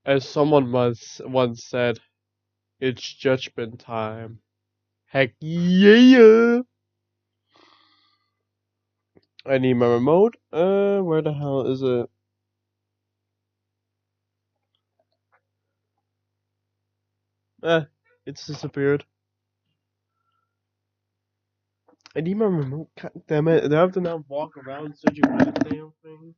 As someone once said, it's judgment time. Heck yeah! I need my remote. Where the hell is it? Eh, it's disappeared. I need my remote. God damn it! Do I have to now walk around searching for that damn thing?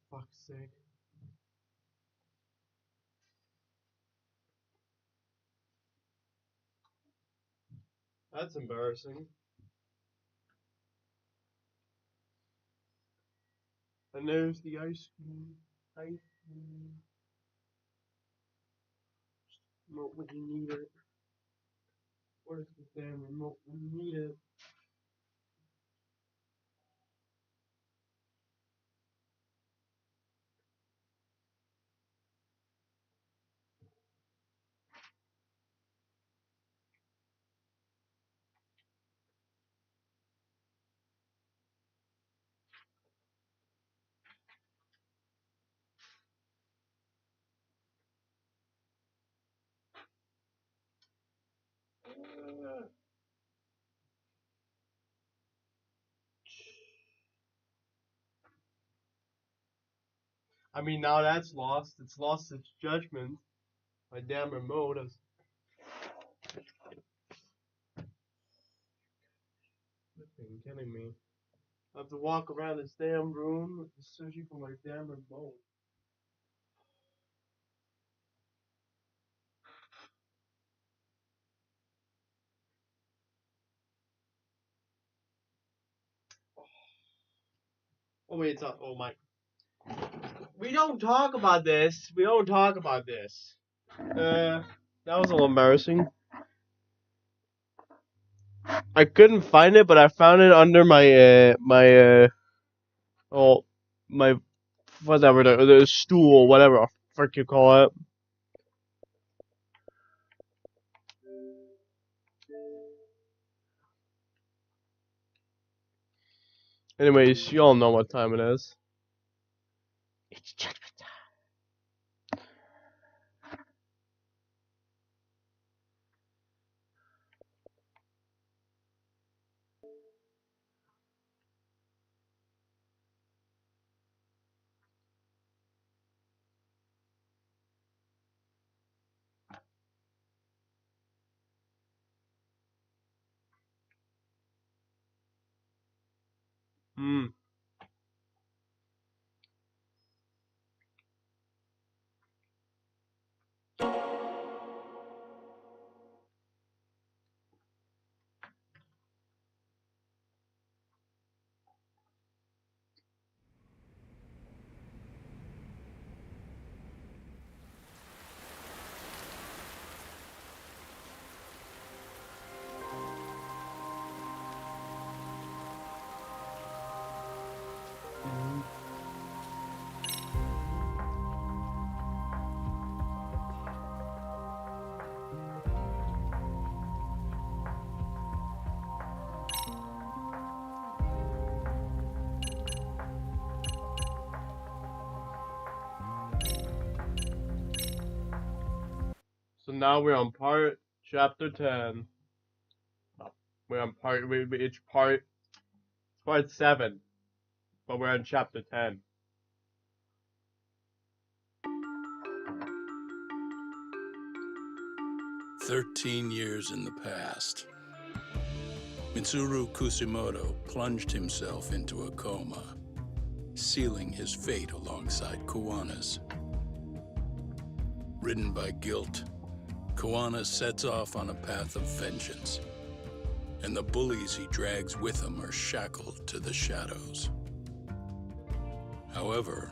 For fuck's sake. That's embarrassing. And there's the ice cream. Ice cream. Remote when you need it. Where's the damn remote when you need it? I mean, now that's lost. It's lost its judgment. My damn remote is flipping kidding me. I have to walk around this damn room searching for my damn remote. Oh wait, it's not. Oh my. We don't talk about this. We don't talk about this. That was a little embarrassing. I couldn't find it, but I found it under oh my whatever the stool, whatever the frick you call it. Anyways, you all know what time it is. It's judgment time. So now we're on chapter 10. We're on part 7, but we're on chapter 10. "13 years in the past, Mitsuru Kusimoto plunged himself into a coma, sealing his fate alongside Kuwana's. Ridden by guilt, Kuwana sets off on a path of vengeance, and the bullies he drags with him are shackled to the shadows. However,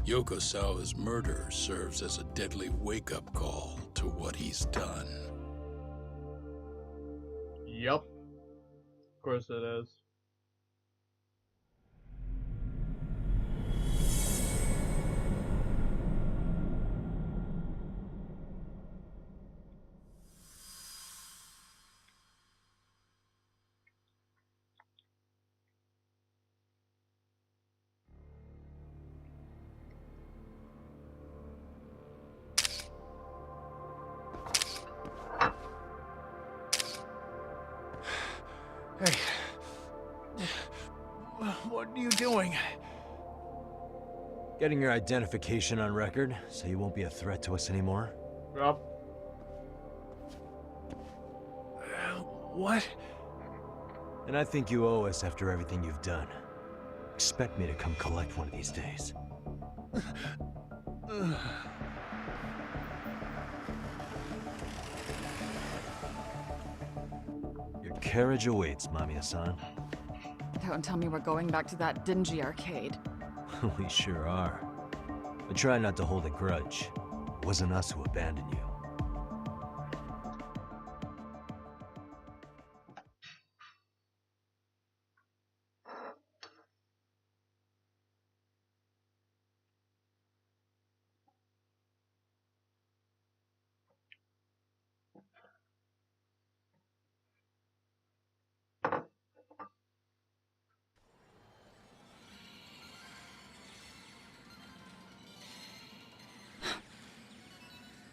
Yokosawa's murder serves as a deadly wake-up call to what he's done. Yup. Of course it is. are you doing? Getting your identification on record, so you won't be a threat to us anymore. Yep. What? And I think you owe us after everything you've done. Expect me to come collect one of these days. Your carriage awaits, Mamiya-san. Don't tell me we're going back to that dingy arcade. We sure are. But try not to hold a grudge. It wasn't us who abandoned you.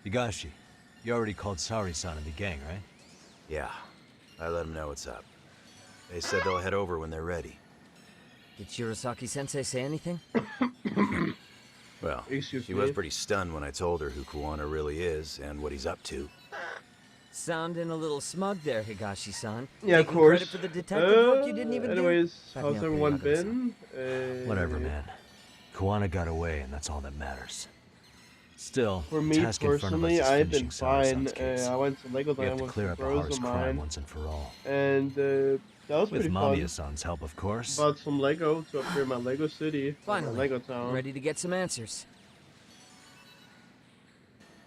Higashi, you already called Sari-san and the gang, right? Yeah, I let them know what's up. They said they'll head over when they're ready. Did Shirosaki-sensei say anything? Well, Excuse she me? was pretty stunned when I told her who Kuwana really is and what he's up to. Sounding a little smug there, Higashi-san. Yeah, of Taking course. Credit for the detective work you didn't even anyways, do. how's everyone been? Whatever, man. Kuwana got away, and that's all that matters. Still, For me task in front of us personally, is I've been finishing Sari-san's fine. case. I went to We have Legoland to with clear some up bros Haru's of crime mine, once and for all. and that was With pretty fun. Mamiya-san's help, of course. Bought some Lego to upgrade my Lego city, my Finally, Lego town. ready to get some answers.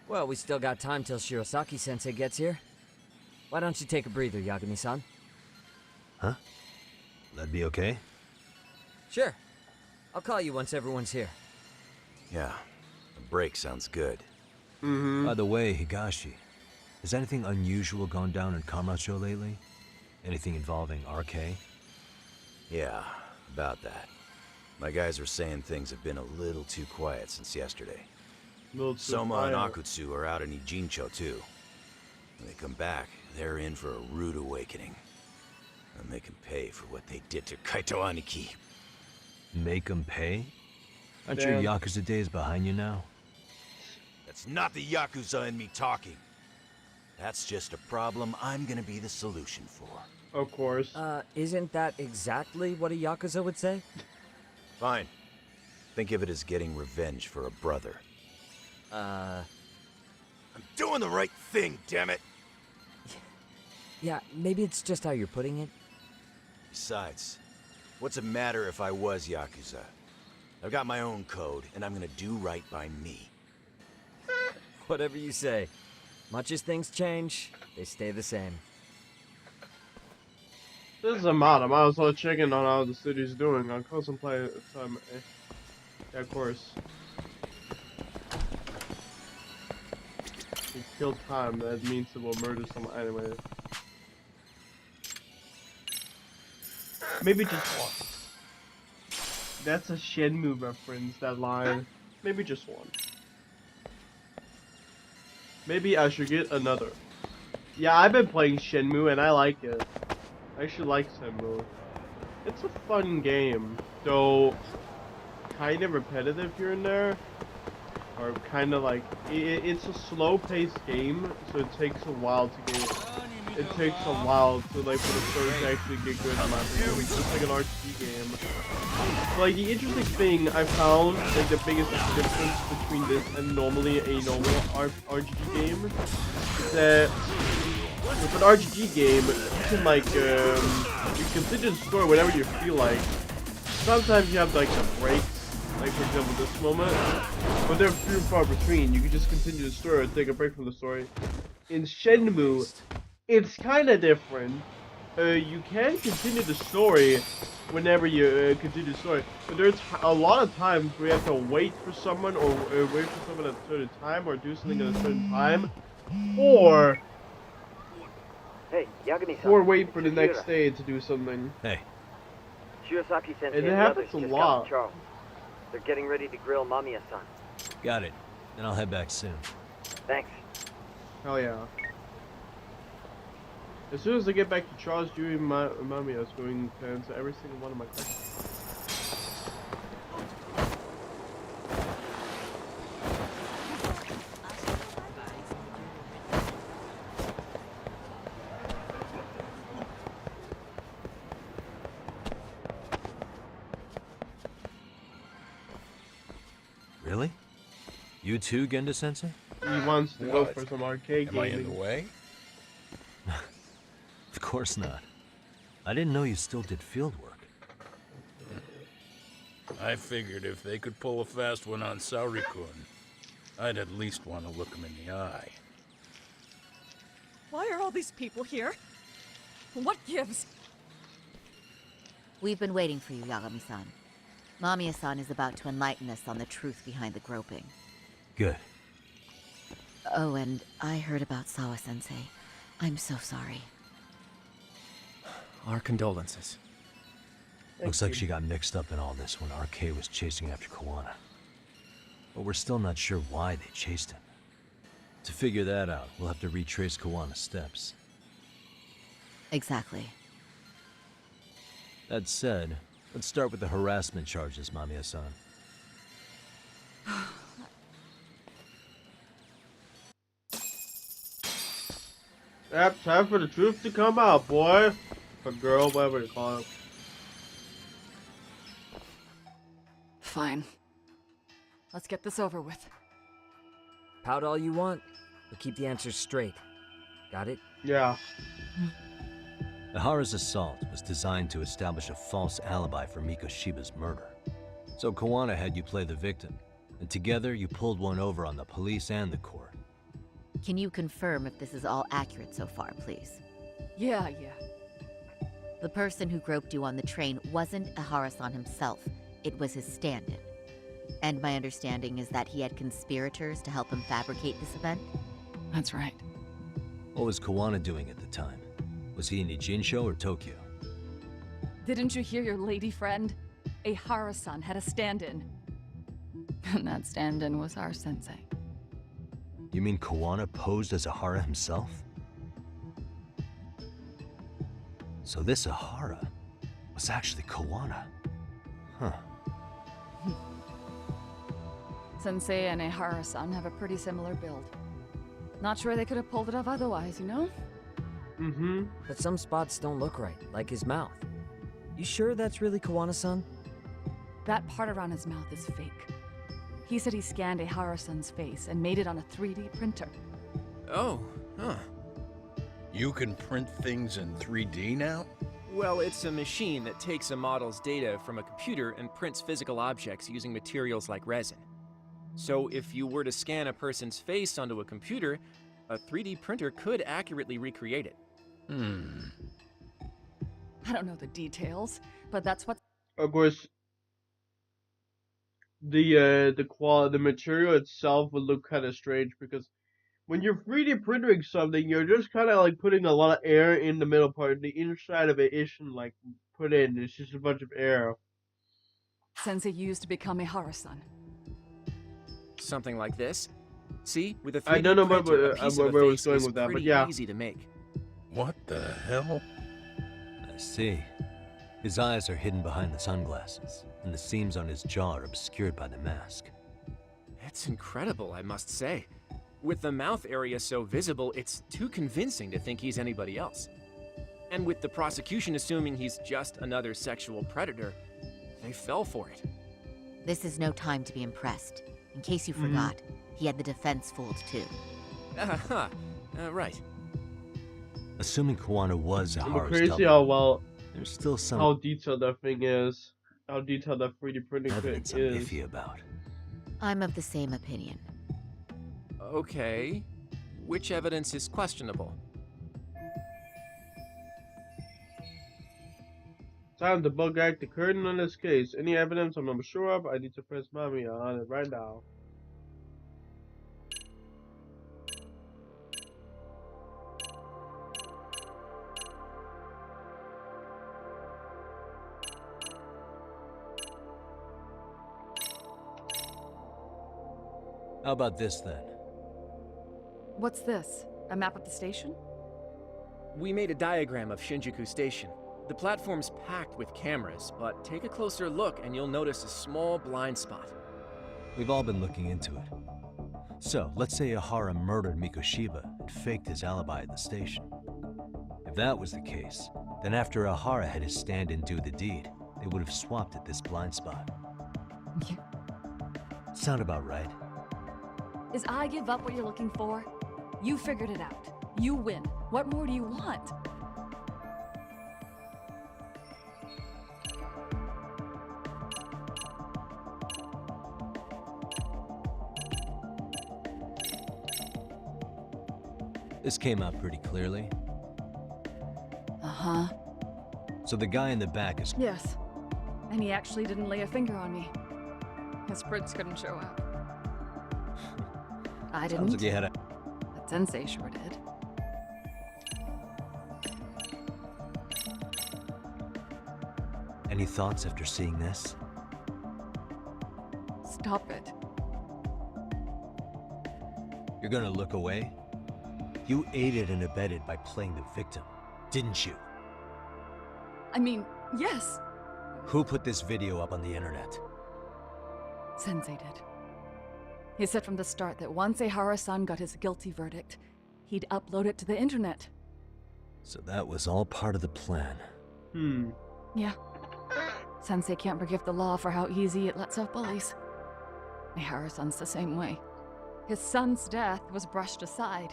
Well, we still got time till Shirosaki-sensei gets here. Why don't you take a breather, Yagami-san? Huh? That'd be okay? Sure. I'll call you once everyone's here. Yeah, a break sounds good. Mm-hmm. By the way, Higashi, has anything unusual gone down in Kamurocho lately? Anything involving RK? Yeah, about that. My guys are saying things have been a little too quiet since yesterday. Soma and Akutsu are out in Ijincho too. When they come back, they're in for a rude awakening. And they can pay for what they did to Kaito Aniki. Make them pay? Aren't Damn. your Yakuza days behind you now? That's not the Yakuza in me talking. That's just a problem I'm gonna be the solution for. Of course. Isn't that exactly what a Yakuza would say? Fine. Think of it as getting revenge for a brother. I'm doing the right thing, damn it! Yeah, maybe it's just how you're putting it. Besides, what's it matter if I was Yakuza? I've got my own code, and I'm gonna do right by me. Whatever you say. Much as things change, they stay the same. This is Amada. I might as well check in on how the city's doing. I'll contemplate time. Yeah, of course. You killed time. That means it will murder someone anyway. Maybe just one. That's a Shenmue reference, that line. Maybe just one. Maybe I should get another. Yeah, I've been playing Shenmue and I like it. I actually like Shenmue. It's a fun game, though kind of repetitive here and there. Or kind of like, it's a slow-paced game, so it takes a while to get. It takes a while to like for the story to actually get good in my opinion. It's just like an RPG game. So, like the interesting thing I found, like the biggest difference between this and normally a normal RPG game, is that with an RPG game, you can like you complete the story whenever you feel like. Sometimes you have like the breaks, like for example this moment, but they're few and far between. You can just continue the story or take a break from the story. In Shenmue, it's kind of different. You can continue the story whenever you continue the story, but there's a lot of times where you have to wait for someone, or wait for someone at a certain time, or do something at a certain time, or wait for the next day to do something. Hey, Shirosaki-sensei It and the happens others a just lot. got to Charles. They're getting ready to grill Mamiya-san. got it. Then I'll head back soon. Thanks. Hell yeah. As soon as I get back to Charles, Dewey, and Mamiya is going to answer every single one of my questions. You too, Genda-sensei? He wants to go What? for some arcade Am I in gaming. the way? Of course not. I didn't know you still did field work. I figured if they could pull a fast one on Saori-kun, I'd at least want to look him in the eye. Why are all these people here? What gives? We've been waiting for you, Yagami-san. Mamiya-san is about to enlighten us on the truth behind the groping. Good. Oh, and I heard about Sawa-sensei. I'm so sorry. Our condolences. Looks like she got mixed up in all this when RK was chasing after Kawana. But we're still not sure why they chased him. To figure that out, we'll have to retrace Kawana's steps. Exactly. That said, let's start with the harassment charges, Mamiya-san. Yep, time for the truth to come out, boy. Or girl, whatever you call it. Fine. Let's get this over with. Pout all you want, but keep the answers straight. Got it? Yeah. Ihara's assault was designed to establish a false alibi for Mikoshiba's murder. So Kawana had you play the victim, and together you pulled one over on the police and the court. Can you confirm if this is all accurate so far, please? Yeah. The person who groped you on the train wasn't Ihara-san himself. It was his stand-in. And my understanding is that he had conspirators to help him fabricate this event? That's right. What was Kawana doing at the time? Was he in Ijincho or Tokyo? Didn't you hear your lady friend? Ihara-san had a stand-in. And that stand-in was our sensei. You mean Kawana posed as Ihara himself? So this Ihara was actually Kawana. Huh. Sensei and Ihara-san have a pretty similar build. Not sure they could have pulled it off otherwise, you know? Mm-hmm. But some spots don't look right, like his mouth. You sure that's really Kawana-san? That part around his mouth is fake. He said he scanned Ihara-san's face and made it on a 3D printer. Oh, huh. You can print things in 3D now? Well, it's a machine that takes a model's data from a computer and prints physical objects using materials like resin. So if you were to scan a person's face onto a computer, a 3D printer could accurately recreate it. I don't know the details, but that's what. Of course, the material itself would look kind of strange because when you're 3D printing something, you're just kind of like putting a lot of air in the middle part. The inside of it isn't like put in. It's just a bunch of air. Sensei used to become Ihara-san. Something like this. See, with a 3D I don't know printer, a piece of a where I was face going is with that, but pretty yeah. easy to make. What the hell? I see. His eyes are hidden behind the sunglasses, and the seams on his jaw are obscured by the mask. It's incredible, I must say. With the mouth area so visible, it's too convincing to think he's anybody else. And with the prosecution assuming he's just another sexual predator, they fell for it. This is no time to be impressed. In case you forgot, he had the defense fooled too. Right. Assuming Kawana was It's Ihara's crazy double, how well, there's still some how detailed that thing is. How detailed that 3D printing evidence thing I'm is. iffy about. I'm of the same opinion. Okay. Which evidence is questionable? Time to bug act the curtain on this case. Any evidence I'm not sure of, I need to press Mamiya on it right now. How about this then? What's this? A map of the station? We made a diagram of Shinjuku Station. The platform's packed with cameras, but take a closer look and you'll notice a small blind spot. We've all been looking into it. So, let's say Ihara murdered Mikoshiba and faked his alibi at the station. If that was the case, then after Ihara had his stand-in do the deed, they would have swapped at this blind spot. Yeah. Sound about right? Is I give up what you're looking for? You figured it out. You win. What more do you want? This came out pretty clearly. Uh-huh. So the guy in the back is... Yes. And he actually didn't lay a finger on me. His prints couldn't show up. I didn't. Sounds like you had a... But Sensei sure did. Any thoughts after seeing this? Stop it. You're gonna look away? You aided and abetted by playing the victim, didn't you? I mean, yes. Who put this video up on the internet? Sensei did. He said from the start that once Ehara-san got his guilty verdict, he'd upload it to the internet. So that was all part of the plan. Yeah. Sensei can't forgive the law for how easy it lets off bullies. Ehara-san's the same way. His son's death was brushed aside.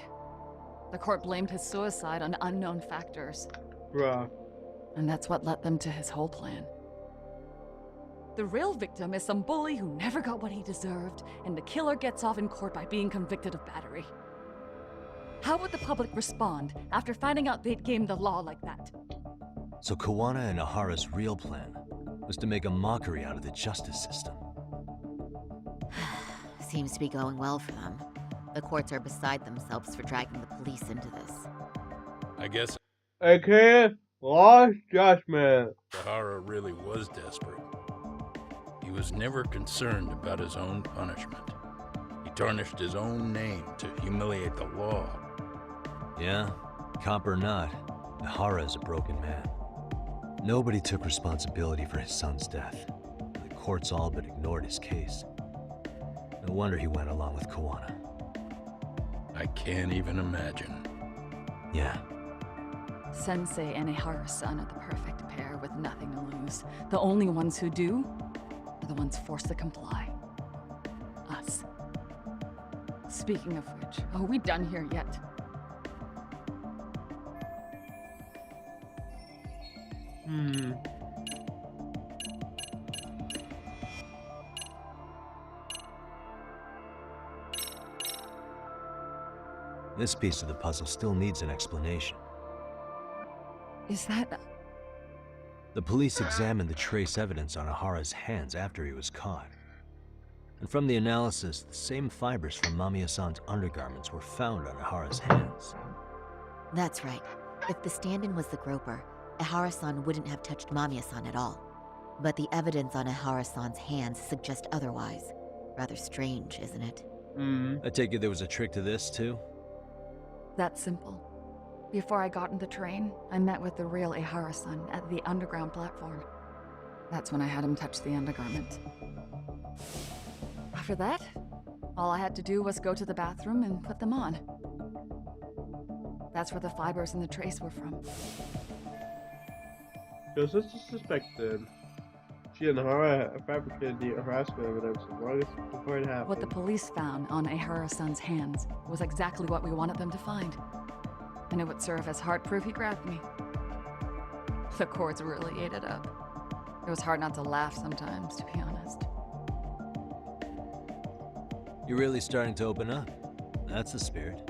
The court blamed his suicide on unknown factors. Bruh. And that's what led them to his whole plan. The real victim is some bully who never got what he deserved, and the killer gets off in court by being convicted of battery. How would the public respond after finding out they'd gamed the law like that? So Kuwana and Ahara's real plan was to make a mockery out of the justice system. Seems to be going well for them. The courts are beside themselves for dragging the police into this. I guess Okay, lost judgment. Ahara really was desperate. He was never concerned about his own punishment. He tarnished his own name to humiliate the law. Yeah, cop or not, Ahara is a broken man. Nobody took responsibility for his son's death. The courts all but ignored his case. No wonder he went along with Kuwana. I can't even imagine. Yeah. Sensei and Ehara-san are the perfect pair with nothing to lose. The only ones who do are the ones forced to comply. Us. Speaking of which, are we done here yet? This piece of the puzzle still needs an explanation. Is that... The police examined the trace evidence on Ahara's hands after he was caught. And from the analysis, the same fibers from Mamiya-san's undergarments were found on Ahara's hands. That's right. If the stand-in was the groper, Ehara-san wouldn't have touched Mamiya-san at all. But the evidence on Ehara-san's hands suggests otherwise. Rather strange, isn't it? I take it there was a trick to this, too? That's simple. Before I got in the train, I met with the real Ehara-san at the underground platform. That's when I had him touch the undergarment. After that, all I had to do was go to the bathroom and put them on. That's where the fibers in the trace were from. Just as suspected. She and Ahara fabricated the harassment evidence before it happened. What the police found on Ehara-san's hands was exactly what we wanted them to find. And it would serve as hard proof he grabbed me. The courts really ate it up. It was hard not to laugh sometimes, to be honest. You're really starting to open up. That's the spirit.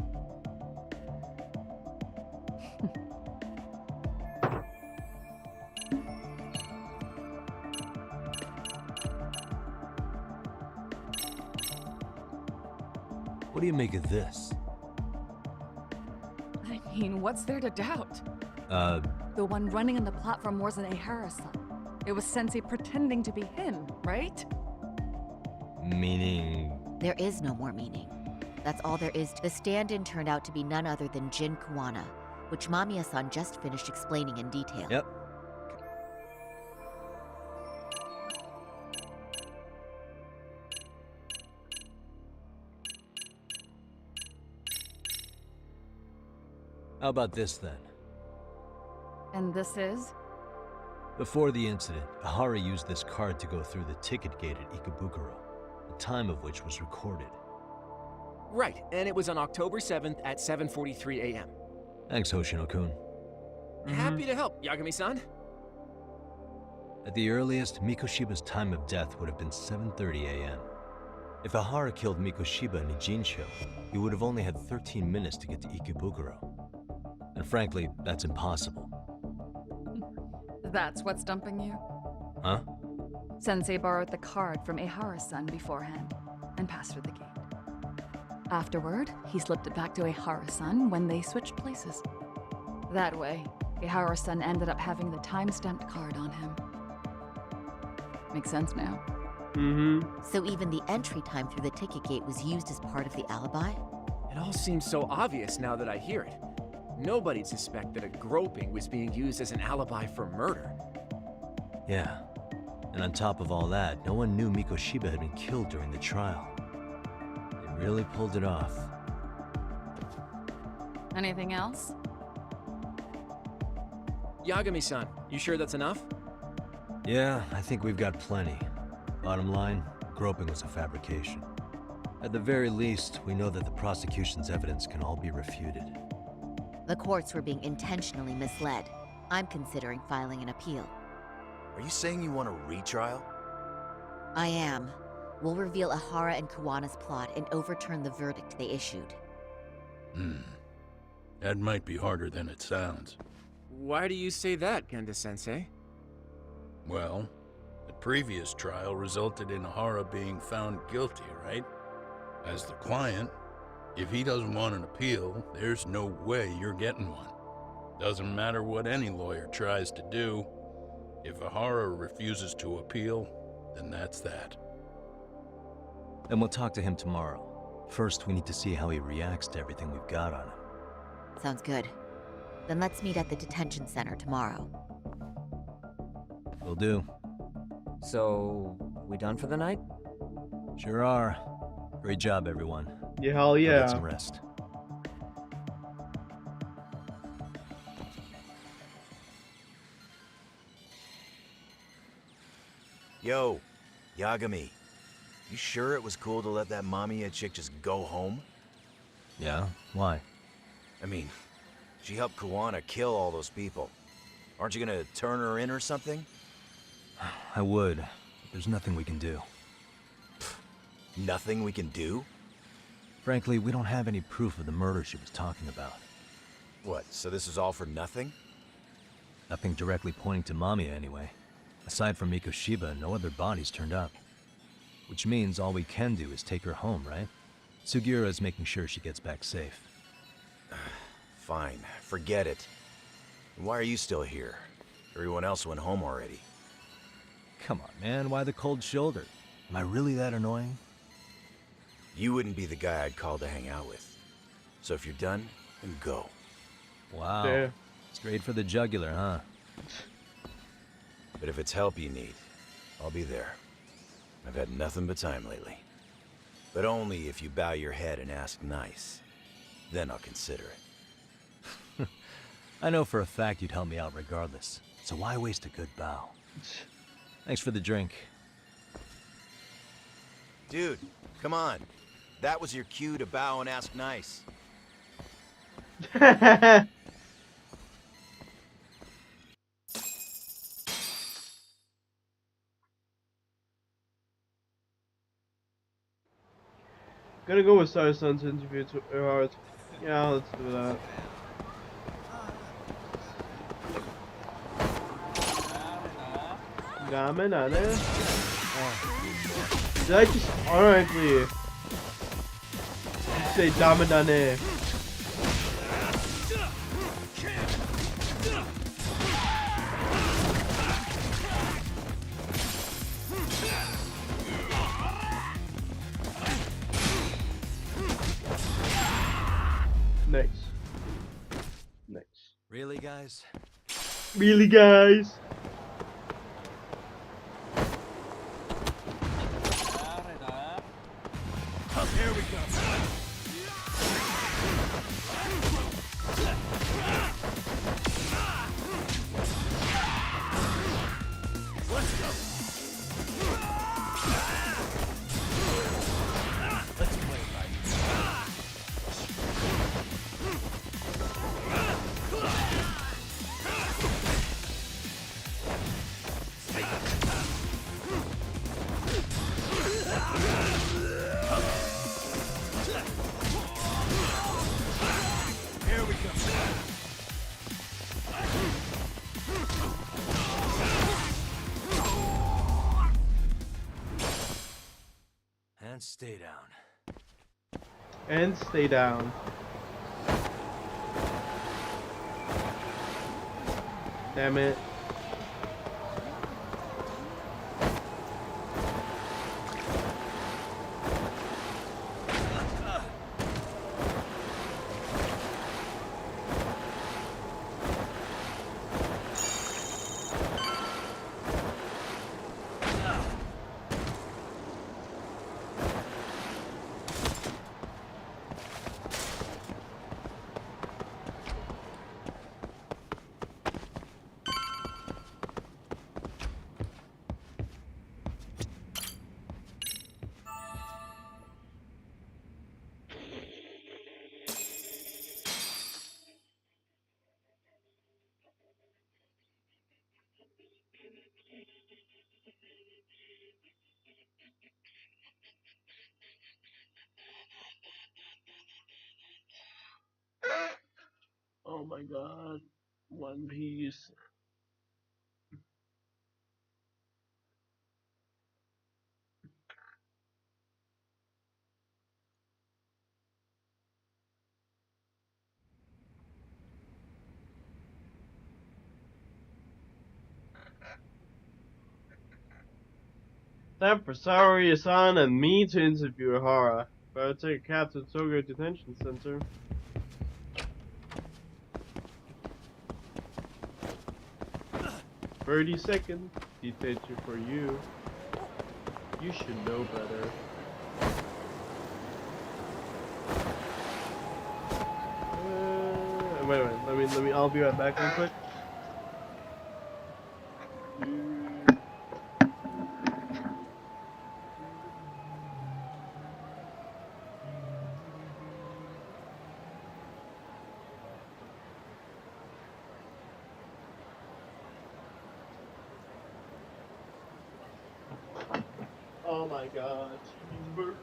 What do you make of this? I mean, what's there to doubt? The one running on the platform wasn't Ehara-san. It was Sensei pretending to be him, right? Meaning... There is no more meaning. That's all there is. The stand-in turned out to be none other than Jin Kuwana, which Mamiya-san just finished explaining in detail. Yep. How about this, then? And this is? Before the incident, Ahara used this card to go through the ticket gate at Ikebukuro, the time of which was recorded. Right, and it was on October 7th at 7:43 a.m. Thanks, Hoshino-kun. Happy to help, Yagami-san. At the earliest, Mikoshiba's time of death would have been 7:30 a.m. If Ihara killed Mikoshiba in Ijincho, he would have only had 13 minutes to get to Ikebukuro. And frankly, that's impossible. That's what's dumping you? Huh? Sensei borrowed the card from Ihara-san beforehand and passed through the gate. Afterward, he slipped it back to Ihara-san when they switched places. That way, Ihara-san ended up having the time-stamped card on him. Makes sense now. So even the entry time through the ticket gate was used as part of the alibi? It all seems so obvious now that I hear it. Nobody'd suspect that a groping was being used as an alibi for murder. Yeah. And on top of all that, no one knew Mikoshiba had been killed during the trial. They really pulled it off. Anything else? Yagami-san, you sure that's enough? Yeah, I think we've got plenty. Bottom line, groping was a fabrication. At the very least, we know that the prosecution's evidence can all be refuted. The courts were being intentionally misled. I'm considering filing an appeal. Are you saying you want a retrial? I am. We'll reveal Ihara and Kuwana's plot and overturn the verdict they issued. That might be harder than it sounds. Why do you say that, Genda-sensei? Well, the previous trial resulted in Ihara being found guilty, right? As the client, if he doesn't want an appeal, there's no way you're getting one. Doesn't matter what any lawyer tries to do. If Ihara refuses to appeal, then that's that. Then we'll talk to him tomorrow. First, we need to see how he reacts to everything we've got on him. Sounds good. Then let's meet at the detention center tomorrow. Will do. So, we done for the night? Sure are. Great job, everyone. Yeah, hell Go yeah. get some rest. Yo, Yagami. You sure it was cool to let that Mamiya chick just go home? Yeah? Why? I mean, she helped Kuwana kill all those people. Aren't you gonna turn her in or something? I would, but there's nothing we can do. Nothing we can do? Frankly, we don't have any proof of the murder she was talking about. What, so this is all for nothing? Nothing directly pointing to Mamiya anyway. Aside from Mikoshiba, no other bodies turned up. Which means all we can do is take her home, right? Sugiura is making sure she gets back safe. Fine, forget it. Why are you still here? Everyone else went home already. Come on, man, why the cold shoulder? Am I really that annoying? You wouldn't be the guy I'd call to hang out with. So if you're done, then go. Wow. Yeah. Straight for the jugular, huh? But if it's help you need, I'll be there. I've had nothing but time lately. But only if you bow your head and ask nice. Then I'll consider it. I know for a fact you'd help me out regardless, so why waste a good bow? Thanks for the drink. Dude, come on. That was your cue to bow and ask nice. Gonna go with Sai-san's interview to Ihara. Yeah, let's do that. Gamen, did I just automatically say Damanane? Nice. Nice. Really, guys? Really, guys? Here we go. Let's go. Let's play right. stay down. And stay down. Damn it. Oh my god. One Piece. Time for Saori-san and me to interview Hara. Better take a cab to Tokyo Detention Center. "30-second detention for you. You should know better." Wait, let me, I'll be right back real quick. Oh my god, cheeseburgers.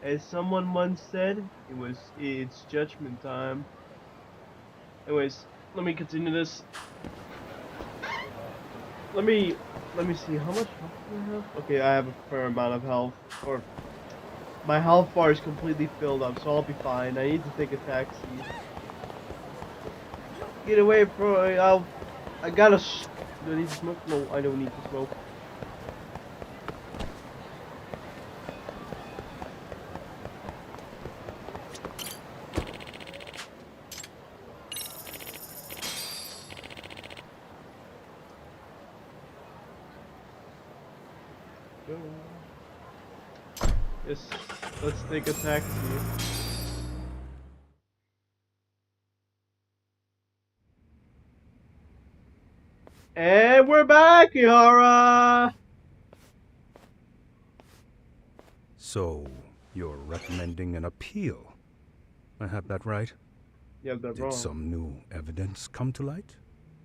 As someone once said, it's judgment time. Anyways, let me continue this. Let me see how much health do I have? Okay, I have a fair amount of health. Or my health bar is completely filled up, so I'll be fine. I need to take a taxi. Get away, bro! I gotta. Do I need to smoke? No, I don't need to smoke. go. Yes, let's take a taxi. And we're back, Ihara! So, you're recommending an appeal? I have that right? You have that Did wrong. some new evidence come to light?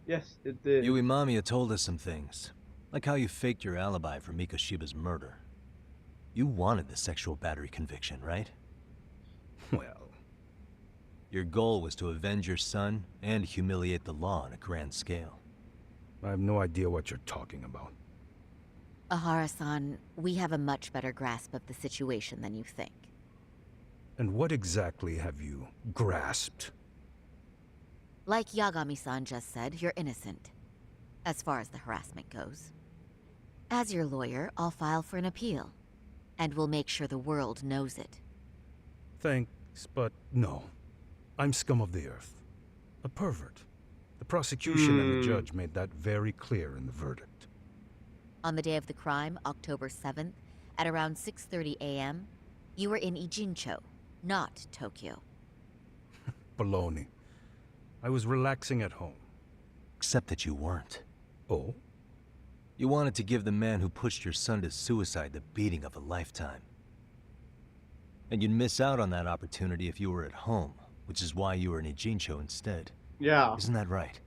Yes, it did. Yui Mamiya told us some things, like how you faked your alibi for Mikoshiba's murder. You wanted the sexual battery conviction, right? Well, your goal was to avenge your son and humiliate the law on a grand scale. I have no idea what you're talking about. Ihara-san, we have a much better grasp of the situation than you think. And what exactly have you grasped? Like Yagami-san just said, you're innocent, as far as the harassment goes. As your lawyer, I'll file for an appeal, and we'll make sure the world knows it. Thanks, but no. I'm scum of the earth. A pervert. The prosecution and the judge made that very clear in the verdict. On the day of the crime, October 7th, at around 6:30 a.m., you were in Ijincho, not Tokyo. Baloney. I was relaxing at home. Except that you weren't. Oh? You wanted to give the man who pushed your son to suicide the beating of a lifetime. And you'd miss out on that opportunity if you were at home, which is why you were in Ijincho instead. Yeah. Isn't that right?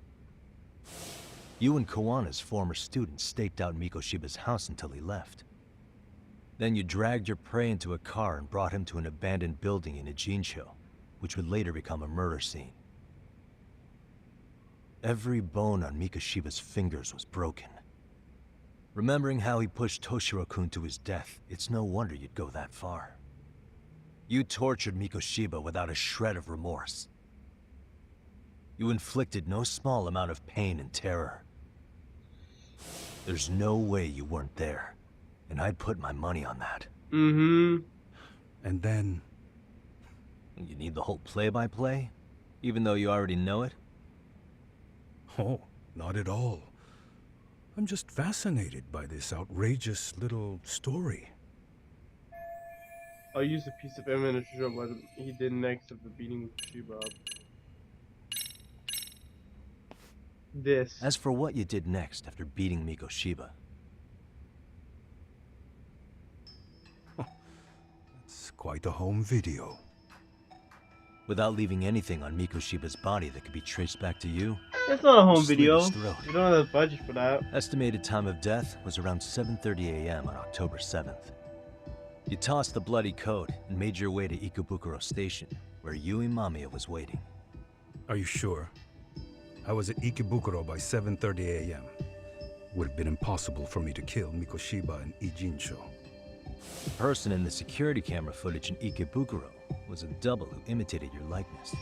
You and Kawana's former student staked out Mikoshiba's house until he left. Then you dragged your prey into a car and brought him to an abandoned building in Ijincho, which would later become a murder scene. Every bone on Mikoshiba's fingers was broken. Remembering how he pushed Toshiro-kun to his death, it's no wonder you'd go that far. You tortured Mikoshiba without a shred of remorse. You inflicted no small amount of pain and terror. There's no way you weren't there, and I'd put my money on that. Mm-hmm. And then... You need the whole play-by-play? Even though you already know it? Oh, not at all. I'm just fascinated by this outrageous little story. I'll use a piece of evidence to show what he did next of the beating Shiba up. This. As for what you did next after beating Mikoshiba, It's quite a home video. without leaving anything on Mikoshiba's body that could be traced back to you, It's not a home slit video. his throat. We don't have the budget for that. Estimated time of death was around 7:30 a.m. on October 7th. You tossed the bloody coat and made your way to Ikebukuro Station, where Yui Mamiya was waiting. Are you sure? I was at Ikebukuro by 7:30 a.m. Would have been impossible for me to kill Mikoshiba in Ijincho. The person in the security camera footage in Ikebukuro was a double who imitated your likeness.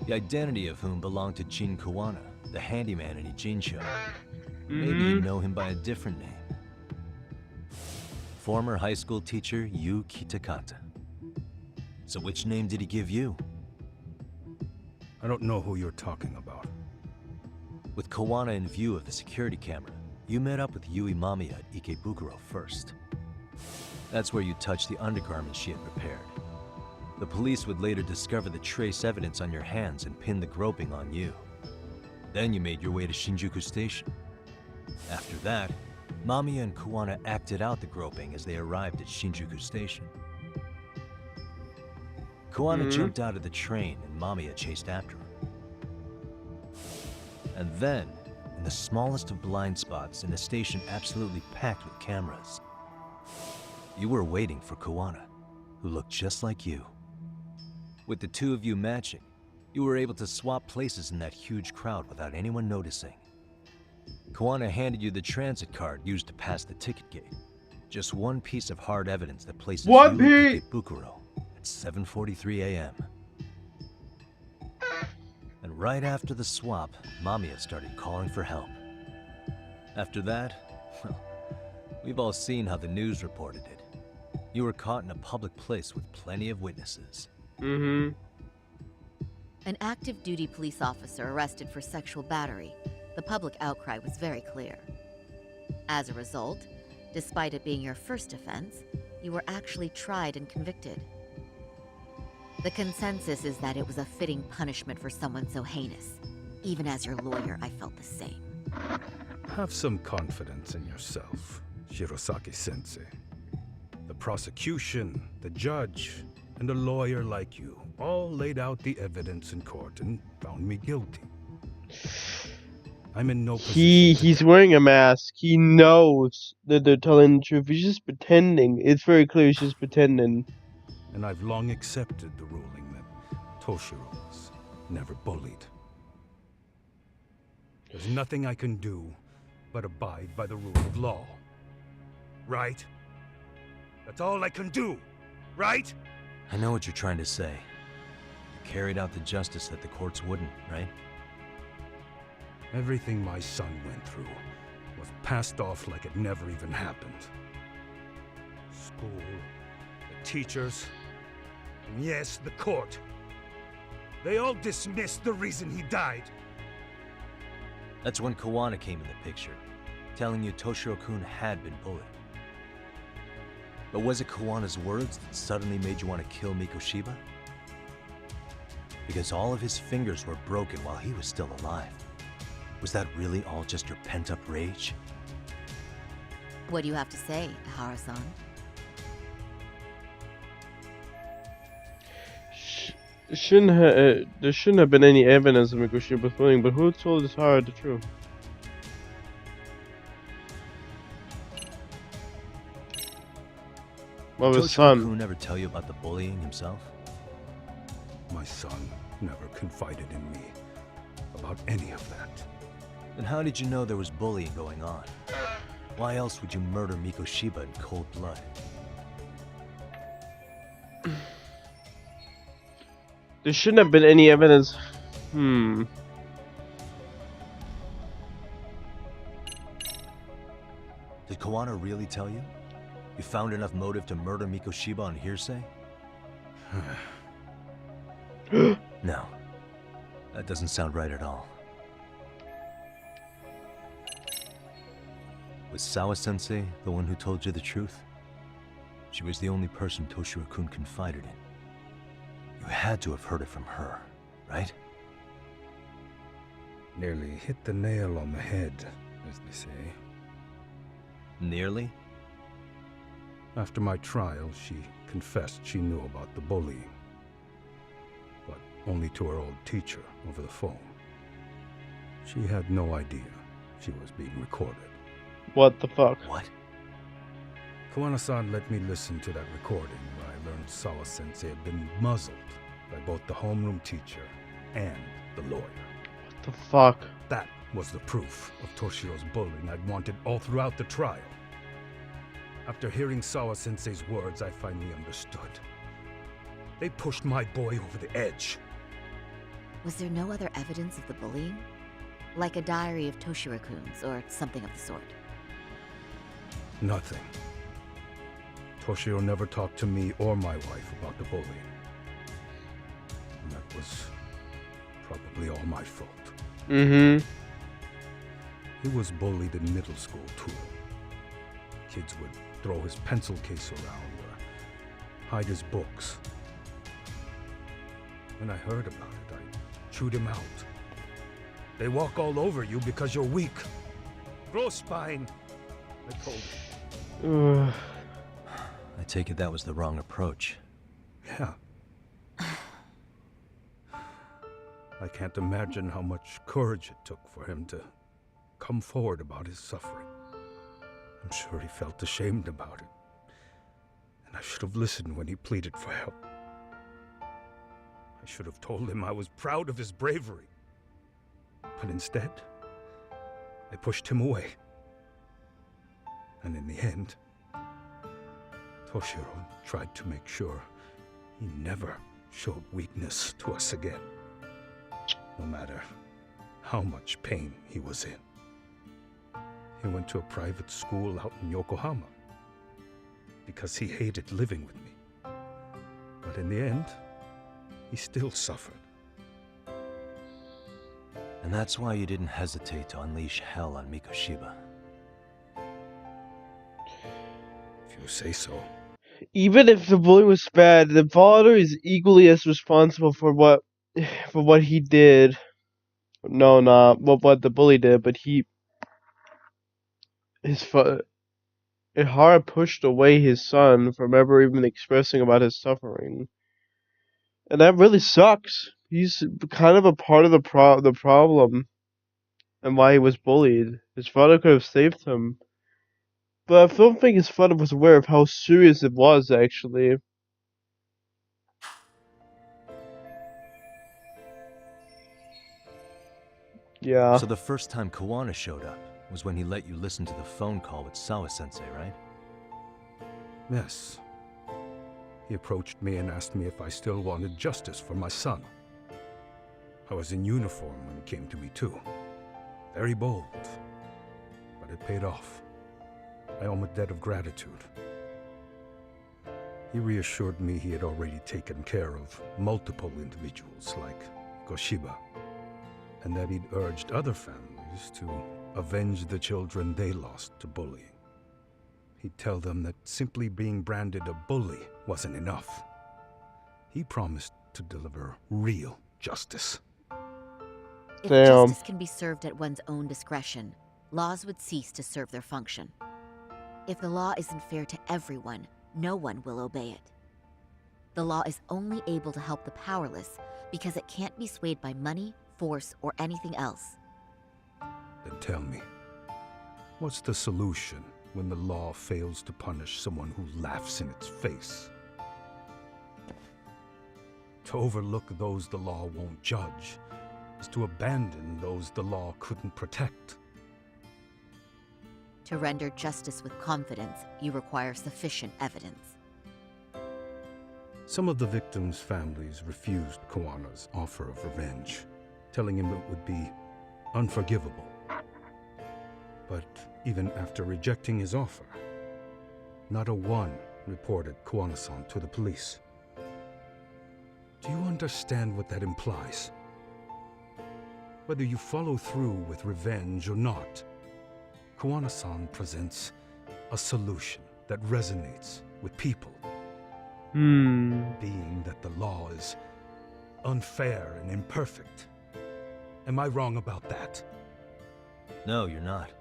The identity of whom belonged to Jin Kawana, the handyman in Ijincho. Maybe you know him by a different name. Former high school teacher Yu Kitakata. So which name did he give you? I don't know who you're talking about. With Kawana in view of the security camera, you met up with Yui Mamiya at Ikebukuro first. That's where you touched the undergarments she had prepared. The police would later discover the trace evidence on your hands and pin the groping on you. Then you made your way to Shinjuku Station. After that, Mamiya and Kawana acted out the groping as they arrived at Shinjuku Station. Kawana jumped out of the train and Mamiya chased after him. And then, in the smallest of blind spots in a station absolutely packed with cameras, you were waiting for Kawana, who looked just like you. With the two of you matching, you were able to swap places in that huge crowd without anyone noticing. Kawana handed you the transit card used to pass the ticket gate. Just one piece of hard evidence that places you at Ikebukuro at 7:43 a.m. And right after the swap, Mamiya started calling for help. After that, well, we've all seen how the news reported it. You were caught in a public place with plenty of witnesses. Mm-hmm. An active duty police officer arrested for sexual battery. The public outcry was very clear. As a result, Despite it being your first offense, you were actually tried and convicted. The consensus is that it was a fitting punishment for someone so heinous. Even as your lawyer, I felt the same. Have some confidence in yourself, Shirosaki-sensei. The prosecution, the judge, and a lawyer like you all laid out the evidence in court and found me guilty. I'm in no position. He's wearing a mask. He knows that they're telling the truth. He's just pretending. It's very clear he's just pretending. And I've long accepted the ruling that Toshiro was never bullied. There's nothing I can do but abide by the rule of law. Right? That's all I can do, right? I know what you're trying to say. You carried out the justice that the courts wouldn't, right? Everything my son went through was passed off like it never even happened. School, the teachers, and yes, the court. They all dismissed the reason he died. That's when Kawana came in the picture, telling you Toshiro-kun had been bullied. But was it Kawana's words that suddenly made you want to kill Mikoshiba? Because all of his fingers were broken while he was still alive. Was that really all just your pent-up rage? What do you have to say, Ihara-san? There shouldn't have been any evidence of Mikoshiba's bullying, but who told Ihara the truth? Well, his son. Toshiro-kun never tell you about the bullying himself? My son never confided in me about any of that. Then how did you know there was bullying going on? Why else would you murder Mikoshiba in cold blood? There shouldn't have been any evidence. Did Kawana really tell you? You found enough motive to murder Mikoshiba on hearsay? No. That doesn't sound right at all. Was Sawa-sensei the one who told you the truth? She was the only person Toshiro-kun confided in. You had to have heard it from her, right? Nearly hit the nail on the head, as they say. Nearly? After my trial, she confessed she knew about the bullying. But only to her old teacher over the phone. She had no idea she was being recorded. What the fuck? What? Kawana-san let me listen to that recording where I learned Sawa-sensei had been muzzled by both the homeroom teacher and the lawyer. What the fuck? That was the proof of Toshiro's bullying I'd wanted all throughout the trial. After hearing Sawa-sensei's words, I finally understood. They pushed my boy over the edge. Was there no other evidence of the bullying? Like a diary of Toshiro-kun's or something of the sort? Nothing. Toshiro never talked to me or my wife about the bullying. And that was probably all my fault. He was bullied in middle school, too. Kids would throw his pencil case around or hide his books. When I heard about it, I chewed him out. They walk all over you because you're weak. Grow spine, I told him. I take it that was the wrong approach. Yeah. I can't imagine how much courage it took for him to come forward about his suffering. I'm sure he felt ashamed about it. And I should have listened when he pleaded for help. I should have told him I was proud of his bravery. But instead, I pushed him away. And in the end, Toshiro tried to make sure he never showed weakness to us again. No matter how much pain he was in. He went to a private school out in Yokohama because he hated living with me. But in the end, he still suffered. And that's why you didn't hesitate to unleash hell on Mikoshiba. If you say so. Even if the bully was bad, the father is equally as responsible for what he did. No, not what the bully did, but Ihara pushed away his son from ever even expressing about his suffering, and that really sucks. He's kind of a part of the problem, and why he was bullied. His father could have saved him. But I don't think his father was aware of how serious it was, actually. Yeah. So the first time Kuwana showed up was when he let you listen to the phone call with Sawa-sensei, right? Yes. He approached me and asked me if I still wanted justice for my son. I was in uniform when he came to me too. Very bold. But it paid off. I owe him a debt of gratitude. He reassured me he had already taken care of multiple individuals like Goshiba, and that he'd urged other families to avenge the children they lost to bullying. He'd tell them that simply being branded a bully wasn't enough. He promised to deliver real justice. If justice can be served at one's own discretion, laws would cease to serve their function. If the law isn't fair to everyone, no one will obey it. The law is only able to help the powerless because it can't be swayed by money, force, or anything else. Then tell me, what's the solution when the law fails to punish someone who laughs in its face? To overlook those the law won't judge is to abandon those the law couldn't protect. To render justice with confidence, you require sufficient evidence. Some of the victims' families refused Kuwana's offer of revenge, telling him it would be unforgivable. But even after rejecting his offer, not a one reported Kuwana-san to the police. Do you understand what that implies? Whether you follow through with revenge or not, Kuwana-san presents a solution that resonates with people. Being that the law is unfair and imperfect. Am I wrong about that? No, you're not.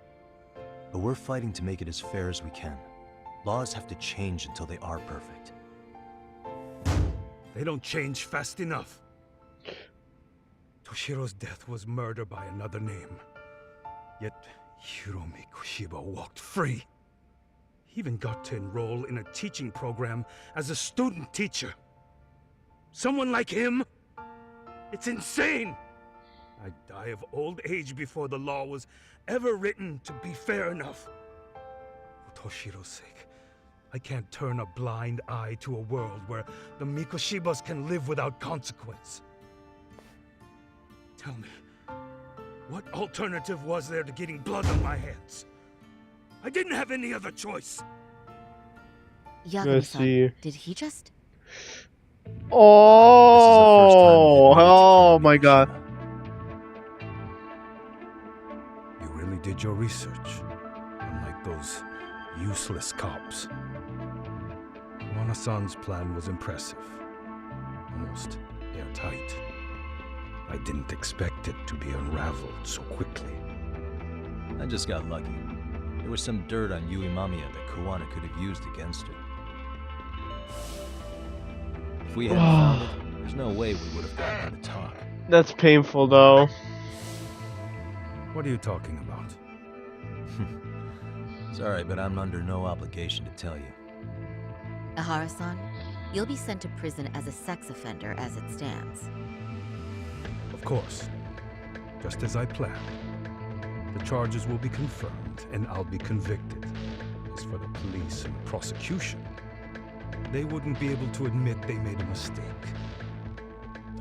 But we're fighting to make it as fair as we can. Laws have to change until they are perfect. They don't change fast enough. Toshiro's death was murder by another name. Yet Hiromi Kushiba walked free. He even got to enroll in a teaching program as a student teacher. Someone like him? It's insane! I'd die of old age before the law was ever written to be fair enough. For Toshiro's sake, I can't turn a blind eye to a world where the Mikoshibas can live without consequence. Tell me, what alternative was there to getting blood on my hands? I didn't have any other choice. Yagami-san, did he just... Oh my god. You really did your research, unlike those useless cops. Kuwana-san's plan was impressive, almost airtight. I didn't expect it to be unraveled so quickly. I just got lucky. There was some dirt on Yui Mamiya that Kuwana could have used against her. If we hadn't found it, there's no way we would have gotten her to talk. That's painful, though. What are you talking about? Sorry, but I'm under no obligation to tell you. Ihara-san, you'll be sent to prison as a sex offender as it stands. Of course. Just as I planned. The charges will be confirmed, and I'll be convicted. As for the police and the prosecution, they wouldn't be able to admit they made a mistake.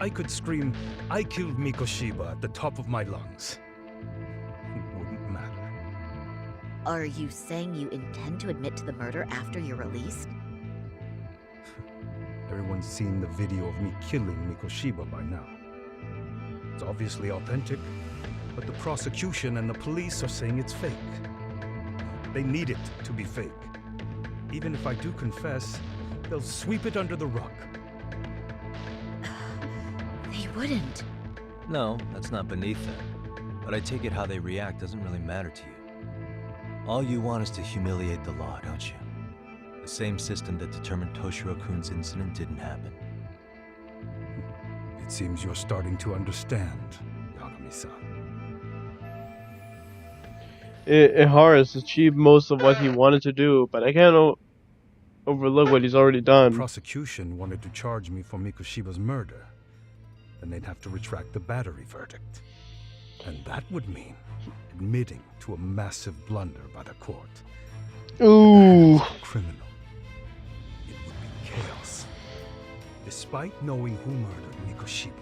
I could scream, "I killed Mikoshiba" at the top of my lungs. It wouldn't matter. Are you saying you intend to admit to the murder after you're released? Everyone's seen the video of me killing Mikoshiba by now. It's obviously authentic, but the prosecution and the police are saying it's fake. They need it to be fake. Even if I do confess, they'll sweep it under the rug. They wouldn't. No, that's not beneath them. But I take it how they react doesn't really matter to you. All you want is to humiliate the law, don't you? The same system that determined Toshiro-kun's incident didn't happen. It seems you're starting to understand, Yagami-san. Horace achieved most of what he wanted to do, but I can't overlook what he's already done. The prosecution wanted to charge me for Mikoshiba's murder. Then they'd have to retract the battery verdict. And that would mean admitting to a massive blunder by the court. Ooh. Criminal. It would be chaos. Despite knowing who murdered Mikoshiba,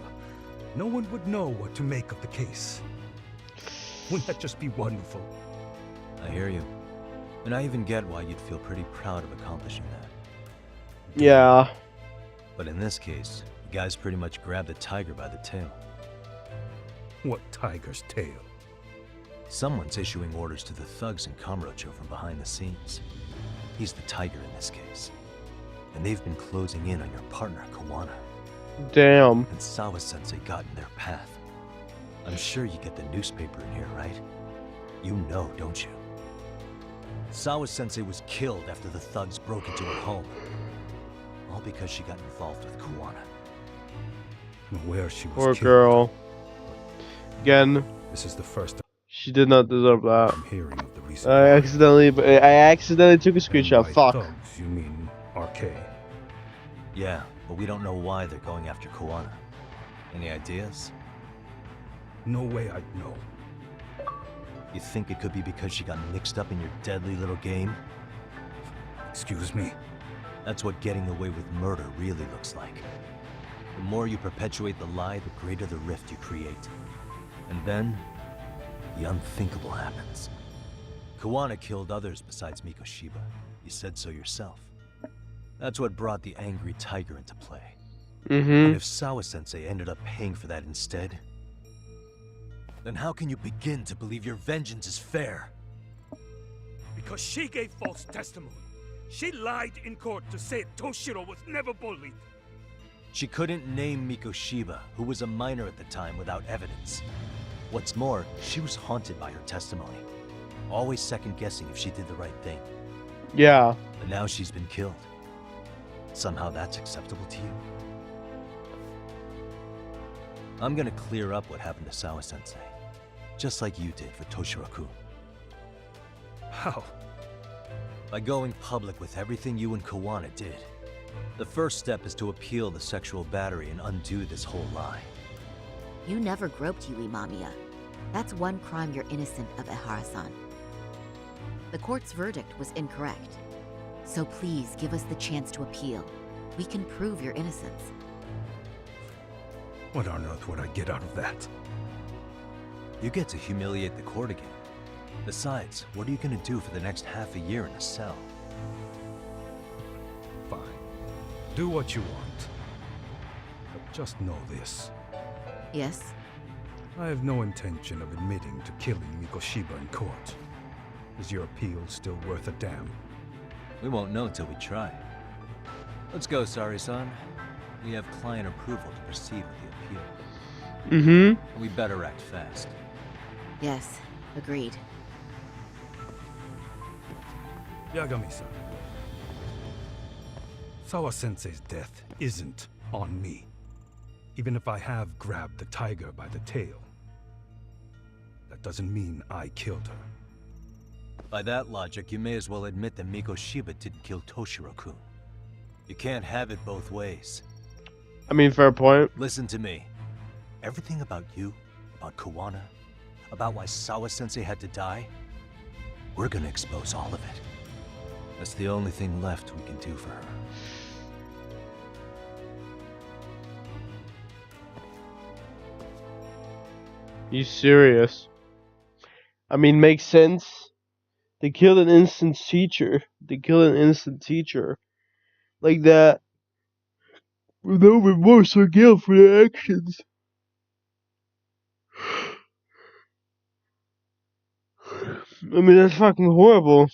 no one would know what to make of the case. Wouldn't that just be wonderful? I hear you. And I even get why you'd feel pretty proud of accomplishing that. Yeah. But in this case, the guys pretty much grabbed the tiger by the tail. What tiger's tail? Someone's issuing orders to the thugs in Kamurocho from behind the scenes. He's the tiger in this case. And they've been closing in on your partner, Kawana. Damn. And Sawa-sensei got in their path. I'm sure you get the newspaper in here, right? You know, don't you? Sawa-sensei was killed after the thugs broke into her home. All because she got involved with Kawana. I'm aware she was Poor killed. girl. Again, This is the first she did not deserve that. I'm hearing of the recent I accidentally took a And screenshot. by Fuck. thugs, you mean RK? Yeah, but we don't know why they're going after Kawana. Any ideas? No way I'd know. You think it could be because she got mixed up in your deadly little game? Excuse me? That's what getting away with murder really looks like. The more you perpetuate the lie, the greater the rift you create. And then, the unthinkable happens. Kawana killed others besides Mikoshiba. You said so yourself. That's what brought the angry tiger into play. And if Sawa-sensei ended up paying for that instead, then how can you begin to believe your vengeance is fair? Because she gave false testimony. She lied in court to say Toshiro was never bullied. She couldn't name Mikoshiba, who was a minor at the time, without evidence. What's more, she was haunted by her testimony, always second-guessing if she did the right thing. Yeah. But now she's been killed. Somehow that's acceptable to you? I'm gonna clear up what happened to Sawa-sensei, just like you did for Toshiro-kun. How? By going public with everything you and Kawana did. The first step is to appeal the sexual battery and undo this whole lie. You never groped Yui Mamiya. That's one crime you're innocent of, Ehara-san. The court's verdict was incorrect. So please give us the chance to appeal. We can prove your innocence. What on earth would I get out of that? You get to humiliate the court again. Besides, what are you gonna do for the next half a year in a cell? Fine. Do what you want. But just know this. Yes? I have no intention of admitting to killing Mikoshiba in court. Is your appeal still worth a damn? We won't know till we try. Let's go, Sari-san. We have client approval to proceed with the appeal. We better act fast. Yes, agreed. Yagami-san. Sawa-sensei's death isn't on me. Even if I have grabbed the tiger by the tail. That doesn't mean I killed her. By that logic, you may as well admit that Mikoshiba didn't kill Toshiro-kun. You can't have it both ways. I mean, fair point. Listen to me. Everything about you, about Kawana, about why Sawa-sensei had to die, we're gonna expose all of it. That's the only thing left we can do for her. You serious? I mean, makes sense. They killed an innocent teacher. Like that. With no remorse or guilt for their actions. I mean, that's fucking horrible.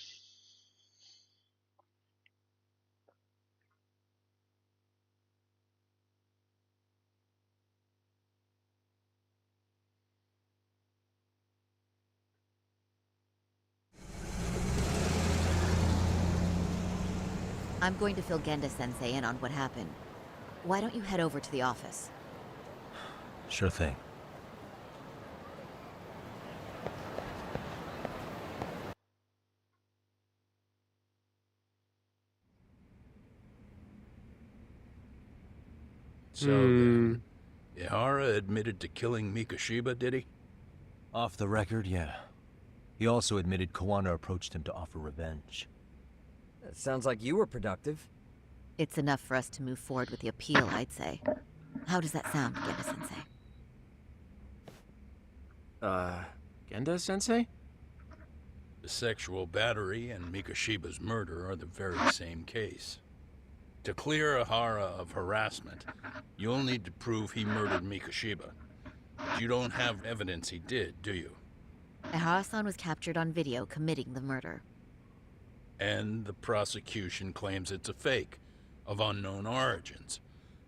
I'm going to fill Genda-sensei in on what happened. Why don't you head over to the office? Sure thing. So then, Ihara admitted to killing Mikoshiba, did he? Off the record, yeah. He also admitted Kuwana approached him to offer revenge. That sounds like you were productive. It's enough for us to move forward with the appeal, I'd say. How does that sound, Genda-sensei? Genda-sensei? The sexual battery and Mikoshiba's murder are the very same case. To clear Ihara of harassment, you'll need to prove he murdered Mikoshiba. But you don't have evidence he did, do you? Ihara-san was captured on video committing the murder. And the prosecution claims it's a fake, of unknown origins.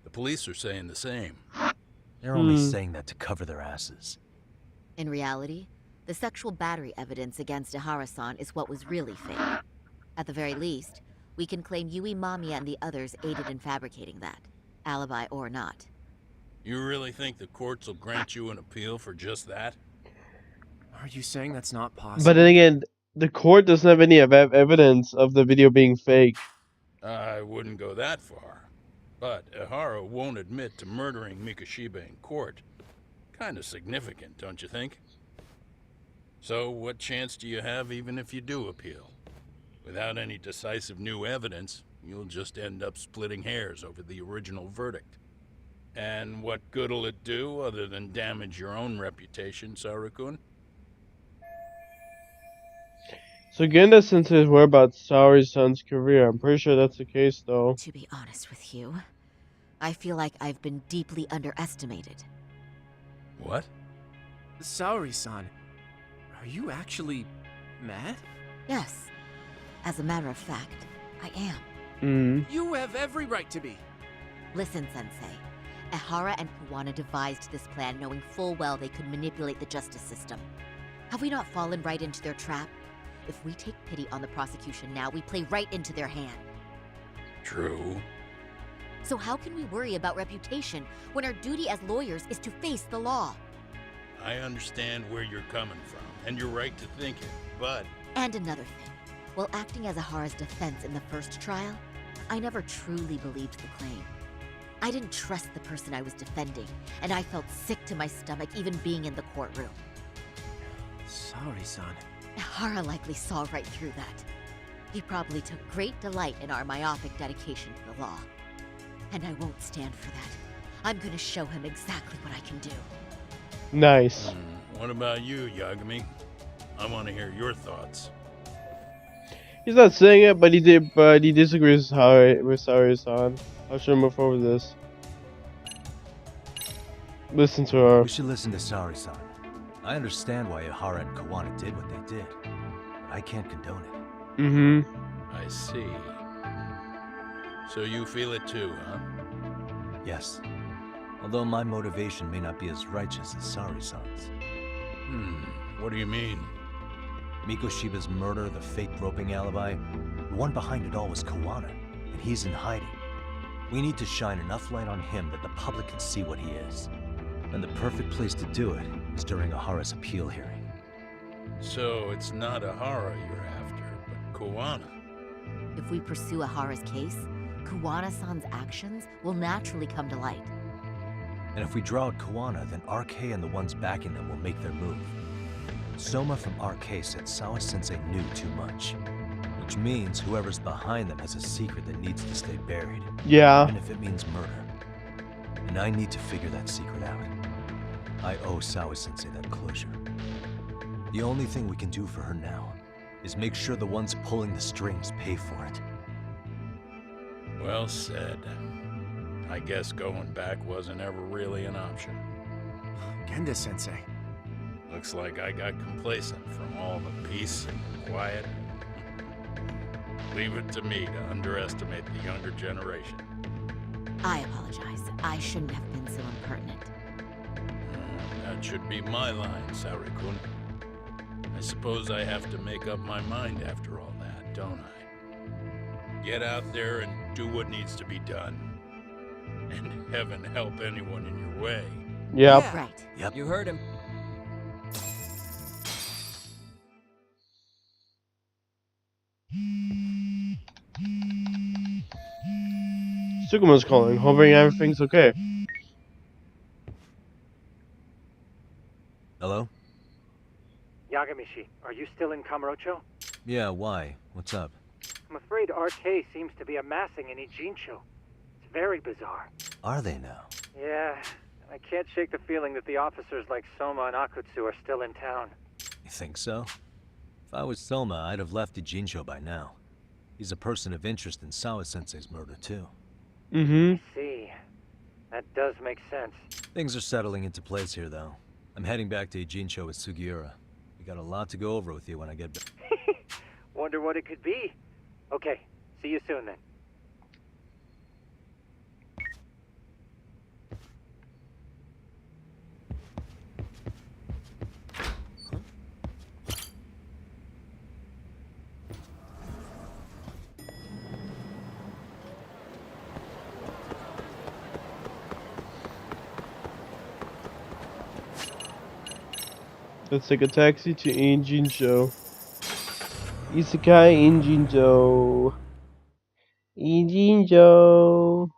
The police are saying the same. They're only saying that to cover their asses. In reality, the sexual battery evidence against Ihara-san is what was really fake. At the very least, we can claim Yui Mamiya and the others aided in fabricating that, alibi or not. You really think the courts will grant you an appeal for just that? Are you saying that's not possible? But then again, the court doesn't have any evidence of the video being fake. I wouldn't go that far. But Ihara won't admit to murdering Mikoshiba in court. Kinda significant, don't you think? So what chance do you have even if you do appeal? Without any decisive new evidence, you'll just end up splitting hairs over the original verdict. And what good'll it do other than damage your own reputation, Saru-kun? So Genda-sensei is worried about Saori-san's career. I'm pretty sure that's the case, though. To be honest with you, I feel like I've been deeply underestimated. What? Saori-san, are you actually mad? Yes. As a matter of fact, I am. You have every right to be. Listen, Sensei. Ihara and Kuwana devised this plan knowing full well they could manipulate the justice system. Have we not fallen right into their trap? If we take pity on the prosecution now, we play right into their hand. True. So how can we worry about reputation when our duty as lawyers is to face the law? I understand where you're coming from, and you're right to think it, but... And another thing. While acting as Ihara's defense in the first trial, I never truly believed the claim. I didn't trust the person I was defending, and I felt sick to my stomach even being in the courtroom. Saori-san. Ihara likely saw right through that. He probably took great delight in our myopic dedication to the law. And I won't stand for that. I'm gonna show him exactly what I can do. Nice. What about you, Yagami? I want to hear your thoughts. He's not saying it, but he disagrees with Saori-san. How should I move forward with this? Listen to her. We should listen to Saori-san. I understand why Ihara and Kuwana did what they did, but I can't condone it. I see. So you feel it too, huh? Yes. Although my motivation may not be as righteous as Saori-san's. What do you mean? Mikoshiba's murder, the fake groping alibi, the one behind it all was Kuwana, and he's in hiding. We need to shine enough light on him that the public can see what he is. And the perfect place to do it is during Ihara's appeal hearing. So it's not Ihara you're after, but Kuwana. If we pursue Ihara's case, Kuwana-san's actions will naturally come to light. And if we draw out Kuwana, then RK and the ones backing them will make their move. Soma from RK said Sawa-sensei knew too much. Which means whoever's behind them has a secret that needs to stay buried. Yeah. Even if it means murder. And I need to figure that secret out. I owe Sawa-sensei that closure. The only thing we can do for her now is make sure the ones pulling the strings pay for it. Well said. I guess going back wasn't ever really an option. Genda-sensei. Looks like I got complacent from all the peace and quiet. Leave it to me to underestimate the younger generation. I apologize. I shouldn't have been so impertinent. That should be my line, Saori-kun. I suppose I have to make up my mind after all that, don't I? Get out there and do what needs to be done. And heaven help anyone in your way. Yep. Yeah. Right. Yep. You heard him. Tsukuma's calling, hoping everything's okay. Hello? Yagamishi, are you still in Kamurocho? Yeah, why? What's up? I'm afraid RK seems to be amassing in Ijincho. It's very bizarre. Are they now? Yeah, I can't shake the feeling that the officers like Soma and Akutsu are still in town. You think so? If I was Soma, I'd have left Ijincho by now. He's a person of interest in Sawa-sensei's murder, too. Mm-hmm. See, that does make sense. Things are settling into place here, though. I'm heading back to Ijincho with Sugiura. We got a lot to go over with you when I get back. Wonder what it could be. Okay, see you soon then. Let's take a taxi to Ijincho. Isekai Ijincho. Ijincho.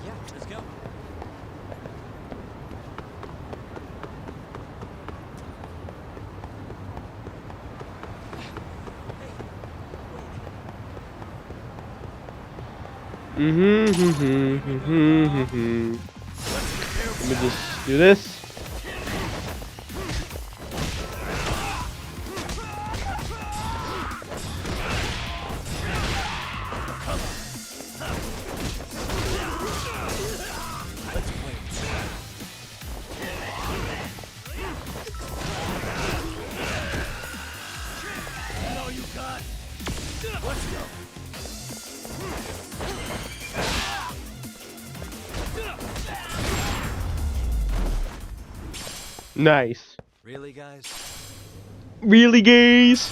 Yeah, let's go. Let me just do this. Nice. Really, guys? Really, guys?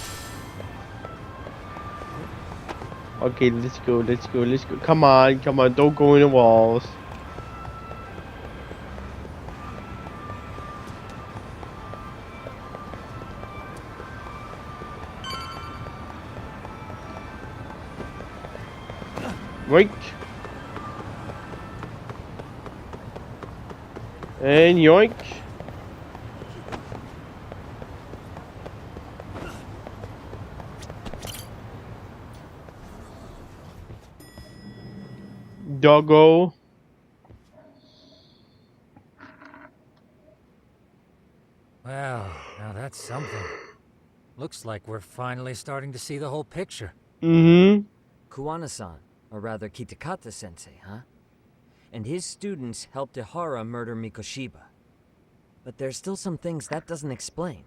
Okay, let's go, let's go, let's go. Come on, don't go in the walls. Yoink. And yoink. Doggo. Well, now that's something. Looks like we're finally starting to see the whole picture. Mm-hmm. Kuwana-san, or rather Kitakata-sensei, huh? And his students helped Ihara murder Mikoshiba. But there's still some things that doesn't explain.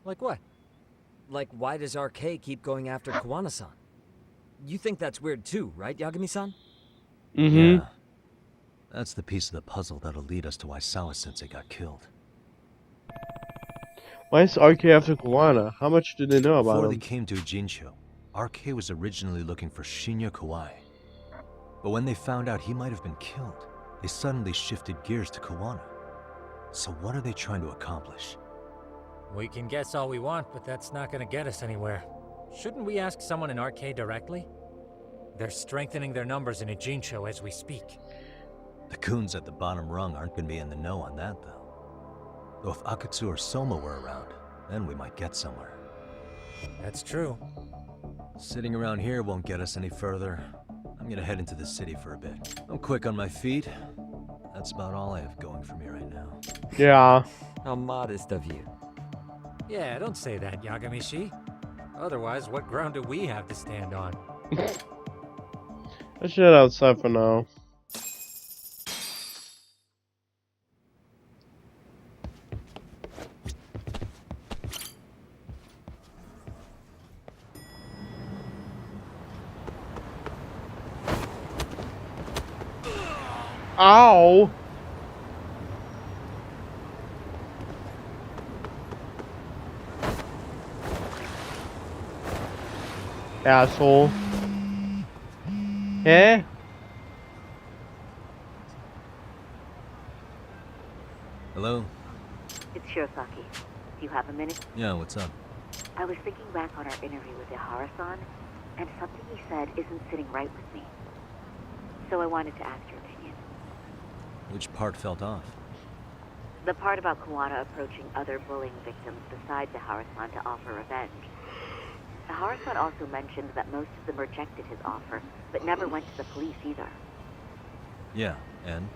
Like what? Like, why does RK keep going after Kuwana-san? You think that's weird too, right, Yagami-san? Mm-hmm. Yeah. That's the piece of the puzzle that'll lead us to why Sawa-sensei got killed. Why is RK after Kuwana? How much do they know about Before him? they came to Ijincho, RK was originally looking for Shinya Kawai. But when they found out he might have been killed, they suddenly shifted gears to Kuwana. So what are they trying to accomplish? We can guess all we want, but that's not gonna get us anywhere. Shouldn't we ask someone in RK directly? They're strengthening their numbers in Ijincho as we speak. The goons at the bottom rung aren't gonna be in the know on that, though. Though if Akutsu or Soma were around, then we might get somewhere. That's true. Sitting around here won't get us any further. I'm gonna head into the city for a bit. I'm quick on my feet. That's about all I have going for me right now. Yeah. How modest of you. Yeah, don't say that, Yagamishi. Otherwise, what ground do we have to stand on? Let's head outside for now. Ow! Asshole. Eh? Hello? It's Shirosaki. Do you have a minute? Yeah, what's up? I was thinking back on our interview with Ihara-san, and something he said isn't sitting right with me. So I wanted to ask your opinion. Which part felt off? The part about Kuwana approaching other bullying victims besides Ihara-san to offer revenge. Ihara-san also mentioned that most of them rejected his offer, but never went to the police either. Yeah, and?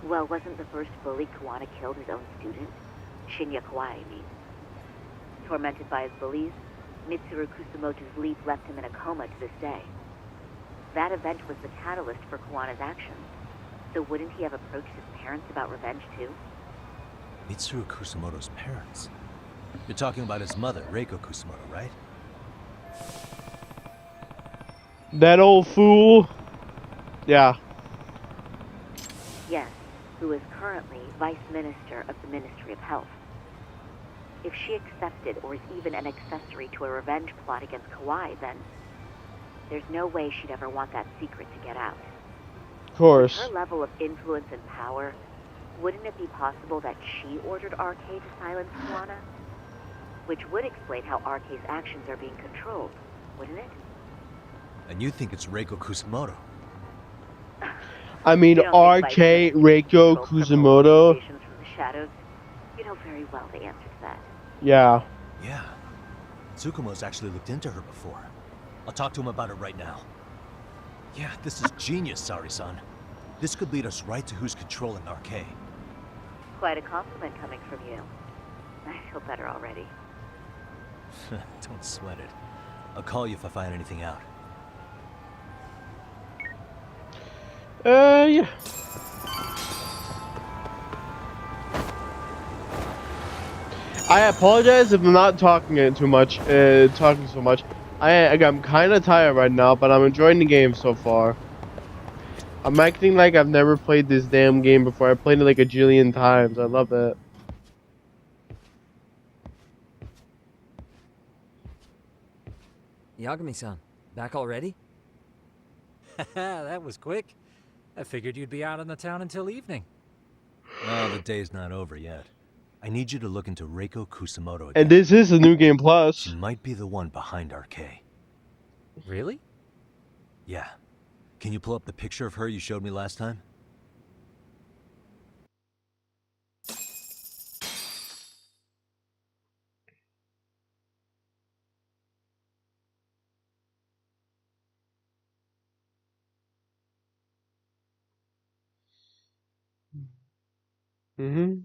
Well, wasn't the first bully Kuwana killed his own student? Shinya Kawai, I mean. Tormented by his bullies, Mitsuru Kusamoto's leap left him in a coma to this day. That event was the catalyst for Kuwana's actions. So wouldn't he have approached his parents about revenge too? Mitsuru Kusamoto's parents? You're talking about his mother, Reiko Kusamoto, right? That old fool. Yeah. Yes, who is currently Vice Minister of the Ministry of Health. If she accepted or is even an accessory to a revenge plot against Kawai, then there's no way she'd ever want that secret to get out. Of course. With her level of influence and power, wouldn't it be possible that she ordered RK to silence Kuwana? Which would explain how RK's actions are being controlled, wouldn't it? And you think it's Reiko Kusamoto? I mean, RK Reiko Kusamoto. From the shadows. You know very well the answer to that. Yeah. Yeah. Tsukumo's actually looked into her before. I'll talk to him about it right now. Yeah, this is genius, Sari-san. This could lead us right to who's controlling RK. Quite a compliment coming from you. I feel better already. Don't sweat it. I'll call you if I find anything out. Yeah. I apologize if I'm not talking too much. Talking so much. I'm kind of tired right now, but I'm enjoying the game so far. I'm acting like I've never played this damn game before. I played it like a jillion times. I love it. Yagami-san, back already? That was quick. I figured you'd be out in the town until evening. Well, the day's not over yet. I need you to look into Reiko Kusamoto again. And this is a new game plus. She might be the one behind RK. Really? Yeah. Can you pull up the picture of her you showed me last time? Mm-hmm.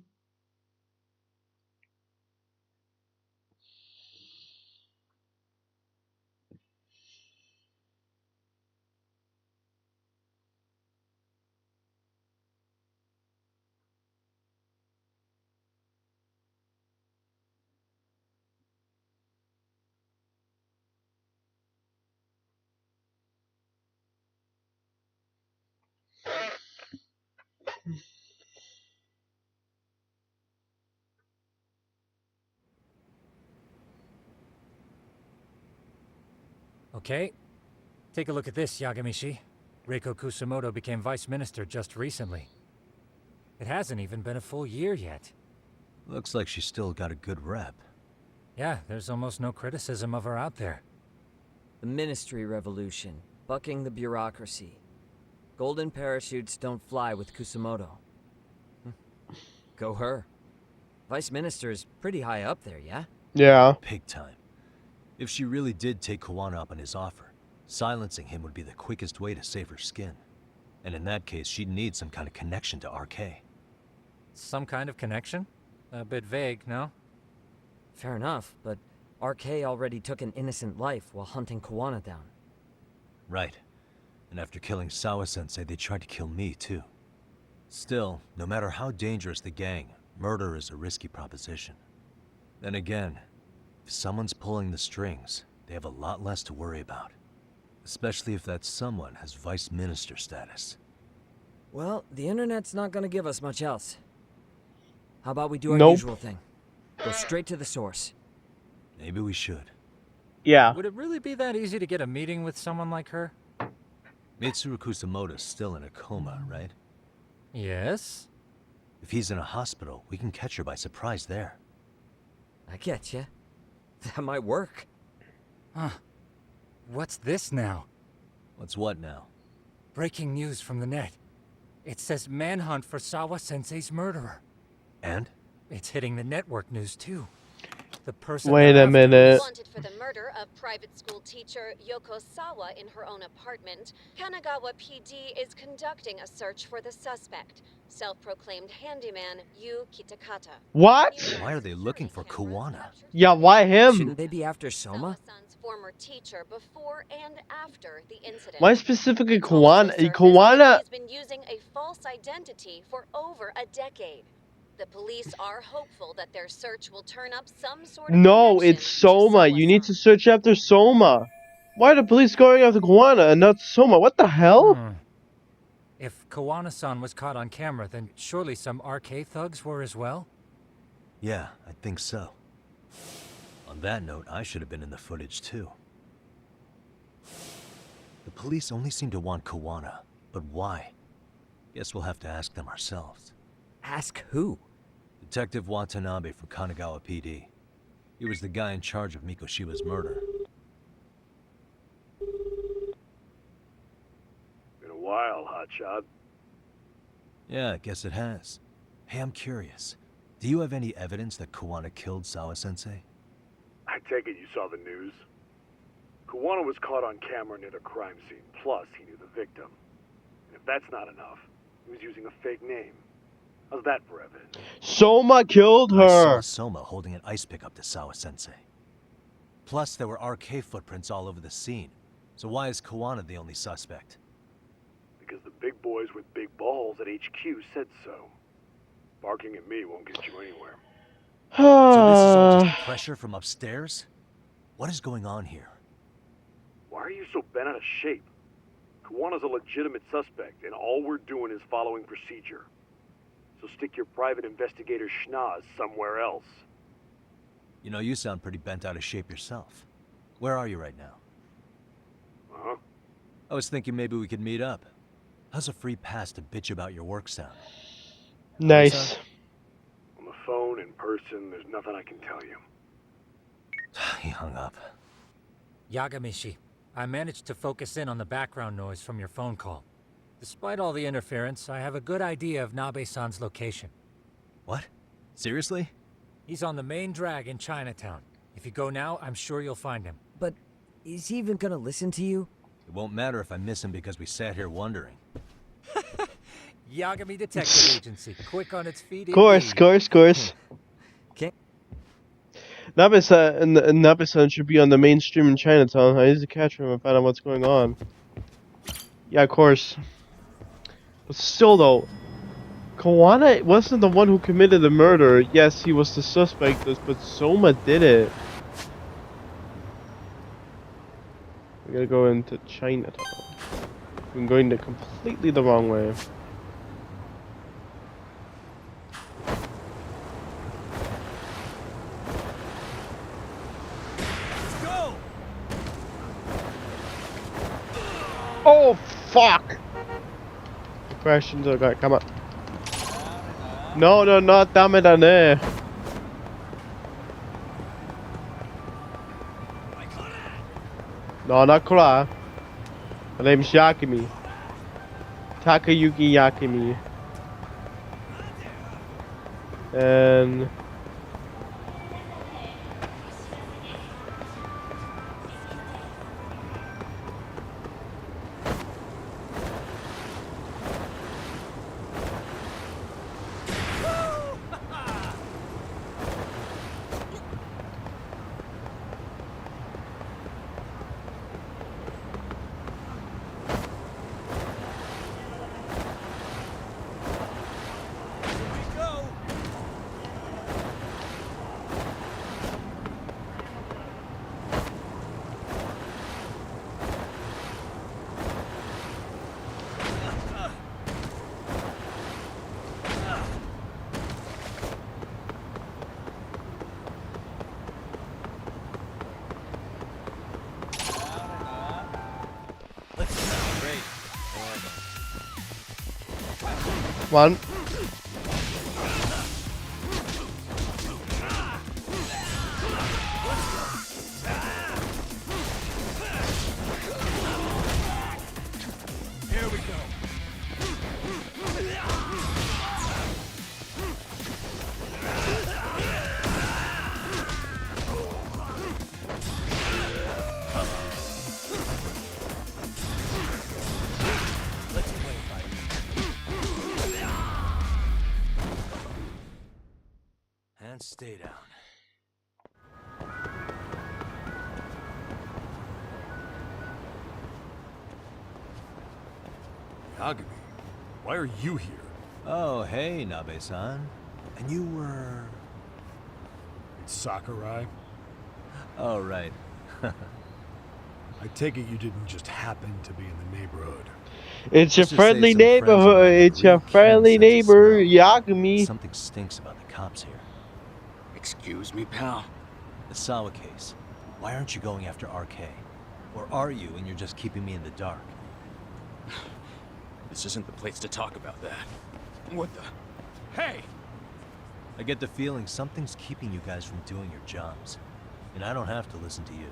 Okay. Take a look at this, Yagamishi. Reiko Kusamoto became vice minister just recently. It hasn't even been a full year yet. Looks like she's still got a good rep. Yeah, there's almost no criticism of her out there. The Ministry Revolution, bucking the bureaucracy. Golden parachutes don't fly with Kusamoto. Go her. Vice Minister is pretty high up there, yeah? Yeah. Big time. If she really did take Kuwana up on his offer, silencing him would be the quickest way to save her skin. And in that case, she'd need some kind of connection to RK. Some kind of connection? A bit vague, no? Fair enough, but RK already took an innocent life while hunting Kuwana down. Right. And after killing Sawa-sensei, they tried to kill me, too. Still, no matter how dangerous the gang, murder is a risky proposition. Then again, if someone's pulling the strings, they have a lot less to worry about. Especially if that someone has vice minister status. Well, the internet's not gonna give us much else. How about we do our Nope. usual thing? Go straight to the source. Maybe we should. Yeah. Would it really be that easy to get a meeting with someone like her? Mitsuru Kusamoto's still in a coma, right? Yes? If he's in a hospital, we can catch her by surprise there. I get you. That might work. Huh. What's this now? What's what now? Breaking news from the net. It says manhunt for Sawa-sensei's murderer. And? It's hitting the network news too. The person Wait they're a after minute. Wanted for the murder of private school teacher Yoko Sawa in her own apartment, Kanagawa PD is conducting a search for the suspect, self-proclaimed handyman Yu Kitakata. What? Why are they looking for Kuwana? Yeah, why him? Shouldn't they be after Soma? Sawa-san's former teacher before and after the incident. Why specifically It's also Kuwana? surfaced that Kuwana. He's been using a false identity for over a decade. The police are hopeful that their search will turn up some sort of No, connection it's to Soma. You need to Sawa-san. search after Soma. Why are the police going after Kuwana and not Soma? What the hell? If Kawana-san was caught on camera, then surely some RK thugs were as well? Yeah, I think so. On that note, I should have been in the footage too. The police only seem to want Kuwana, but why? Guess we'll have to ask them ourselves. Ask who? Detective Watanabe from Kanagawa PD. He was the guy in charge of Mikoshiba's murder. Been a while, hotshot. Yeah, I guess it has. Hey, I'm curious. Do you have any evidence that Kuwana killed Sawa-sensei? I take it you saw the news. Kuwana was caught on camera near the crime scene, plus he knew the victim. And if that's not enough, he was using a fake name. How's that for evidence? Soma killed I saw her. Soma holding an ice pick up to Sawa-sensei. Plus, there were RK footprints all over the scene. So why is Kuwana the only suspect? Because the big boys with big balls at HQ said so. Barking at me won't get you anywhere. So this is all just pressure from upstairs? What is going on here? Why are you so bent out of shape? Kuwana's a legitimate suspect, and all we're doing is following procedure. So stick your private investigator schnoz somewhere else. You know, you sound pretty bent out of shape yourself. Where are you right now? Uh-huh. I was thinking maybe we could meet up. How's a free pass to bitch about your work sound? Nice. On the phone, in person, there's nothing I can tell you. He hung up. Yagamishi, I managed to focus in on the background noise from your phone call. Despite all the interference, I have a good idea of Nabe-san's location. What? Seriously? He's on the main drag in Chinatown. If you go now, I'm sure you'll find him. But is he even gonna listen to you? It won't matter if I miss him because we sat here wondering. Yagami Detective Agency, quick on its feet. Course. Okay. Nabe-san should be on the mainstream in Chinatown. I need to catch him and find out what's going on. Yeah, of course. But still, though, Kuwana wasn't the one who committed the murder. Yes, he was the suspect, but Soma did it. We gotta go into Chinatown. I'm going completely the wrong way. Oh, fuck! I crashed into the guy, come on. No, not dame da ne. No, not Kura. My name's Yakimi. Takayuki Yakimi. And... Come on. Here we go. And stay down. Yagami, why are you here? Oh, hey, Nabe-san. And you were... It's Sakurai. Oh, right. I take it you didn't just happen to be in the neighborhood. It's your Let's just say friendly some friends of mine neighborhood. have It's your real keen friendly sense of neighbor, smell. Yagami. Something stinks about the cops here. Excuse me, pal. The Sawa case. Why aren't you going after RK? Or are you and you're just keeping me in the dark? This isn't the place to talk about that. What the? Hey! I get the feeling something's keeping you guys from doing your jobs. And I don't have to listen to you.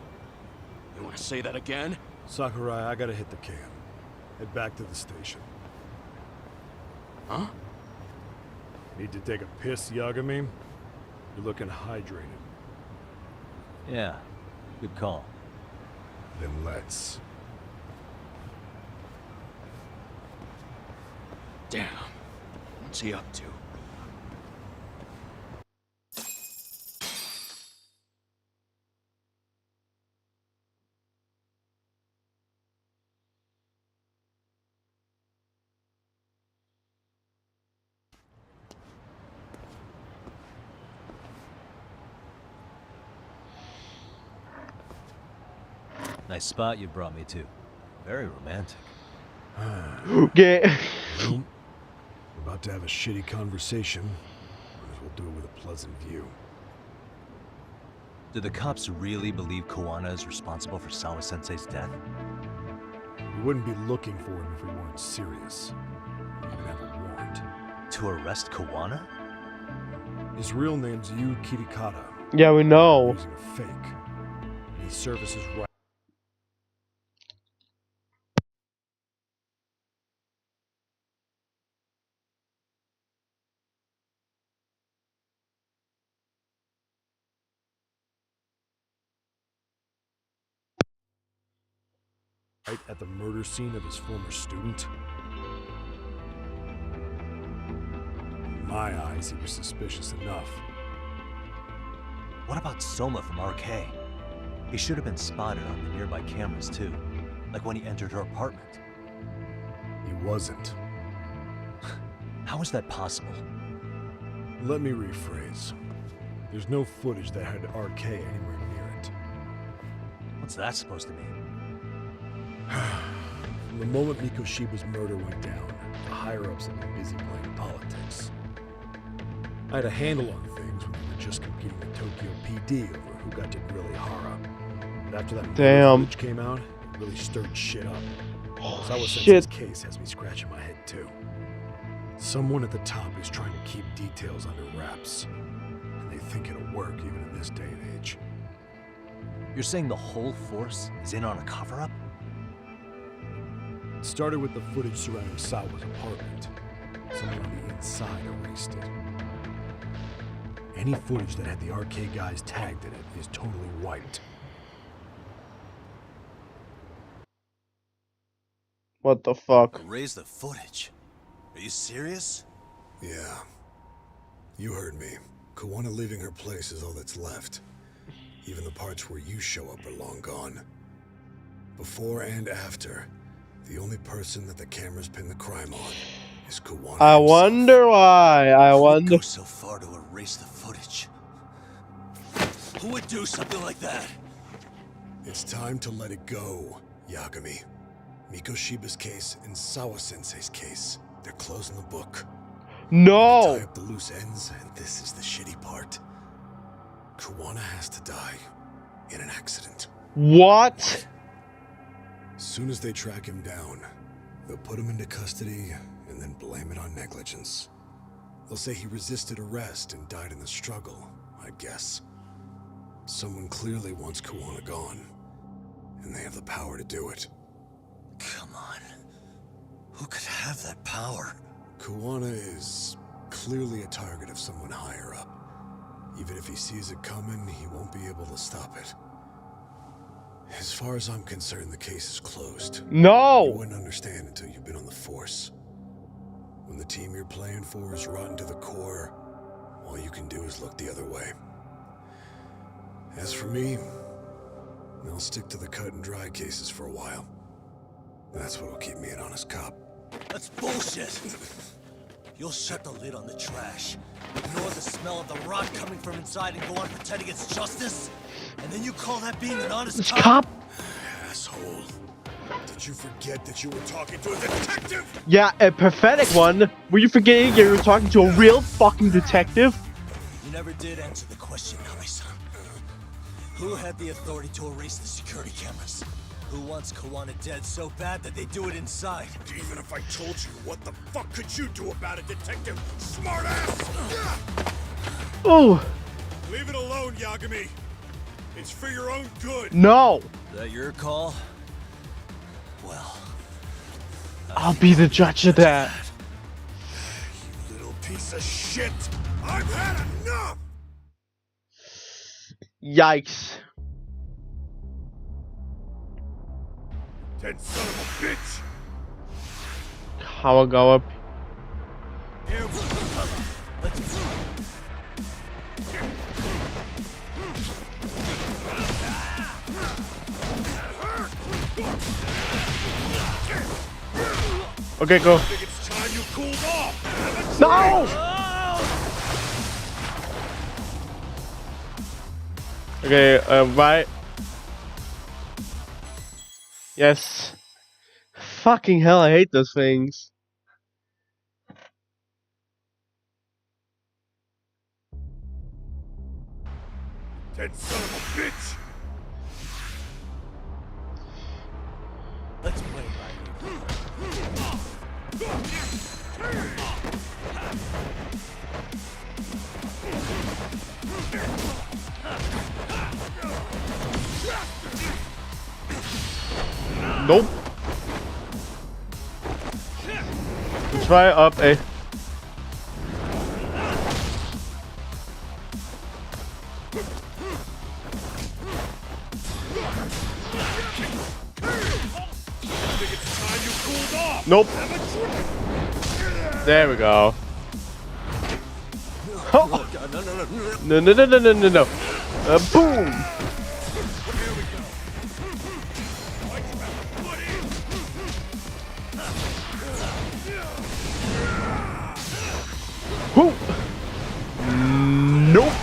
You want to say that again? Sakurai, I gotta hit the can. Head back to the station. Huh? Need to take a piss, Yagami? You're looking hydrated. Yeah, good call. Then let's. Damn. What's he up to? Nice spot you brought me to. Very romantic. Okay. Well, we're about to have a shitty conversation. Might as well do it with a pleasant view. Do the cops really believe Koana is responsible for Sawa-sensei's death? We wouldn't be looking for him if we weren't serious. We even have a warrant. To arrest Koana? His real name's Yu Kitakata. Yeah, we know. Using a fake. And he services right at the murder scene of his former student. In my eyes, he was suspicious enough. What about Soma from RK? He should have been spotted on the nearby cameras too, like when he entered her apartment. He wasn't. How is that possible? Let me rephrase. There's no footage that had RK anywhere near it. What's that supposed to mean? From the moment Mikoshiba's murder went down, the higher-ups have been busy playing politics. I had a handle on things when we were just competing with Tokyo PD over who got to grill Ihara. But after that footage came out, it really stirred shit up. Sawa-sensei's case has me scratching my head too. Someone at the top is trying to keep details under wraps. And they think it'll work even in this day and age. You're saying the whole force is in on a cover-up? It started with the footage surrounding Sawa's apartment. Someone on the inside erased it. Any footage that had the RK guys tagged in it is totally wiped. What the fuck? Erase the footage? Are you serious? Yeah. You heard me. Koana leaving her place is all that's left. Even the parts where you show up are long gone. Before and after, the only person that the cameras pin the crime on is Koana. I wonder why. I wonder. Go so far to erase the footage. Who would do something like that? It's time to let it go, Yagami. Mikoshiba's case and Sawa-sensei's case, they're closing the book. No! Tie up the loose ends, and this is the shitty part. Koana has to die in an accident. What? As soon as they track him down, they'll put him into custody and then blame it on negligence. They'll say he resisted arrest and died in the struggle, I guess. Someone clearly wants Kuwana gone, and they have the power to do it. Come on. Who could have that power? Kuwana is clearly a target of someone higher up. Even if he sees it coming, he won't be able to stop it. As far as I'm concerned, the case is closed. No! You wouldn't understand until you've been on the force. When the team you're playing for is rotten to the core, all you can do is look the other way. As for me, I'll stick to the cut and dry cases for a while. That's what'll keep me an honest cop. That's bullshit! You'll shut the lid on the trash, ignore the smell of the rot coming from inside, and go on pretending it's justice? And then you call that being an honest cop? Asshole. Did you forget that you were talking to a detective? Yeah, a pathetic one. Were you forgetting you were talking to a real fucking detective? You never did answer the question, Nami-san. Who had the authority to erase the security cameras? Who wants Kuwana dead so bad that they do it inside? Even if I told you, what the fuck could you do about it, detective? Smartass! Oh. Leave it alone, Yagami. It's for your own good. No. Is that your call? Well, I'll be the judge of that. You little piece of shit. I've had enough. Yikes. Dead son of a bitch. Kawagawa. Okay, go. I think it's time you cooled off. No! Okay, right. Yes. Fucking hell, I hate those things. Dead son of a bitch. Let's play by you. Nope. Try up a. Nope. There we go. Oh. No, no, no, no, no, no, no. Boom. Whoo. Nope.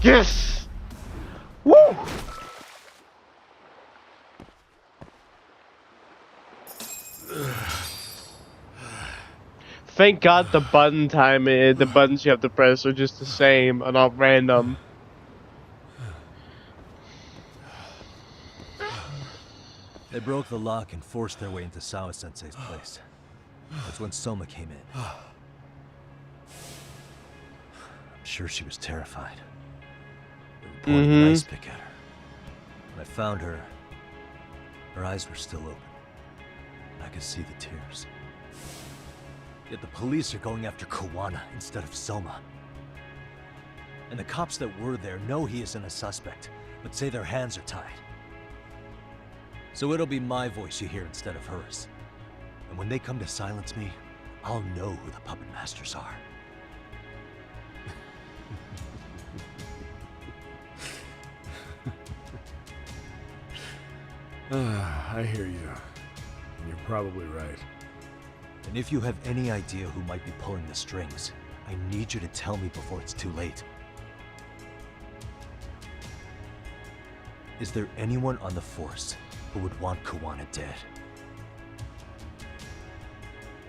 Yes! Woo! Thank God the button time, the buttons you have to press are just the same and not random. They broke the lock and forced their way into Sawa-sensei's place. That's when Soma came in. I'm sure she was terrified. They were pointing an ice pick at her. When I found her, her eyes were still open. And I could see the tears. Yet the police are going after Kuwana instead of Soma. And the cops that were there know he isn't a suspect, but say their hands are tied. So it'll be my voice you hear instead of hers. And when they come to silence me, I'll know who the puppet masters are. I hear you. You're probably right. And if you have any idea who might be pulling the strings, I need you to tell me before it's too late. Is there anyone on the Force who would want Kuwana dead?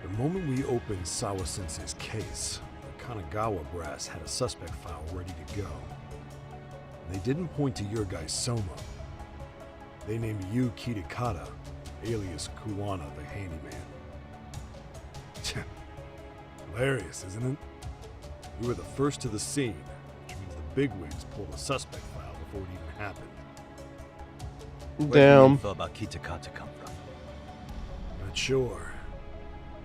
The moment we opened Sawa-sensei's case, the Kanagawa brass had a suspect file ready to go. They didn't point to your guy Soma. They named you Kitakata, alias Kuwana the handyman. Hilarious, isn't it? You were the first to the scene, which means the bigwigs pulled a suspect file before it even happened. Damn. Where did the info about Kitakata come from? Not sure.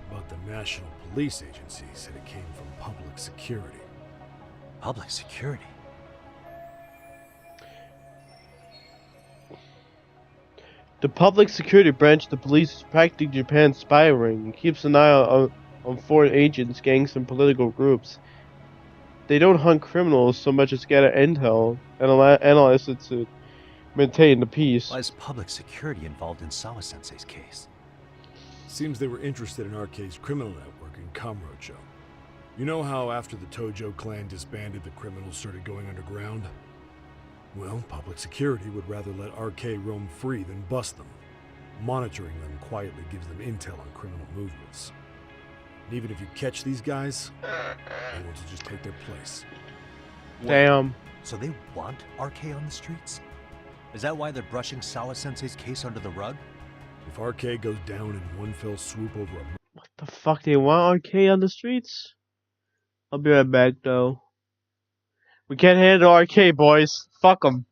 But the National Police Agency said it came from public security. Public security? The public security branch of the police is practically Japan's spy ring. It keeps an eye on foreign agents, gangs, and political groups. They don't hunt criminals so much as gather intel and analyze it to maintain the peace. Why is public security involved in Sawa-sensei's case? Seems they were interested in RK's criminal network in Kamurocho. You know how after the Tojo clan disbanded, the criminals started going underground? Well, public security would rather let RK roam free than bust them. Monitoring them quietly gives them intel on criminal movements. And even if you catch these guys, they want to just take their place. Damn. So they want RK on the streets? Is that why they're brushing Sawa-sensei's case under the rug? If RK goes down in one fell swoop over a... What the fuck, they want RK on the streets? I'll be right back, though. We can't handle RK, boys. Fuck them.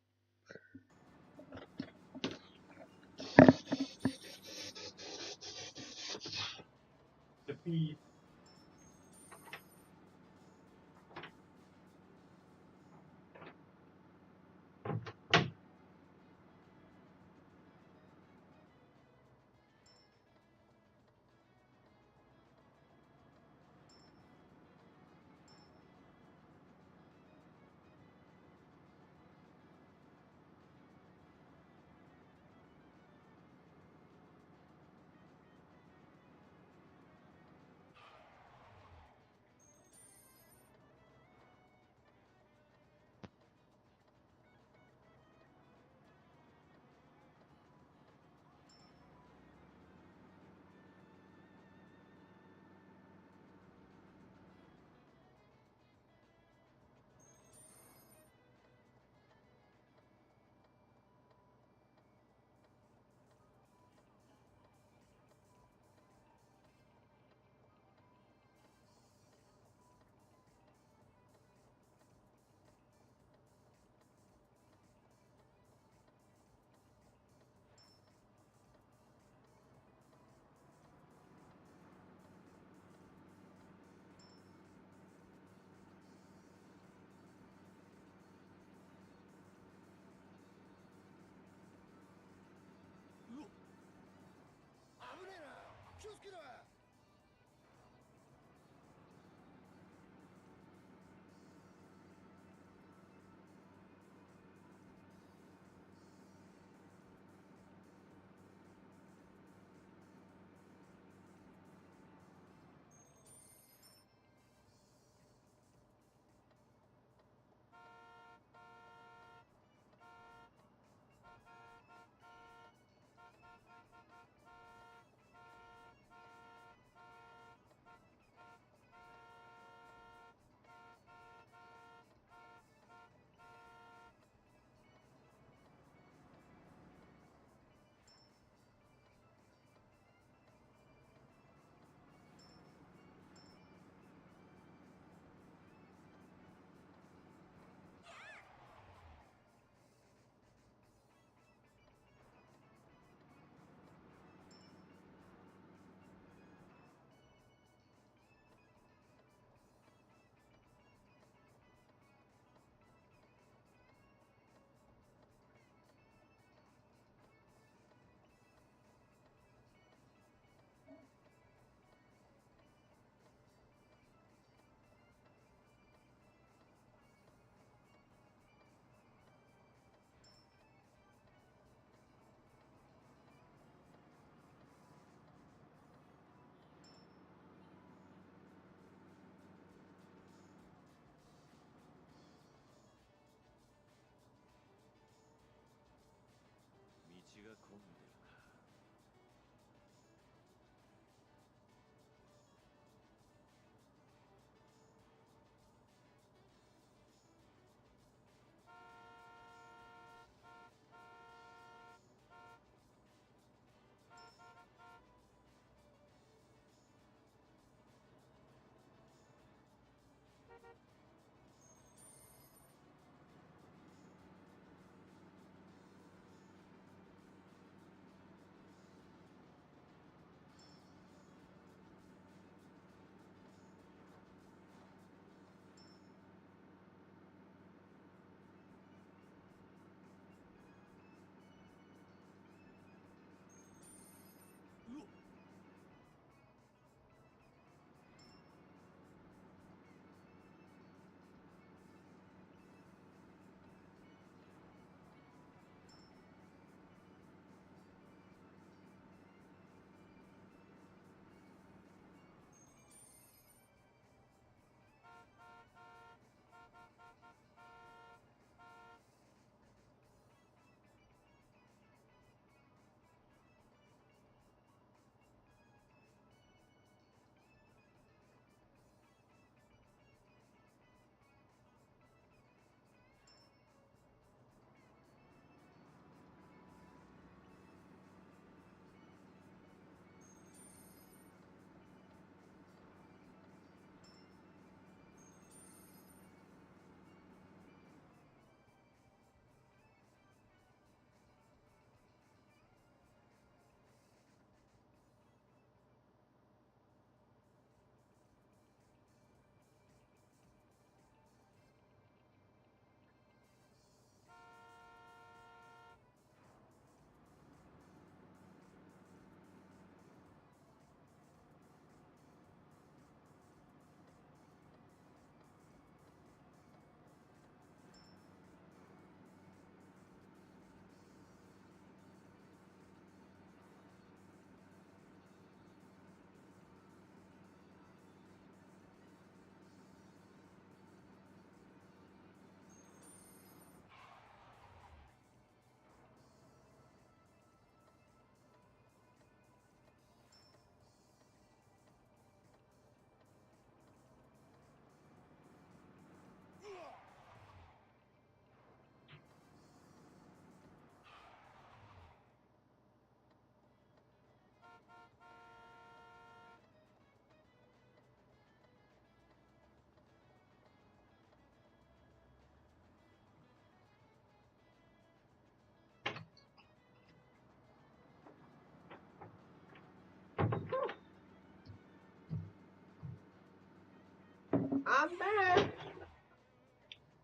I'm back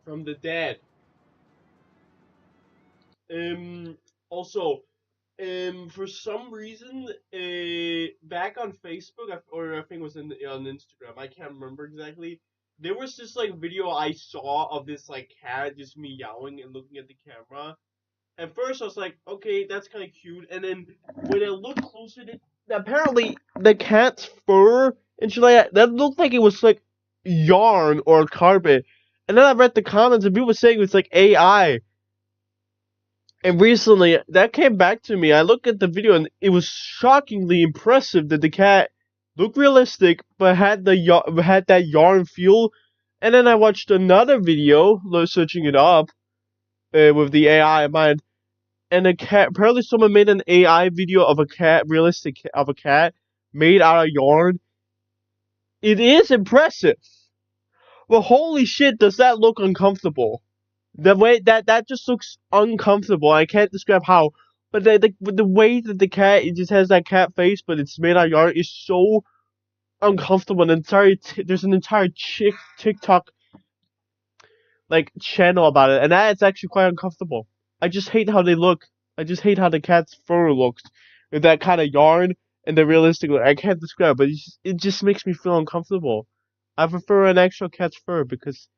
from the dead. Also, for some reason, back on Facebook, or I think it was on Instagram, I can't remember exactly. There was this like video I saw of this like cat just meowing and looking at the camera. At first, I was like, okay, that's kind of cute. And then when I looked closer, apparently the cat's fur and shit like that looked like it was like yarn or carpet. And then I read the comments and people were saying it was like AI. And recently, that came back to me. I looked at the video and it was shockingly impressive that the cat looked realistic, but had that yarn feel. And then I watched another video, searching it up, with the AI in mind. And a cat, apparently someone made an AI video of a cat, realistic of a cat, made out of yarn. It is impressive. But holy shit, does that look uncomfortable. The way that just looks uncomfortable. I can't describe how. But the way that the cat, it just has that cat face, but it's made out of yarn, is so uncomfortable. And there's an entire TikTok like channel about it, and that's actually quite uncomfortable. I just hate how they look. I just hate how the cat's fur looks with that kind of yarn and the realistic look. I can't describe, but it just makes me feel uncomfortable. I prefer an actual cat's fur because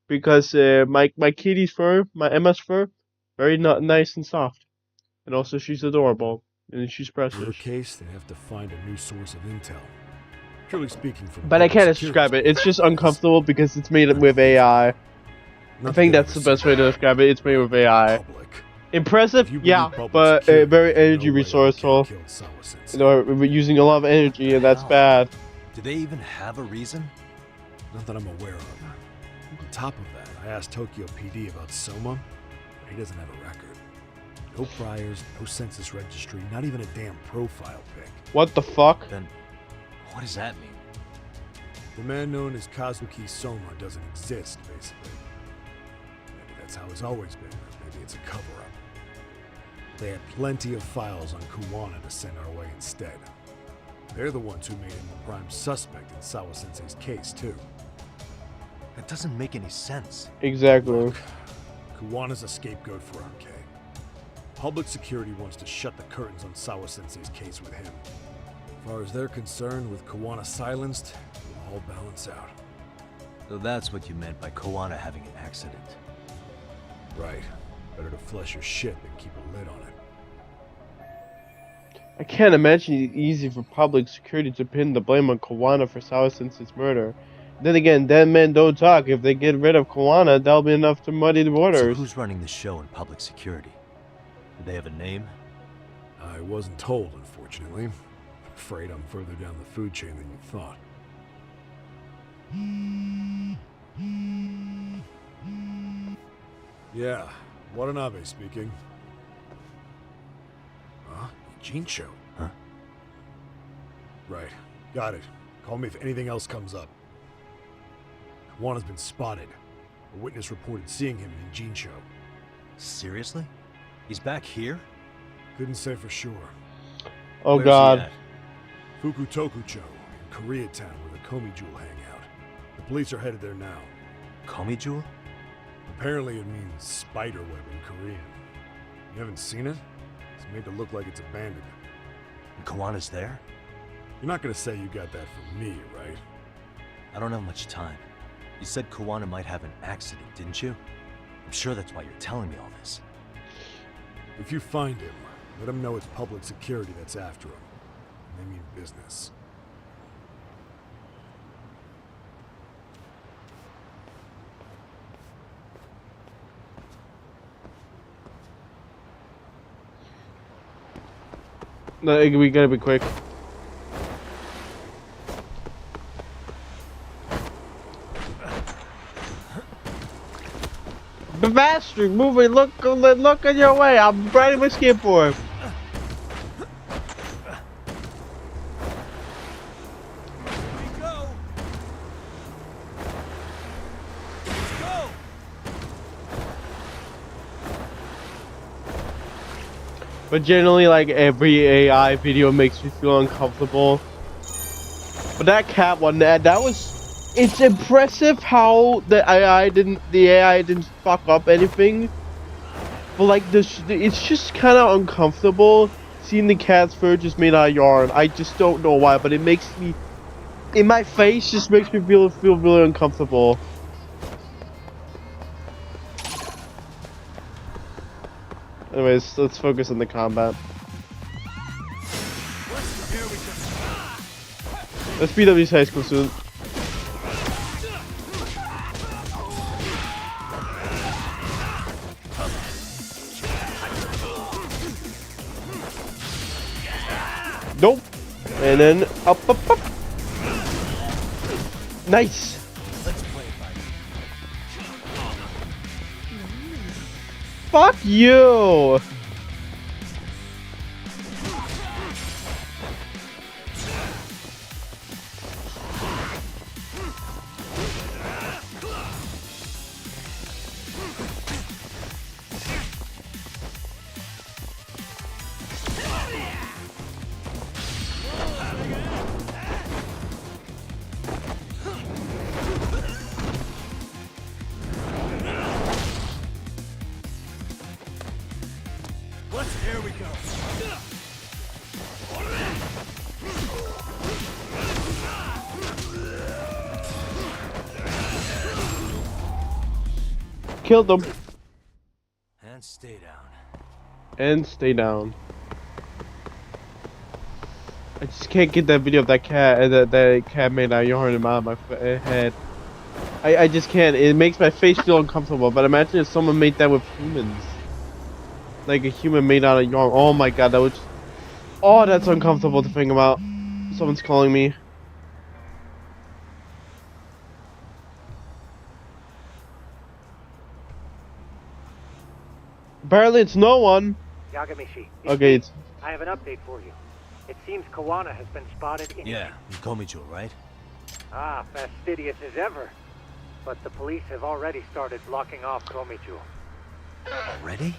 my kitty's fur, my Emma's fur, very nice and soft, and also she's adorable and she's precious. In your case, they have to find a new source of intel. Purely speaking, but I can't describe it. It's just uncomfortable because it's made with AI. I think that's the best way to describe it. It's made with AI. Impressive, yeah, but very energy resourceful. You know, we're using a lot of energy, and that's bad. Do they even have a reason? Not that I'm aware of. On top of that, I asked Tokyo PD about Soma, but he doesn't have a record. No priors, no census registry, not even a damn profile pic. What the fuck? Then, what does that mean? The man known as Kazuki Soma doesn't exist, basically. Maybe that's how it's always been. Maybe it's a cover-up. They had plenty of files on Kuwana to send our way instead. They're the ones who made him the prime suspect in Sawa-sensei's case, too. That doesn't make any sense. Exactly. Look, Kuwana's a scapegoat for RK. Public security wants to shut the curtains on Sawa-sensei's case with him. As far as they're concerned, with Kuwana silenced, it'll all balance out. So that's what you meant by Kuwana having an accident. Right. Better to flush your shit than keep a lid on it. I can't imagine it easy for public security to pin the blame on Kuwana for Sawa-sensei's murder. Then again, dead men don't talk. If they get rid of Kuwana, that'll be enough to muddy the waters. So who's running the show in public security? Do they have a name? I wasn't told, unfortunately. Afraid I'm further down the food chain than you thought. Yeah, Watanabe speaking. Huh? Jincho? Huh? Right. Got it. Call me if anything else comes up. Kuwana's been spotted. A witness reported seeing him in Jincho. Seriously? He's back here? Couldn't say for sure. Oh Where's god. Fukutokucho, in Koreatown, where the Komi Jewel hang out. The police are headed there now. Komi Jewel? Apparently it means spider web in Korean. You haven't seen it? It's made to look like it's abandoned. And Kuwana's there? You're not gonna say you got that from me, right? I don't have much time. You said Kuwana might have an accident, didn't you? I'm sure that's why you're telling me all this. If you find him, let him know it's public security that's after him. And they mean business. No, we gotta be quick. The bastard moving, look on your way. I'm riding my skateboard. But generally, like, every AI video makes me feel uncomfortable. But that cat one, that was it's impressive how the AI didn't fuck up anything. But like it's just kind of uncomfortable seeing the cat's fur just made out of yarn. I just don't know why, but it makes me, in my face, just makes me feel really uncomfortable. Anyways, let's focus on the combat. Let's beat up these high school students. Nope. And then up. Nice. Fuck you. Here we go. Killed them. And stay down. And stay down. I just can't get that video of that cat, that cat made out of yarn in my head. I just can't. It makes my face feel uncomfortable. But imagine if someone made that with humans. Like a human made out of yarn. Oh my god, that would... Oh, that's uncomfortable to think about. Someone's calling me. Apparently it's no one. Yagamishi. Okay, it's... I have an update for you. It seems Kawana has been spotted in... Yeah, Komicho, right? Ah, fastidious as ever. But the police have already started blocking off Komichu. Already?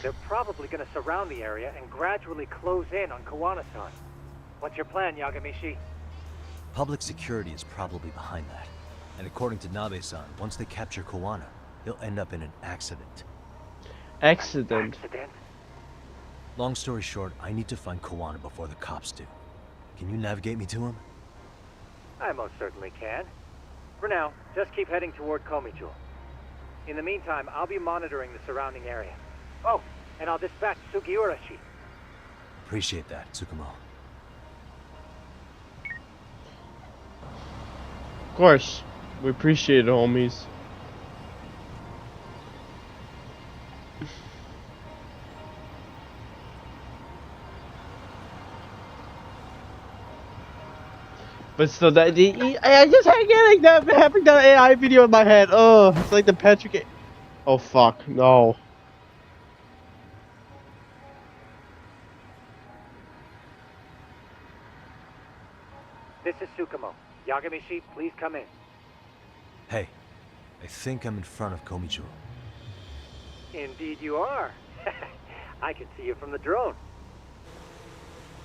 They're probably going to surround the area and gradually close in on Kawana-san. What's your plan, Yagamishi? Public security is probably behind that. And according to Nabe-san, once they capture Kawana, he'll end up in an accident. Accident? Long story short, I need to find Kawana before the cops do. Can you navigate me to him? I most certainly can. For now, just keep heading toward Komichu. In the meantime, I'll be monitoring the surrounding area. Oh, and I'll dispatch Sugiurashi. Appreciate that, Tsukumo. Of course. We appreciate it, homies. But still, that I just hate getting that, having that AI video in my head. Oh, it's like the Patrick. Oh fuck, no. This is Tsukumo. Yagamishi, please come in. Hey, I think I'm in front of Komicho. Indeed you are. I can see you from the drone.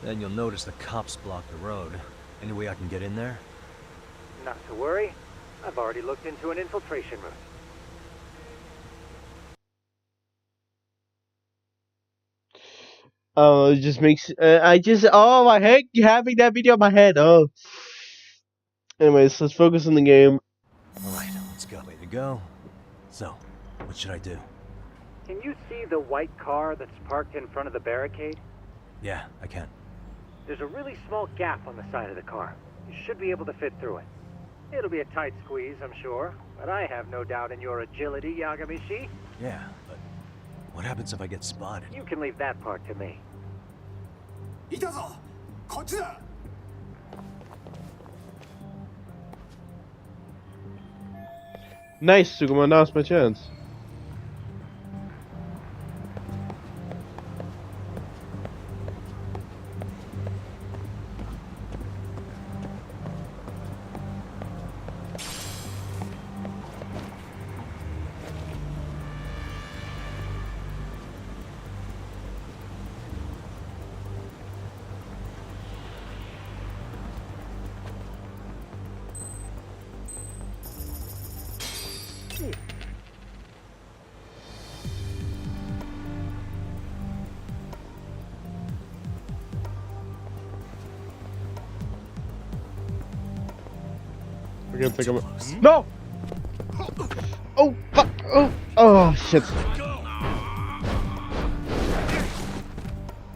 Then you'll notice the cops block the road. Any way I can get in there? Not to worry. I've already looked into an infiltration route. Oh, it just makes... oh, I hate having that video in my head. Oh. Anyways, let's focus on the game. Alright, let's go. Way to go. So, what should I do? Can you see the white car that's parked in front of the barricade? Yeah, I can. There's a really small gap on the side of the car. You should be able to fit through it. It'll be a tight squeeze, I'm sure, but I have no doubt in your agility, Yagamishi. Yeah, but what happens if I get spotted? You can leave that part to me. Nice, Tsukumo, now's my chance. We're gonna pick him up. No! Oh, fuck! Oh, shit.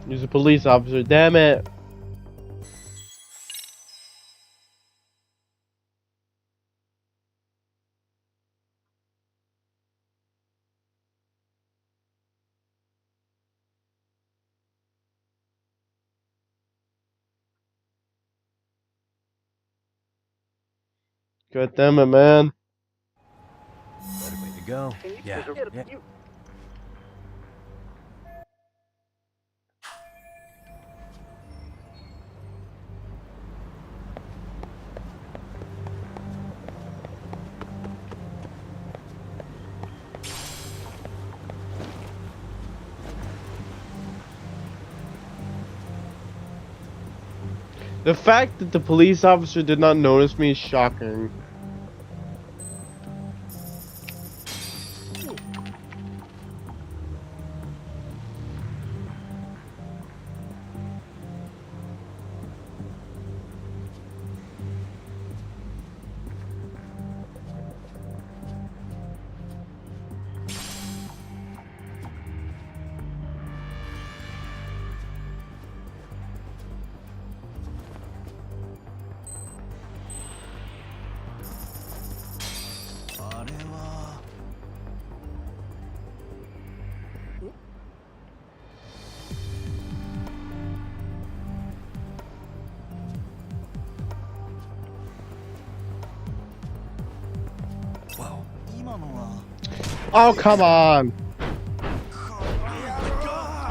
He's a police officer, damn it. God damn it, man. Better way to go. Yeah. The fact that the police officer did not notice me is shocking. Oh, come on!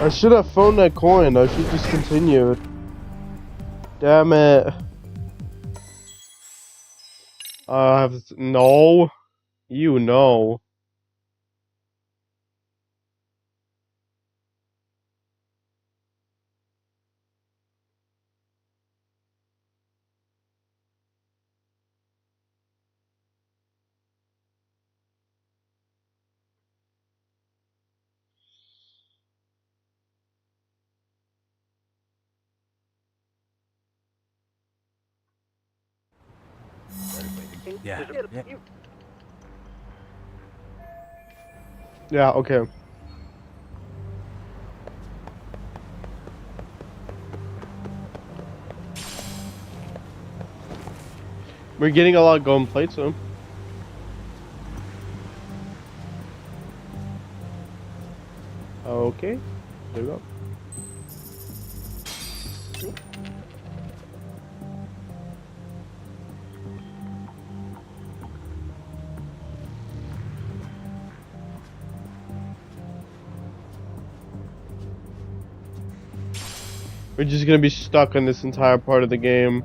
I should have phoned that coin. I should just continued. Damn it. No. You know. Yeah. Yeah, okay. We're getting a lot of golden plates soon. Okay, there we go. We're just gonna be stuck on this entire part of the game.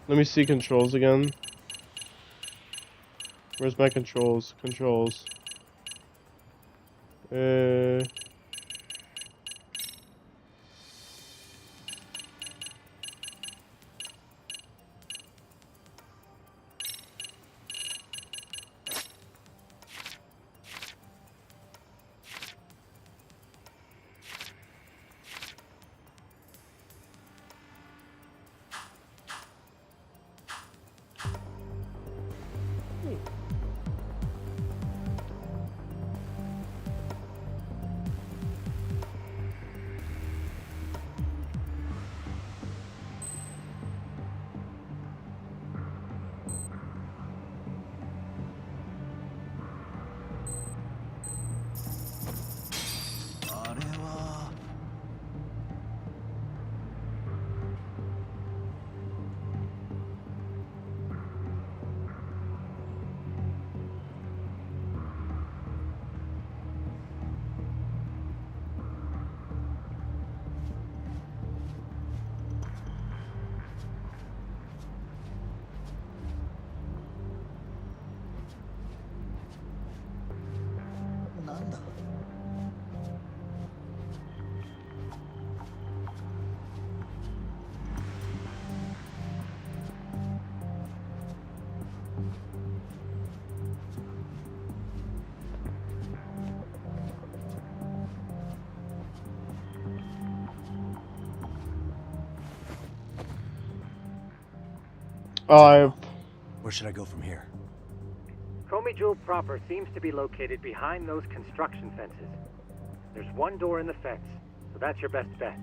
Let me see controls again. Where's my controls? Controls. Where should I go from here? Komijul proper seems to be located behind those construction fences. There's one door in the fence, so that's your best bet.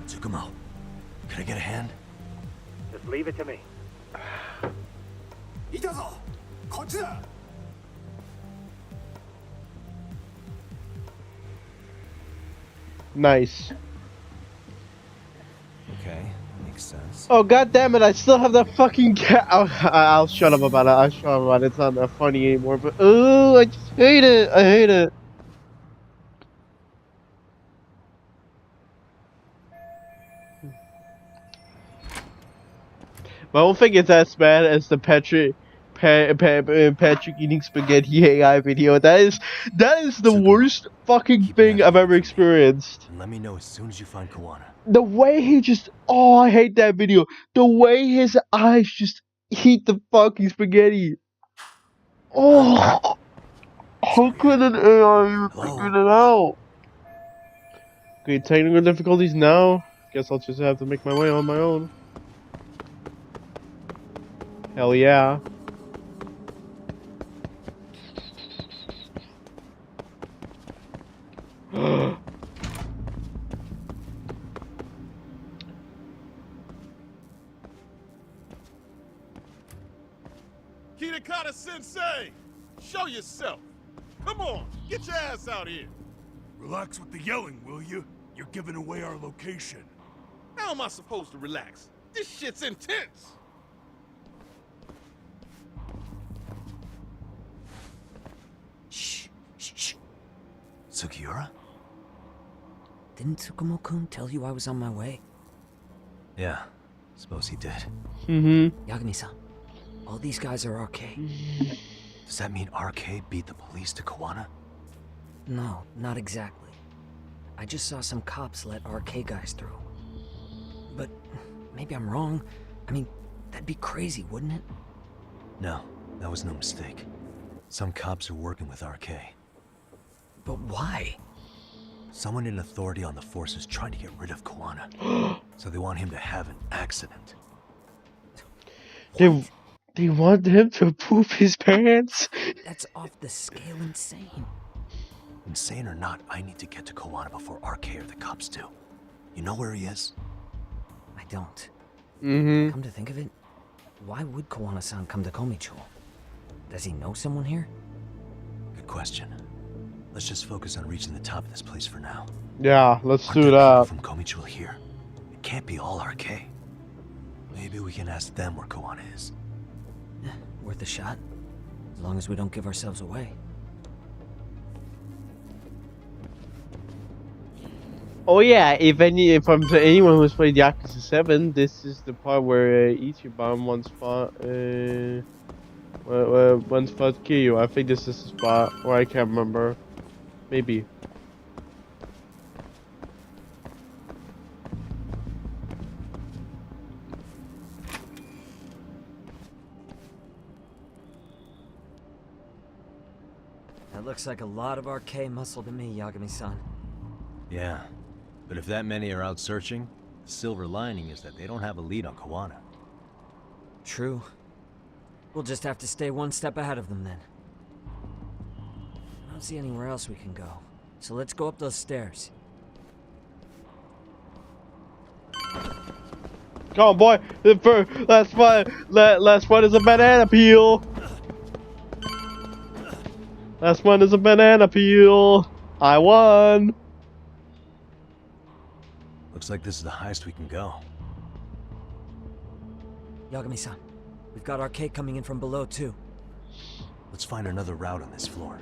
Tsukumo, can I get a hand? Just leave it to me. Nice. Okay, makes sense. Oh god damn it! I still have that fucking cat. I'll shut up about it. I'll shut up about it. It's not that funny anymore. But oh, I just hate it. I hate it. I don't think it's as bad as the Patrick eating spaghetti AI video. That is the worst fucking thing I've ever experienced. And let me know as soon as you find Kawana. The way he just, oh, I hate that video. The way his eyes just eat the fucking spaghetti. Oh, how could an AI figure it out? Okay, technical difficulties now. Guess I'll just have to make my way on my own. Hell yeah. Kitakata Sensei! Show yourself! Come on, get your ass out here! Relax with the yelling, will you? You're giving away our location. How am I supposed to relax? This shit's intense! Shh, shh, shh. Sugiura? Didn't Tsukumo-kun tell you I was on my way? Yeah, suppose he did. Yagami-san, all these guys are RK. Does that mean RK beat the police to Kawana? No, not exactly. I just saw some cops let RK guys through. But maybe I'm wrong. I mean, that'd be crazy, wouldn't it? No, that was no mistake. Some cops are working with RK. But why? Someone in authority on the force is trying to get rid of Kawana. So they want him to have an accident. They want him to poop his pants? That's off the scale insane. Insane or not, I need to get to Kawana before RK or the cops do. You know where he is? I don't. Come to think of it, why would Kawana-san come to Komijul? Does he know someone here? Good question. Let's just focus on reaching the top of this place for now. Yeah, let's Aren't do there that. people from Komijul here? It can't be all RK. Maybe we can ask them where Kawana is. Worth a shot. As long as we don't give ourselves away. Oh yeah, if anyone who's played Yakuza 7, this is the part where Ichiban once fought Kiryu. I think this is the spot, or I can't remember. Maybe. That looks like a lot of RK muscle to me, Yagami-san. Yeah, but if that many are out searching, the silver lining is that they don't have a lead on Kawana. True. We'll just have to stay one step ahead of them then. I don't see anywhere else we can go. So let's go up those stairs. Come on, boy. Last one is a banana peel. Last one is a banana peel. I won. Looks like this is the highest we can go. Yagami-san, we've got RK coming in from below too. Let's find another route on this floor.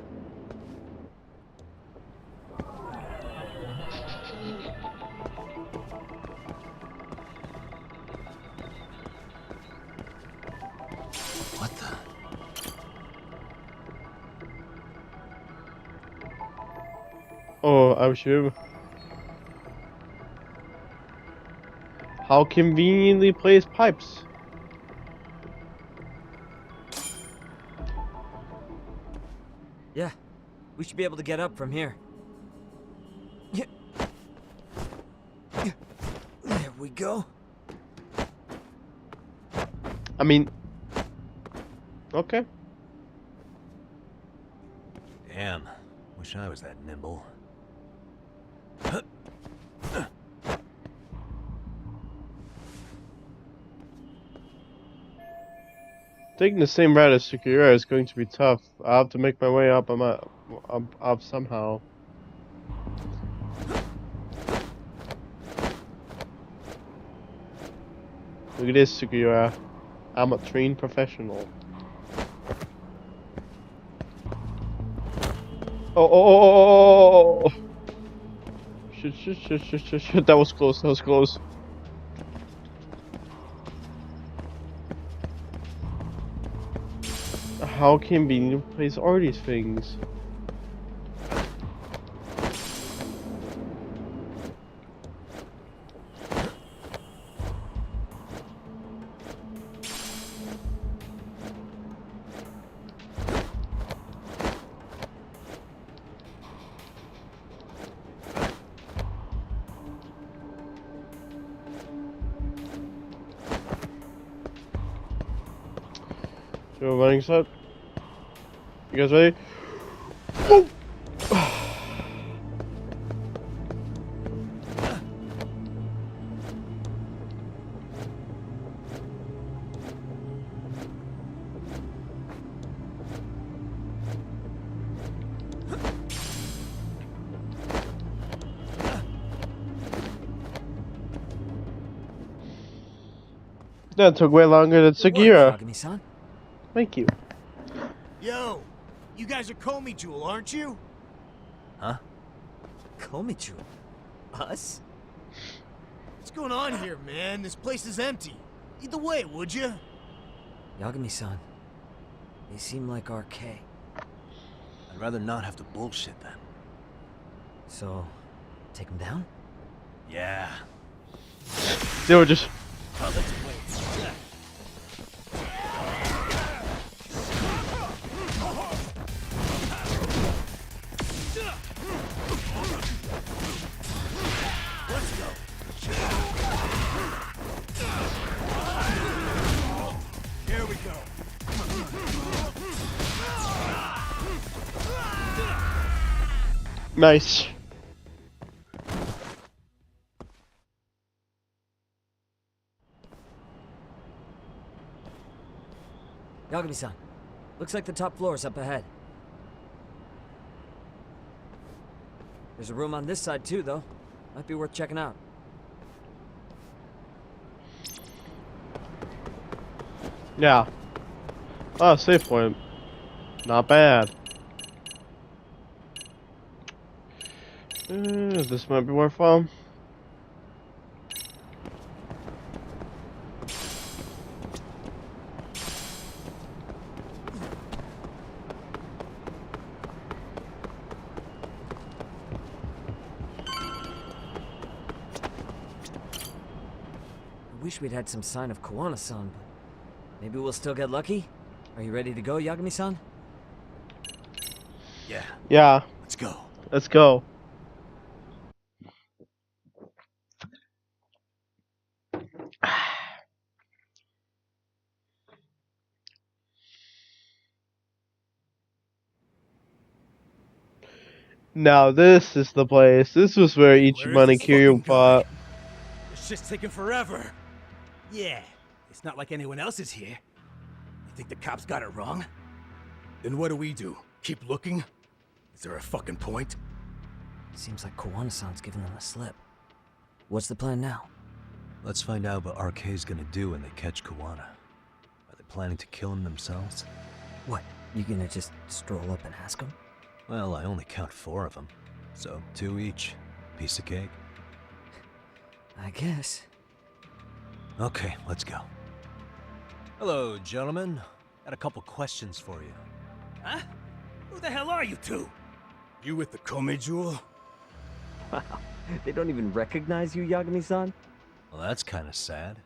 Oh, I'm sure. How conveniently placed pipes. Yeah, we should be able to get up from here. There we go. I mean, okay. Damn, wish I was that nimble. Taking the same route as Sekiro is going to be tough. I have to make my way up up somehow. Look at this, Sekiro. I'm a trained professional. Oh! Shit, that was close, that was close. How convenient to place are these things? So, running set. You guys ready? Oh! That took way longer than Sekiro. Thank you. Yo, you guys are Komi Jewel, aren't you? Huh? Komi Jewel? Us? What's going on here, man? This place is empty. Lead the way, would you? Yagami-san, they seem like RK. I'd rather not have to bullshit then. So, take them down? Yeah. They were just... Oh, let's wait. Let's go. Here we go. Nice. Yagami-san, looks like the top floor is up ahead. There's a room on this side too, though. Might be worth checking out. Yeah. Oh, save point. Not bad. This might be worthwhile. I wish we'd had some sign of Kuwana-san, but maybe we'll still get lucky? Are you ready to go, Yagami-san? Yeah. Yeah. Let's go. Let's go. Now this is the place. This was where Ichiban and Kiryu fought. It's just taking forever. Yeah, it's not like anyone else is here. You think the cops got it wrong? Then what do we do? Keep looking? Is there a fucking point? Seems like Kuwana-san's giving them a slip. What's the plan now? Let's find out what RK's gonna do when they catch Kuwana. Are they planning to kill him themselves? What, you gonna just stroll up and ask him? Well, I only count 4 of them, so 2 each. Piece of cake. I guess. Okay, let's go. Hello, gentlemen. Got a couple questions for you. Huh? Who the hell are you two? You with the Komi Jewel? Wow, they don't even recognize you, Yagami-san? Well, that's kind of sad.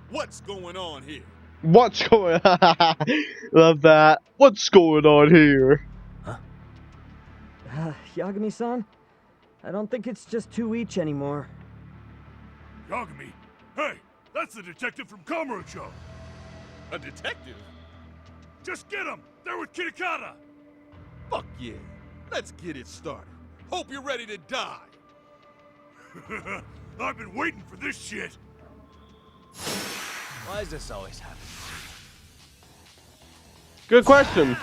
What's going on here? What's going on? Love that. What's going on here? Yagami-san? I don't think it's just two each anymore. Yagami? Hey, that's the detective from Kamurocho. A detective? Just get him! They're with Kitakata! Fuck yeah. Let's get it started. Hope you're ready to die. I've been waiting for this shit. Why does this always happen? Good question.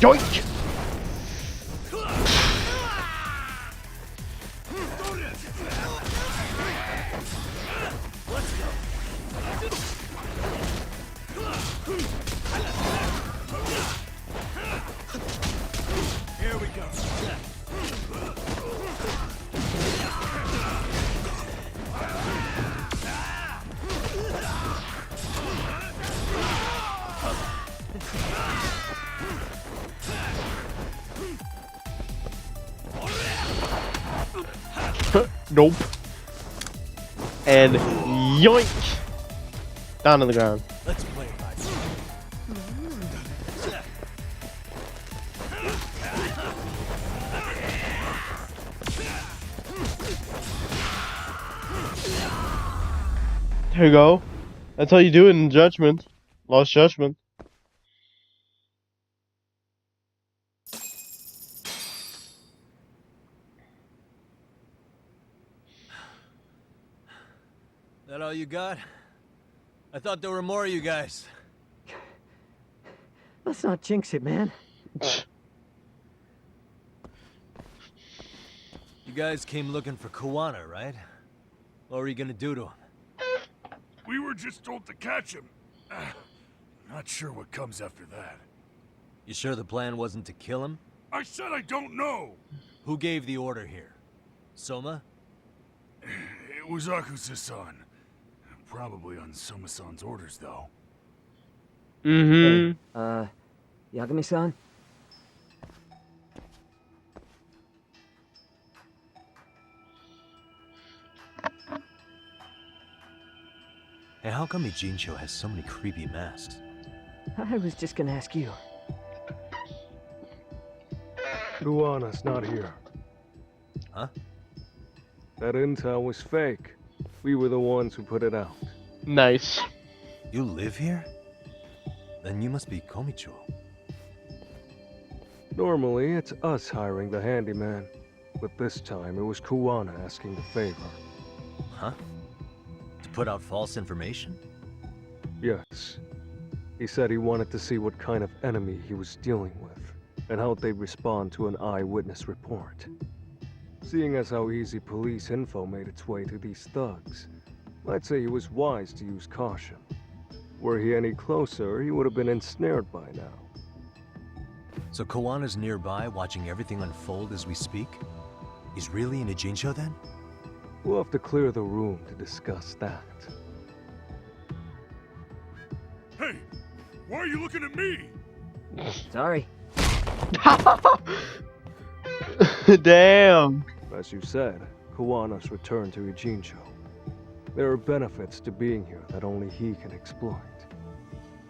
Yoink! Here we go. Nope. And yoink! Down on the ground. Let's play it right. There you go. That's how you do it in Judgment. Lost Judgment. That all you got? I thought there were more of you guys. Let's not jinx it, man. You guys came looking for Kuwana, right? What were you gonna do to him? We were just told to catch him. Not sure what comes after that. You sure the plan wasn't to kill him? I said I don't know. Who gave the order here? Soma? It was Akusa-san. Probably on Soma-san's orders, though. Mm-hmm. Hey, Yagami-san? Hey, how come Ijincho has so many creepy masks? I was just gonna ask you. Kuwana's not here. Huh? That intel was fake. We were the ones who put it out. Nice. You live here? Then you must be Komicho. Normally, it's us hiring the handyman. But this time, it was Kuwana asking the favor. Huh? To put out false information? Yes. He said he wanted to see what kind of enemy he was dealing with, and how they'd respond to an eyewitness report. Seeing as how easy police info made its way to these thugs, I'd say he was wise to use caution. Were he any closer, he would have been ensnared by now. So Kuwana's nearby, watching everything unfold as we speak? He's really in Ijincho then? We'll have to clear the room to discuss that. Hey, why are you looking at me? Sorry. Damn. As you said, Kuwana's returned to Ijincho. There are benefits to being here that only he can exploit.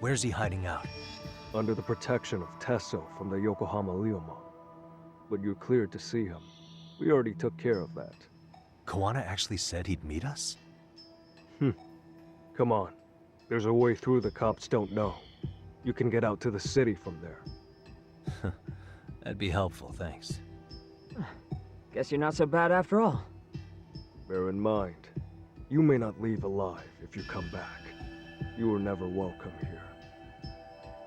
Where's he hiding out? Under the protection of Tesso from the Yokohama Ryomon. But you're cleared to see him. We already took care of that. Kuwana actually said he'd meet us? Come on. There's a way through the cops don't know. You can get out to the city from there. That'd be helpful, thanks. Guess you're not so bad after all. Bear in mind, you may not leave alive if you come back. You were never welcome here.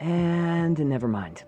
And never mind.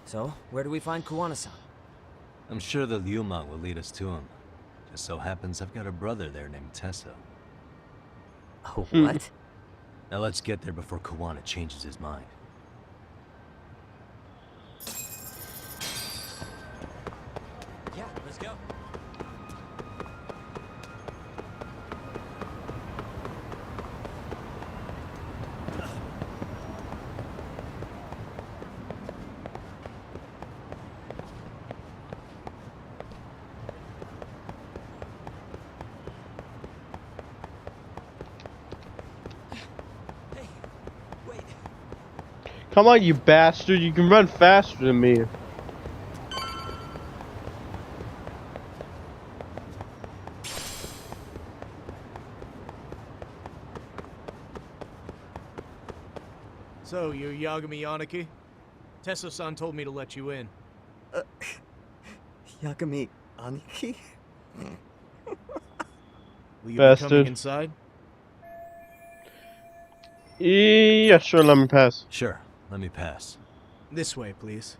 So, where do we find Kuwana-san? I'm sure the Liumang will lead us to him. Just so happens I've got a brother there named Tesso. Oh, what? Now let's get there before Kuwana changes his mind. Yeah, let's go. Come on, you bastard! You can run faster than me. So, you're Yagami Aniki? Tesso-san told me to let you in. Yagami Aniki? Will you Bastard. be coming inside? Yeah, sure, let me pass. Sure, let me pass. This way, please.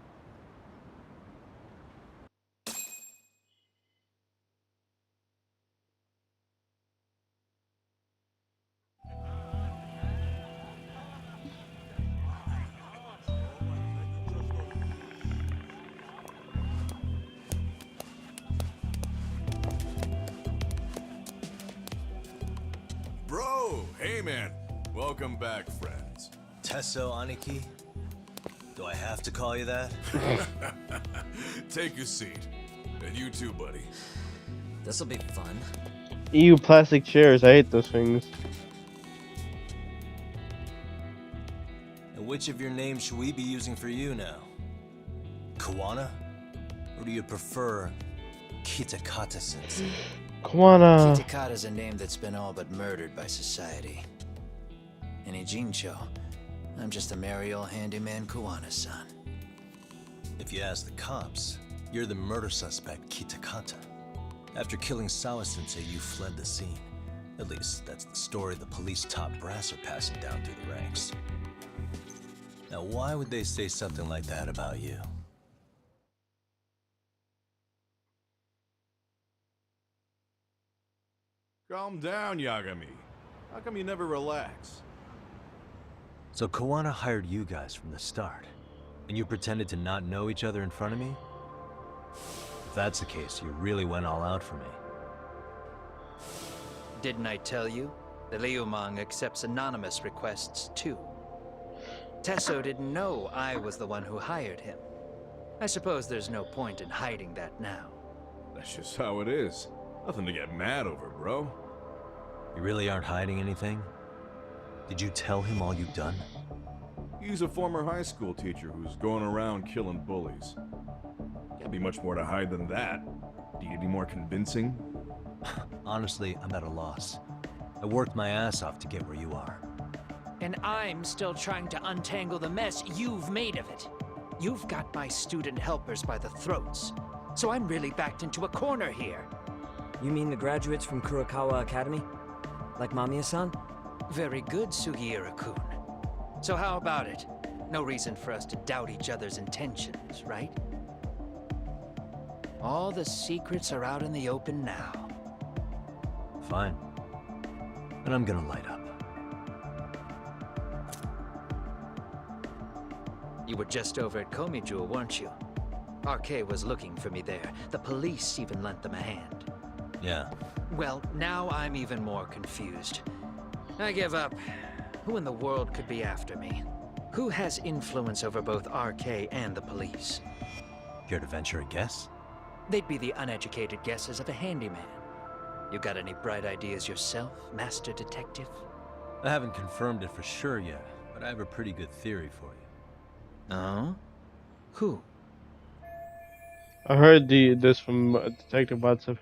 Bro, hey man. Welcome back, friends. Tesso Aniki? Do I have to call you that? Take a seat. And you too, buddy. This'll be fun. EU plastic chairs, I hate those things. And which of your names should we be using for you now? Kuwana? Or do you prefer Kitakata-sensei? Kuwana. Kitakata's a name that's been all but murdered by society. In Ijincho, I'm just a merry old handyman Kuwana-san. If you ask the cops, you're the murder suspect Kitakata. After killing Sawa-sensei, you fled the scene. At least, that's the story the police top brass are passing down through the ranks. Now, why would they say something like that about you? Calm down, Yagami. How come you never relax? So Kuwana hired you guys from the start, and you pretended to not know each other in front of me? If that's the case, you really went all out for me. Didn't I tell you? The Liumang accepts anonymous requests, too. Tesso didn't know I was the one who hired him. I suppose there's no point in hiding that now. That's just how it is. Nothing to get mad over, bro. You really aren't hiding anything? Did you tell him all you've done? He's a former high school teacher who's going around killing bullies. Can't be much more to hide than that. Do you need any more convincing? Honestly, I'm at a loss. I worked my ass off to get where you are. And I'm still trying to untangle the mess you've made of it. You've got my student helpers by the throats. So I'm really backed into a corner here. You mean the graduates from Kurokawa Academy? Like Mamiya-san? Very good, Sugiura-kun. So how about it? No reason for us to doubt each other's intentions, right? All the secrets are out in the open now. Fine. But I'm gonna light up. You were just over at Komijul, weren't you? RK was looking for me there. The police even lent them a hand. Yeah. Well, now I'm even more confused. I give up. Who in the world could be after me? Who has influence over both RK and the police? Care to venture a guess? They'd be the uneducated guesses of a handyman. You got any bright ideas yourself, Master Detective? I haven't confirmed it for sure yet, but I have a pretty good theory for you. Oh? Who? I heard this from Detective Watson.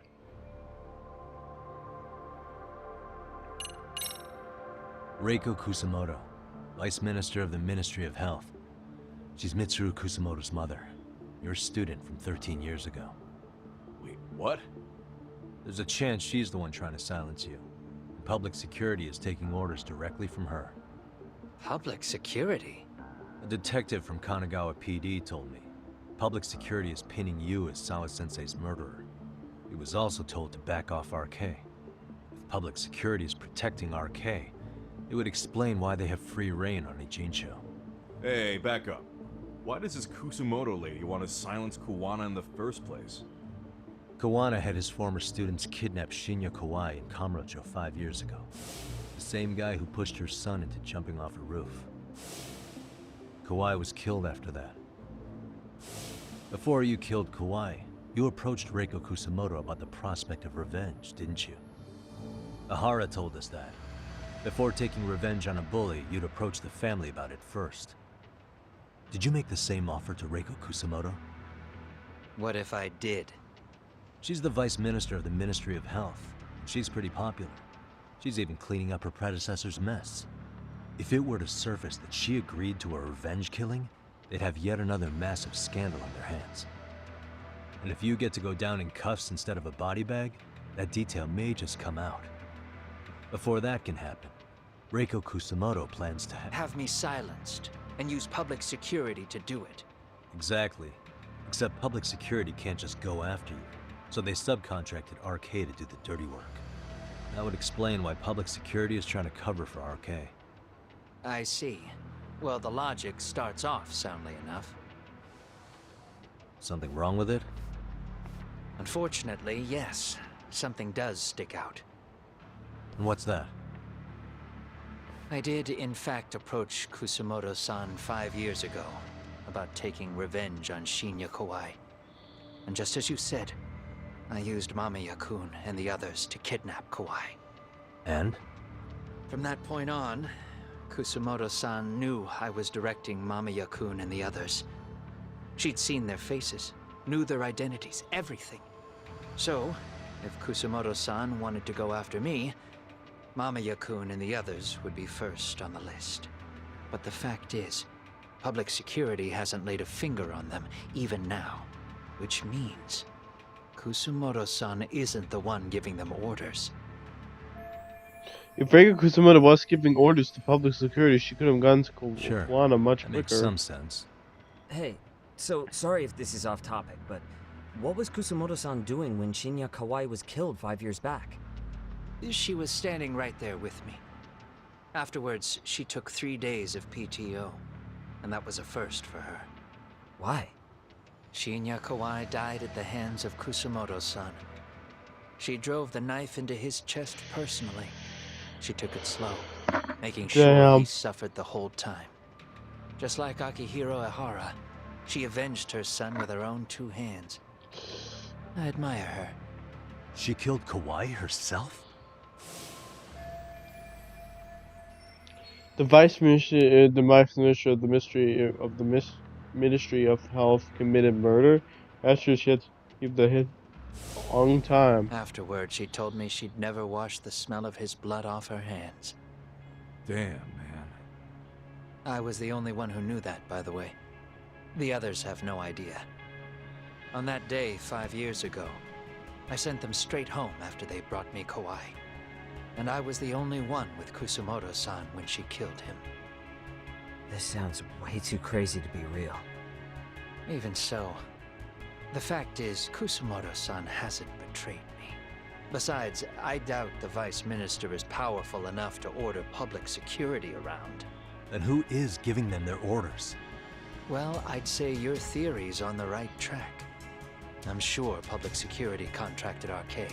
Reiko Kusamoto, Vice Minister of the Ministry of Health. She's Mitsuru Kusamoto's mother, your student from 13 years ago. Wait, what? There's a chance she's the one trying to silence you. Public security is taking orders directly from her. Public security? A detective from Kanagawa PD told me. Public security is pinning you as Sawa-sensei's murderer. He was also told to back off RK. If public security is protecting RK, it would explain why they have free reign on Ijincho. Hey, back up. Why does this Kusamoto lady want to silence Kuwana in the first place? Kuwana had his former students kidnap Shinya Kawai in Kamurocho 5 years ago. The same guy who pushed her son into jumping off a roof. Kawai was killed after that. Before you killed Kawai, you approached Reiko Kusamoto about the prospect of revenge, didn't you? Ahara told us that. Before taking revenge on a bully, you'd approach the family about it first. Did you make the same offer to Reiko Kusamoto? What if I did? She's the Vice Minister of the Ministry of Health. She's pretty popular. She's even cleaning up her predecessor's mess. If it were to surface that she agreed to a revenge killing, they'd have yet another massive scandal on their hands. And if you get to go down in cuffs instead of a body bag, that detail may just come out. Before that can happen, Reiko Kusamoto plans to have me silenced and use public security to do it. Exactly. Except public security can't just go after you, so they subcontracted RK to do the dirty work. That would explain why public security is trying to cover for RK. I see. Well, the logic starts off soundly enough. Something wrong with it? Unfortunately, yes. Something does stick out. And what's that? I did, in fact, approach Kusamoto-san 5 years ago about taking revenge on Shinya Kawai. And just as you said, I used Mamiya-kun and the others to kidnap Kawai. And? From that point on, Kusamoto-san knew I was directing Mamiya-kun and the others. She'd seen their faces, knew their identities, everything. So, if Kusamoto-san wanted to go after me, Mamiya-kun and the others would be first on the list. But the fact is, public security hasn't laid a finger on them, even now. Which means, Kusamoto-san isn't the one giving them orders. If Reiko Kusamoto was giving orders to public security, she could have gone to Kuwana much quicker. Makes some sense. Hey, so sorry if this is off topic, but what was Kusamoto-san doing when Shinya Kawai was killed 5 years back? She was standing right there with me. Afterwards, she took 3 days of PTO, and that was a first for her. Why? Shinya Kawai died at the hands of Kusamoto-san. She drove the knife into his chest personally. She took it slow, making sure he suffered the whole time. Just like Akihiro Ehara, she avenged her son with her own 2 hands. I admire her. She killed Kawai herself? The Vice Minister of the Ministry of Health committed murder after she had to keep the hit a long time. Afterward, she told me she'd never wash the smell of his blood off her hands. Damn, man. I was the only one who knew that, by the way. The others have no idea. On that day 5 years ago, I sent them straight home after they brought me Kawai. And I was the only one with Kusamoto-san when she killed him. This sounds way too crazy to be real. Even so, the fact is, Kusamoto-san hasn't betrayed me. Besides, I doubt the Vice Minister is powerful enough to order public security around. Then who is giving them their orders? Well, I'd say your theory's on the right track. I'm sure public security contracted RK.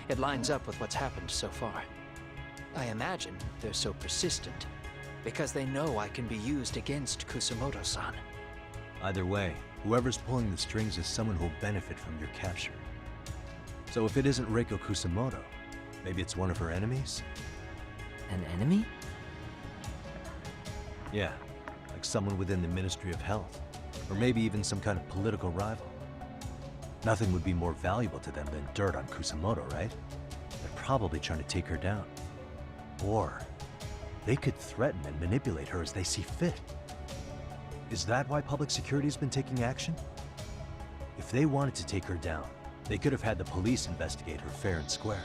It lines up with what's happened so far. I imagine they're so persistent because they know I can be used against Kusamoto-san. Either way, whoever's pulling the strings is someone who'll benefit from your capture. So if it isn't Reiko Kusamoto, maybe it's one of her enemies? An enemy? Yeah, like someone within the Ministry of Health, or maybe even some kind of political rival. Nothing would be more valuable to them than dirt on Kusamoto, right? They're probably trying to take her down. Or They could threaten and manipulate her as they see fit. Is that why public security has been taking action? If they wanted to take her down, they could have had the police investigate her fair and square.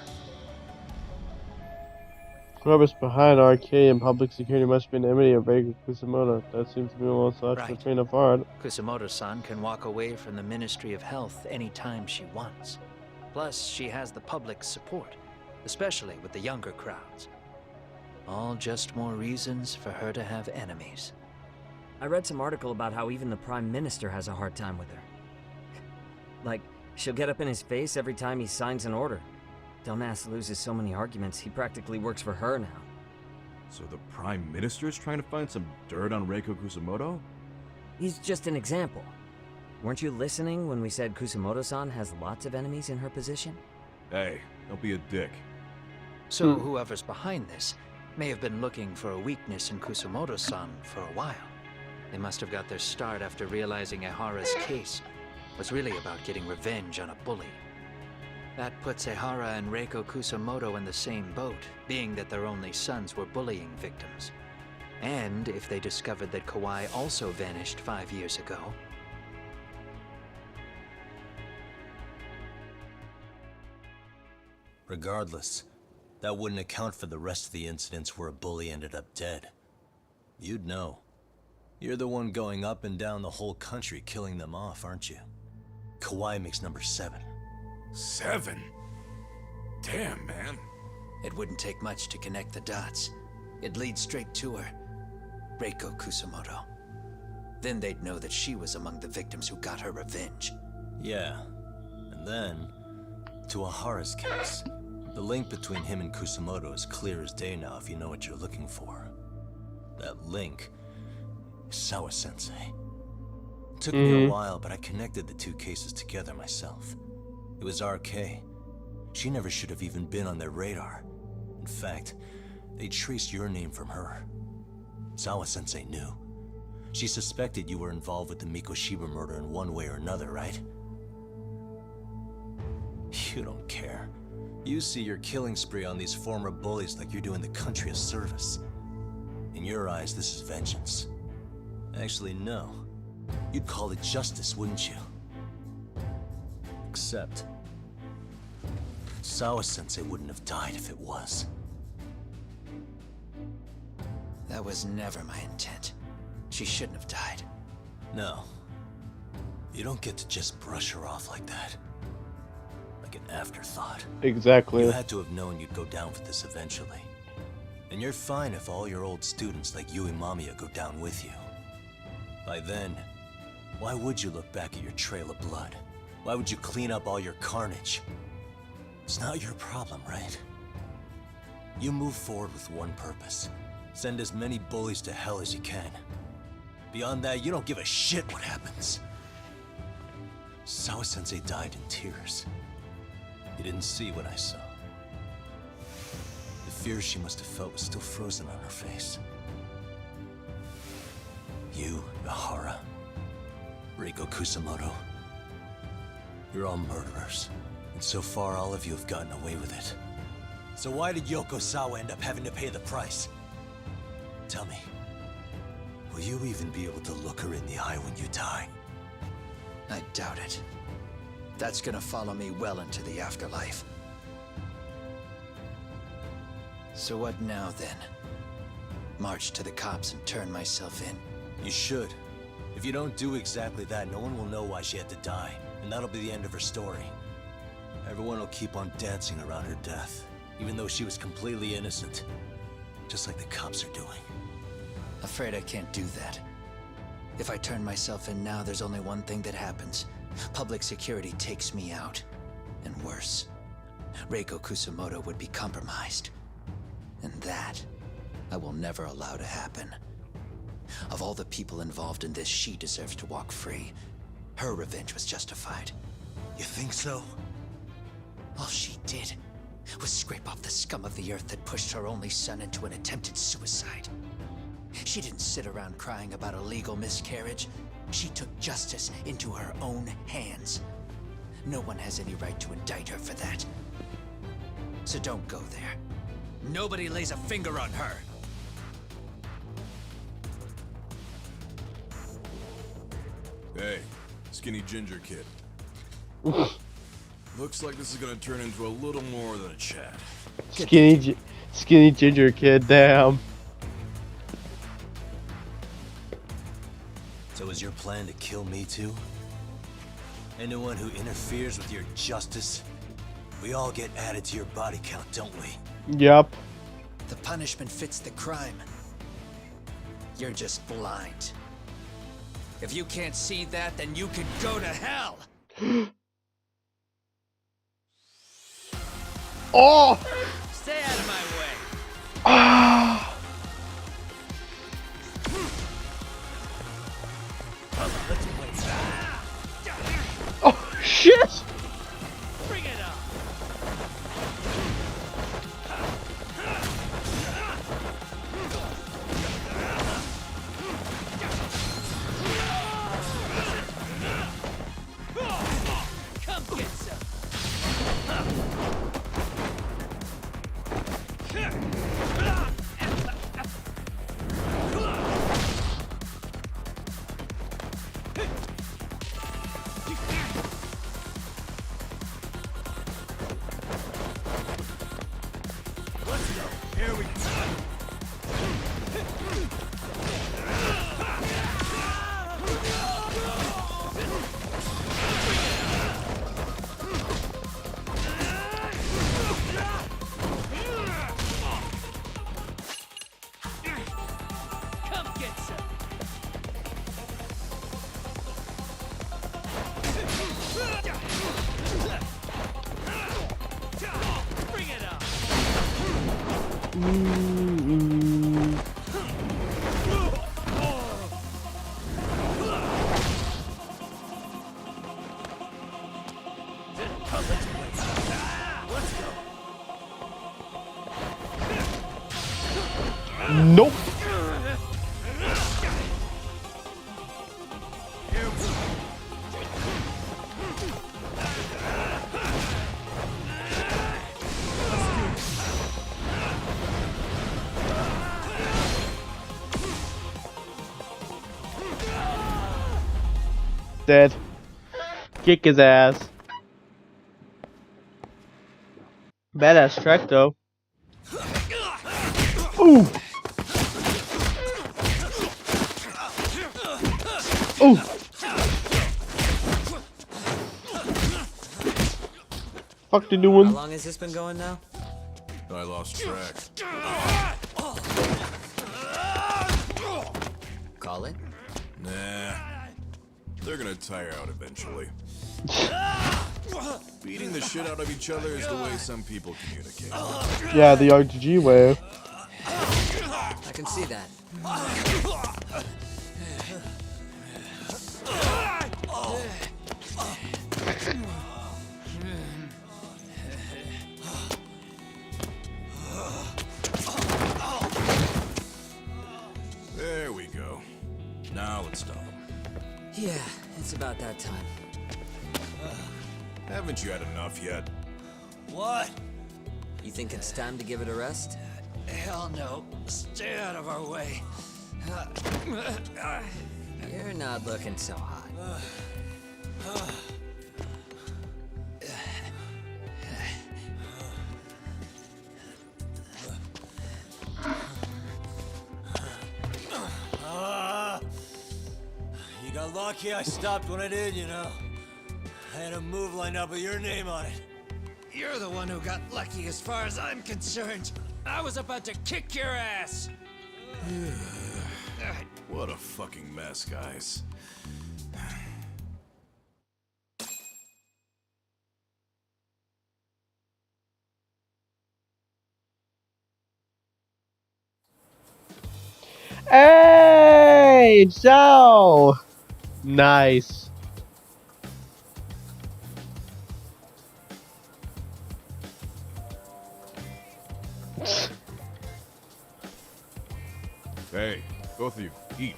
Whoever's behind RK and public security must be an enemy of Reiko Kusumoto. That seems to be the most logical train of thought. Kusumoto-san can walk away from the Ministry of Health anytime she wants. Plus, she has the public's support, especially with the younger crowds. All just more reasons for her to have enemies. I read some article about how even the Prime Minister has a hard time with her. Like, she'll get up in his face every time he signs an order. Dumbass loses so many arguments, he practically works for her now. So the Prime Minister is trying to find some dirt on Reiko Kusumoto? He's just an example. Weren't you listening when we said Kusumoto-san has lots of enemies in her position? Hey, don't be a dick. So whoever's behind this may have been looking for a weakness in Kusumoto-san for a while. They must have got their start after realizing Ehara's case was really about getting revenge on a bully. That puts Ehara and Reiko Kusumoto in the same boat, being that their only sons were bullying victims. And if they discovered that Kawai also vanished 5 years ago... Regardless, that wouldn't account for the rest of the incidents where a bully ended up dead. You'd know. You're the one going up and down the whole country killing them off, aren't you? Kawai makes number 7. 7? Damn, man. It wouldn't take much to connect the dots. It'd lead straight to her. Reiko Kusumoto. Then they'd know that she was among the victims who got her revenge. Yeah. And then, to Ehara's case. The link between him and Kusumoto is clear as day now if you know what you're looking for. That link is Sawa-sensei. It took me a while, but I connected the two cases together myself. It was RK. She never should have even been on their radar. In fact, they traced your name from her. Sawa-sensei knew. She suspected you were involved with the Mikoshiba murder in one way or another, right? You don't care. You see your killing spree on these former bullies like you're doing the country a service. In your eyes, this is vengeance. Actually, no. You'd call it justice, wouldn't you? Except... Sawa-sensei wouldn't have died if it was. That was never my intent. She shouldn't have died. No. You don't get to just brush her off like that. Like an afterthought. Exactly. You had to have known you'd go down for this eventually. And you're fine if all your old students like Yui Mamiya go down with you. By then, why would you look back at your trail of blood? Why would you clean up all your carnage? It's not your problem, right? You move forward with one purpose. Send as many bullies to hell as you can. Beyond that, you don't give a shit what happens. Sawa-sensei died in tears. You didn't see what I saw. The fear she must have felt was still frozen on her face. You, Ehara, Reiko Kusumoto, you're all murderers. And so far, all of you have gotten away with it. So why did Yoko Sawa end up having to pay the price? Tell me, will you even be able to look her in the eye when you die? I doubt it. That's gonna follow me well into the afterlife. So what now, then? March to the cops and turn myself in? You should. If you don't do exactly that, no one will know why she had to die, and that'll be the end of her story. Everyone will keep on dancing around her death, even though she was completely innocent. Just like the cops are doing. Afraid I can't do that. If I turn myself in now, there's only one thing that happens. Public security takes me out. And worse, Reiko Kusumoto would be compromised. And that, I will never allow to happen. Of all the people involved in this, she deserves to walk free. Her revenge was justified. You think so? All she did was scrape off the scum of the earth that pushed her only son into an attempted suicide. She didn't sit around crying about a legal miscarriage. She took justice into her own hands. No one has any right to indict her for that. So don't go there. Nobody lays a finger on her. Hey, skinny ginger kid. Looks like this is gonna turn into a little more than a chat. Skinny ginger kid, damn. So is your plan to kill me too? Anyone who interferes with your justice, we all get added to your body count, don't we? Yep. The punishment fits the crime. You're just blind. If you can't see that, then you can go to hell! Oh! Stay out of my way! Ah! Oh, shit! Bring it up! Come get some! Here we go. Come get some! Bring it up! Nope. Dead. Kick his ass. Badass track though. Ooh. Ooh. Fuck the new one. How long has this been going now? I lost track. Call it? Nah. They're gonna tire out eventually. Beating the shit out of each other is the way some people communicate. Yeah, the RTG way. I can see that. There we go. Now let's stop them. Yeah, it's about that time. Haven't you had enough yet? What? You think it's time to give it a rest? Hell no. Stay out of our way. You're not looking so hot. You got lucky I stopped when I did, you know. I had a move lined up with your name on it. You're the one who got lucky as far as I'm concerned. I was about to kick your ass. What a fucking mess, guys. Hey, Joe. Nice. Hey, both of you, eat.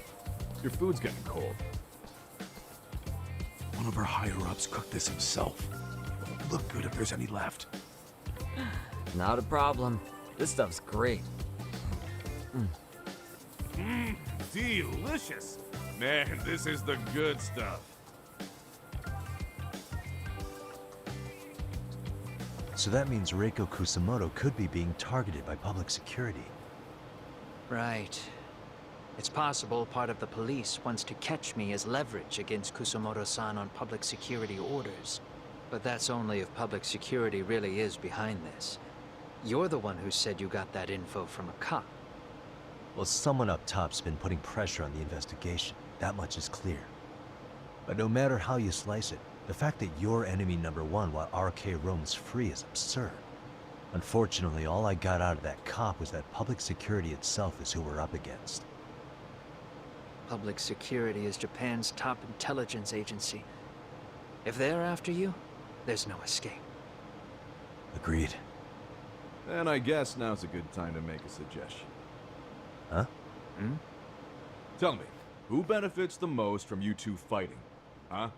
Your food's getting cold. One of our higher-ups cooked this himself. It won't look good if there's any left. Not a problem. This stuff's great. Delicious. Man, this is the good stuff. So that means Reiko Kusamoto could be being targeted by public security. Right. It's possible part of the police wants to catch me as leverage against Kusamoto-san on public security orders. But that's only if public security really is behind this. You're the one who said you got that info from a cop. Well, someone up top's been putting pressure on the investigation. That much is clear. But no matter how you slice it, the fact that you're enemy number one while RK roams free is absurd. Unfortunately, all I got out of that cop was that public security itself is who we're up against. Public security is Japan's top intelligence agency. If they're after you, there's no escape. Agreed. And I guess now's a good time to make a suggestion. Huh? Tell me, who benefits the most from you two fighting? Huh?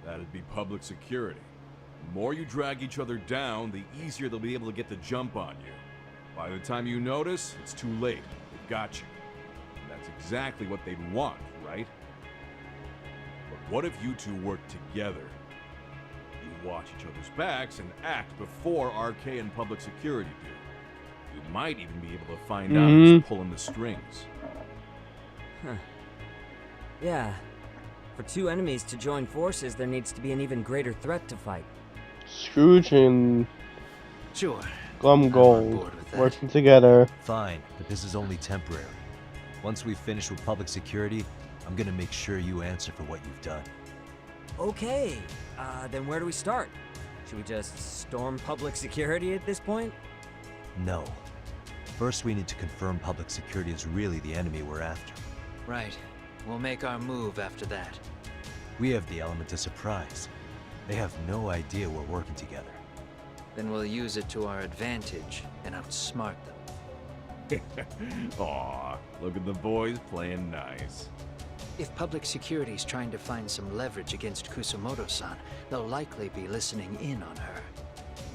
That'd be public security. The more you drag each other down, the easier they'll be able to get the jump on you. By the time you notice, it's too late. They've got you. And that's exactly what they'd want, right? But what if you two work together? You watch each other's backs and act before RK and public security do. You might even be able to find out who's pulling the strings. Huh. Yeah. For two enemies to join forces, there needs to be an even greater threat to fight. Scrooge and Glum Gold working together. Fine, but this is only temporary. Once we finish with public security, I'm gonna make sure you answer for what you've done. Okay, then where do we start? Should we just storm public security at this point? No. First, we need to confirm public security is really the enemy we're after. Right. We'll make our move after that. We have the element of surprise. They have no idea we're working together. Then we'll use it to our advantage and outsmart them. Aw, look at the boys playing nice. If public security's trying to find some leverage against Kusamoto-san, they'll likely be listening in on her.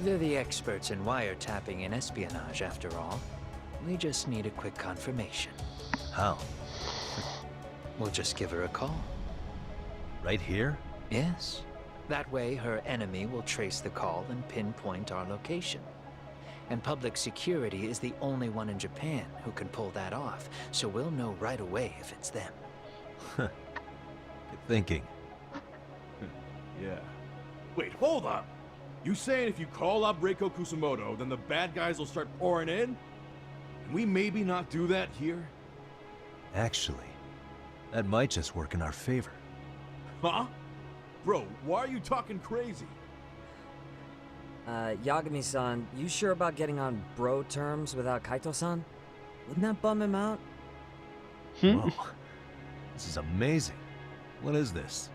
They're the experts in wiretapping and espionage, after all. We just need a quick confirmation. How? We'll just give her a call. Right here? Yes. That way, her enemy will trace the call and pinpoint our location. And public security is the only one in Japan who can pull that off, so we'll know right away if it's them. Good thinking. Yeah. Wait, hold up! You saying if you call up Reiko Kusamoto, then the bad guys will start pouring in? Can we maybe not do that here? Actually, that might just work in our favor. Huh? Bro, why are you talking crazy? Yagami-san, you sure about getting on bro terms without Kaito-san? Wouldn't that bum him out? Whoa. This is amazing. What is this?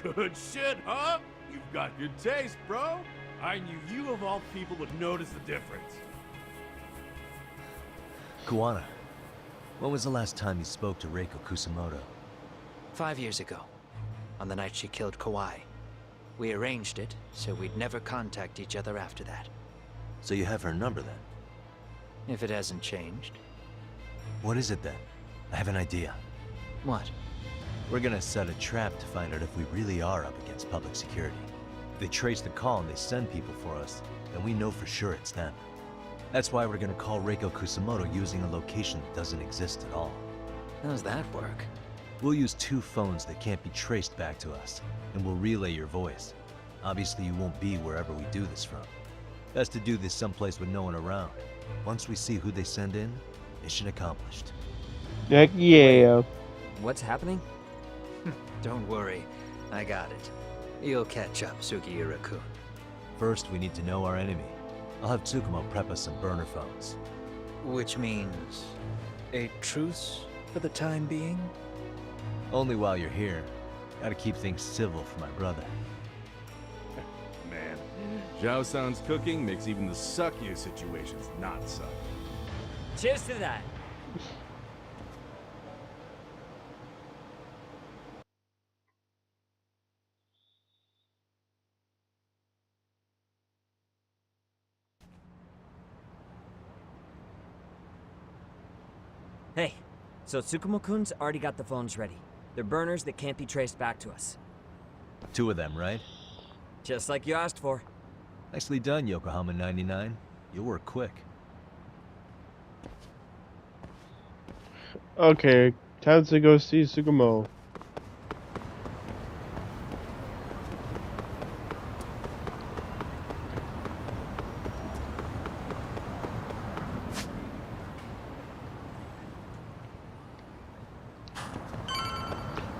Good shit, huh? You've got good taste, bro. I knew you of all people would notice the difference. Kuwana, when was the last time you spoke to Reiko Kusamoto? 5 years ago, on the night she killed Kawai. We arranged it, so we'd never contact each other after that. So you have her number then? If it hasn't changed. What is it then? I have an idea. What? We're gonna set a trap to find out if we really are up against public security. If they trace the call and they send people for us, then we know for sure it's them. That's why we're gonna call Reiko Kusamoto using a location that doesn't exist at all. How does that work? We'll use 2 phones that can't be traced back to us, and we'll relay your voice. Obviously, you won't be wherever we do this from. Best to do this someplace with no one around. Once we see who they send in, mission accomplished. Heck yeah. What's happening? Don't worry, I got it. You'll catch up, Sugiura-kun. First, we need to know our enemy. I'll have Tsukumo prep us some burner phones. Which means a truce for the time being? Only while you're here. Gotta keep things civil for my brother. Man, Zhao-san's cooking makes even the suckiest situations not suck. Cheers to that! Hey, so Tsukumo-kun's already got the phones ready. They're burners that can't be traced back to us. 2 of them, right? Just like you asked for. Nicely done, Yokohama 99. You'll work quick. Okay, time to go see Tsukumo.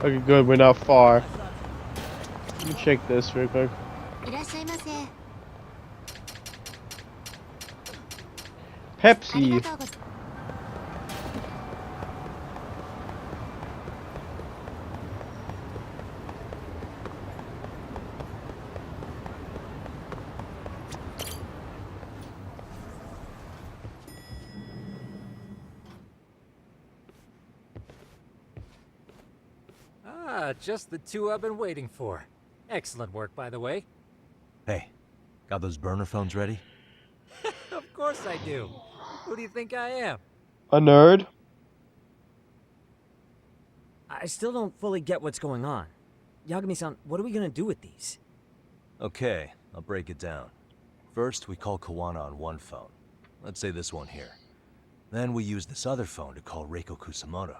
Okay, good, we're not far. Let me check this real quick. Pepsi. Just the two I've been waiting for. Excellent work, by the way. Hey, got those burner phones ready? Of course I do. Who do you think I am? A nerd? I still don't fully get what's going on. Yagami-san, what are we gonna do with these? Okay, I'll break it down. First, we call Kawana on one phone. Let's say this one here. Then we use this other phone to call Reiko Kusamoto.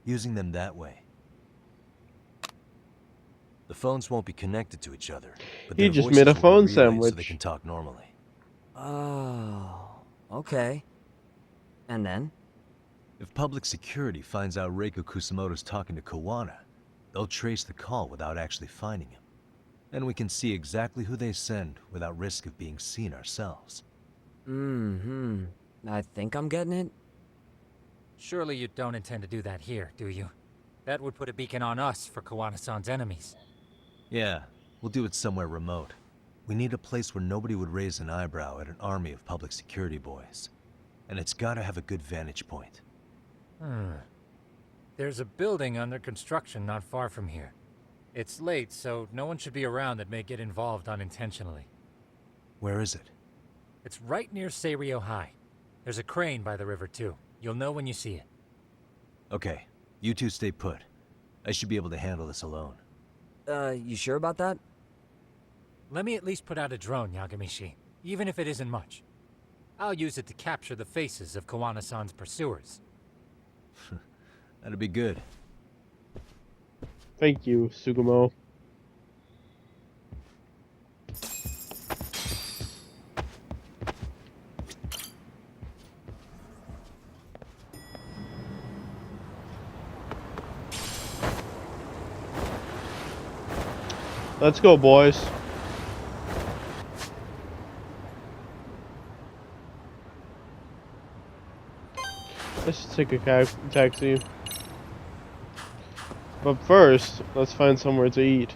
Using them that way. The phones won't be connected to each other, but he their just voices made a will be phone relayed sandwich. so they can talk normally. Oh, okay. And then? If public security finds out Reiko Kusamoto's talking to Kawana, they'll trace the call without actually finding him. Then we can see exactly who they send without risk of being seen ourselves. I think I'm getting it. Surely you don't intend to do that here, do you? That would put a beacon on us for Kawana-san's enemies. Yeah, we'll do it somewhere remote. We need a place where nobody would raise an eyebrow at an army of public security boys. And it's gotta have a good vantage point. There's a building under construction not far from here. It's late, so no one should be around that may get involved unintentionally. Where is it? It's right near Seirio High. There's a crane by the river, too. You'll know when you see it. Okay, you two stay put. I should be able to handle this alone. You sure about that? Let me at least put out a drone, Yagamishi, even if it isn't much. I'll use it to capture the faces of Kawana-san's pursuers. That'd be good. Thank you, Tsukumo. Let's go, boys. Let's take a taxi. But first, let's find somewhere to eat.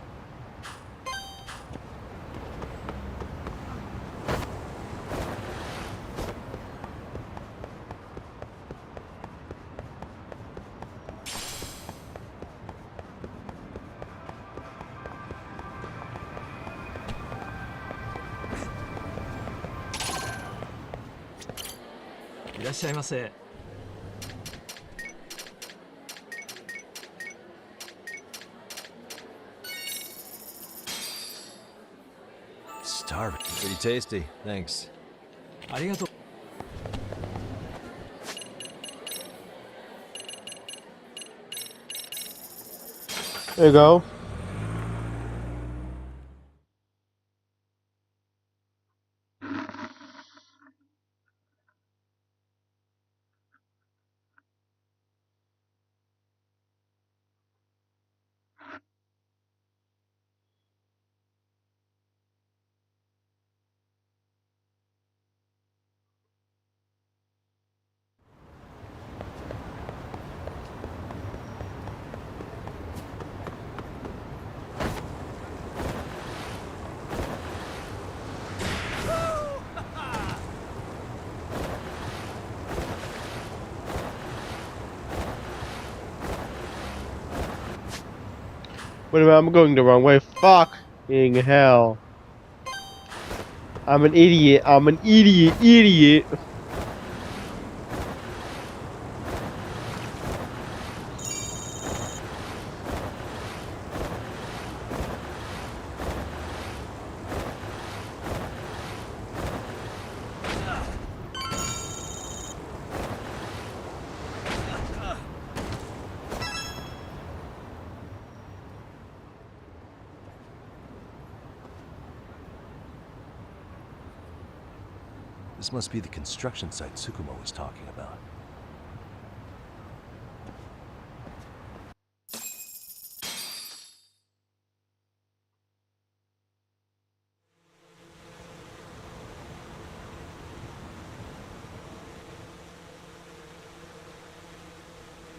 Starving. Pretty tasty, thanks. There you go. Wait a minute, I'm going the wrong way. Fucking hell. I'm an idiot. I'm an idiot. This must be the construction site Tsukumo was talking about.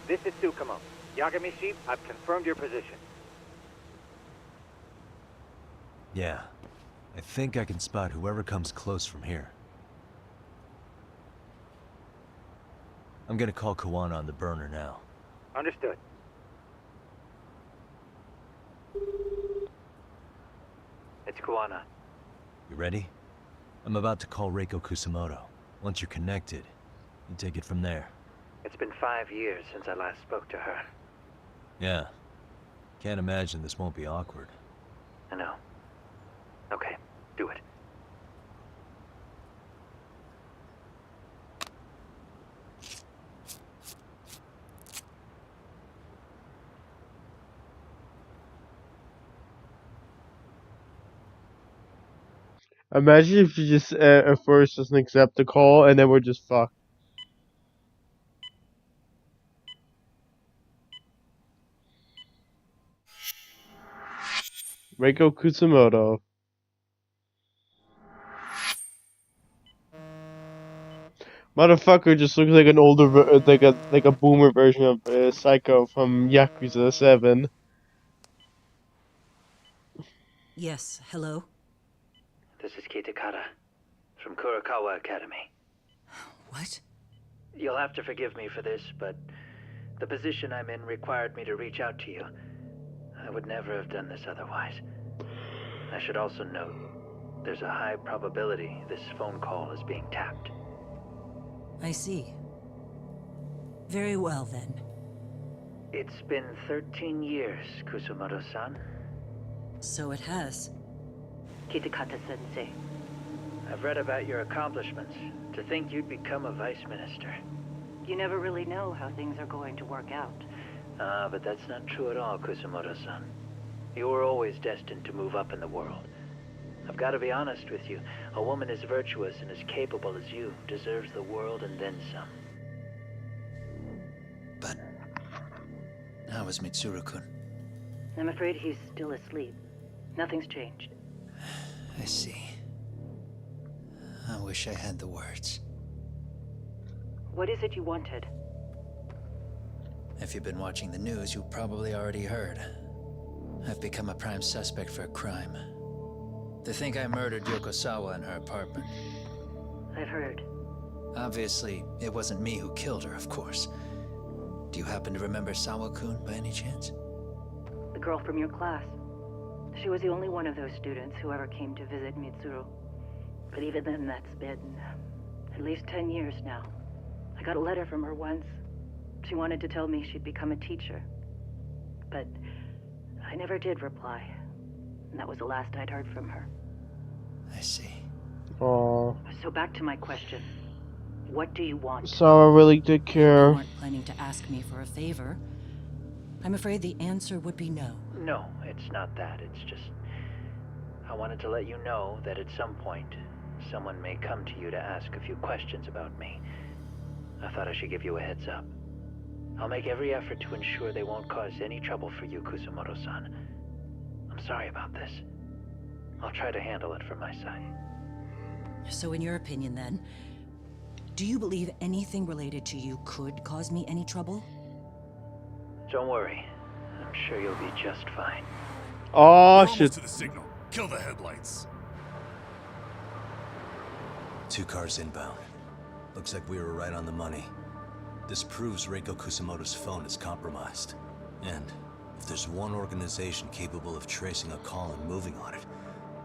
This is Tsukumo. Yagami-shi, I've confirmed your position. Yeah. I think I can spot whoever comes close from here. I'm gonna call Kawana on the burner now. Understood. It's Kawana. You ready? I'm about to call Reiko Kusamoto. Once you're connected, you take it from there. It's been 5 years since I last spoke to her. Yeah. Can't imagine this won't be awkward. I know. Okay, do it. Imagine if you just at first doesn't accept the call and then we're just fucked. Reiko Kusamoto. Motherfucker just looks like an older, like a boomer version of Psycho from Yakuza 7. Yes, hello? This is Kitakata, from Kurakawa Academy. What? You'll have to forgive me for this, but the position I'm in required me to reach out to you. I would never have done this otherwise. I should also note, there's a high probability this phone call is being tapped. I see. Very well, then. It's been 13 years, Kusumoto-san. So it has. Kitakata-sensei. I've read about your accomplishments. To think you'd become a vice minister. You never really know how things are going to work out. But that's not true at all, Kusumoto-san. You were always destined to move up in the world. I've got to be honest with you. A woman as virtuous and as capable as you deserves the world and then some. But how is Mitsuru-kun? I'm afraid he's still asleep. Nothing's changed. I see. I wish I had the words. What is it you wanted? If you've been watching the news, you probably already heard. I've become a prime suspect for a crime. They think I murdered Yokosawa in her apartment. I've heard. Obviously, it wasn't me who killed her, of course. Do you happen to remember Sawa-kun by any chance? The girl from your class. She was the only one of those students who ever came to visit Mitsuru. But even then, that's been at least 10 years now. I got a letter from her once. She wanted to tell me she'd become a teacher. But I never did reply. And that was the last I'd heard from her. I see. Aww. So back to my question. What do you want? Sawa really did care. You weren't planning to ask me for a favor. I'm afraid the answer would be no. No, it's not that. It's just... I wanted to let you know that at some point, someone may come to you to ask a few questions about me. I thought I should give you a heads up. I'll make every effort to ensure they won't cause any trouble for you, Kusumoto-san. I'm sorry about this. I'll try to handle it from my side. So in your opinion, then, do you believe anything related to you could cause me any trouble? Don't worry. I'm sure you'll be just fine. Oh, shit. Almost to the signal. Kill the headlights. 2 cars inbound. Looks like we were right on the money. This proves Reiko Kusamoto's phone is compromised. And if there's one organization capable of tracing a call and moving on it,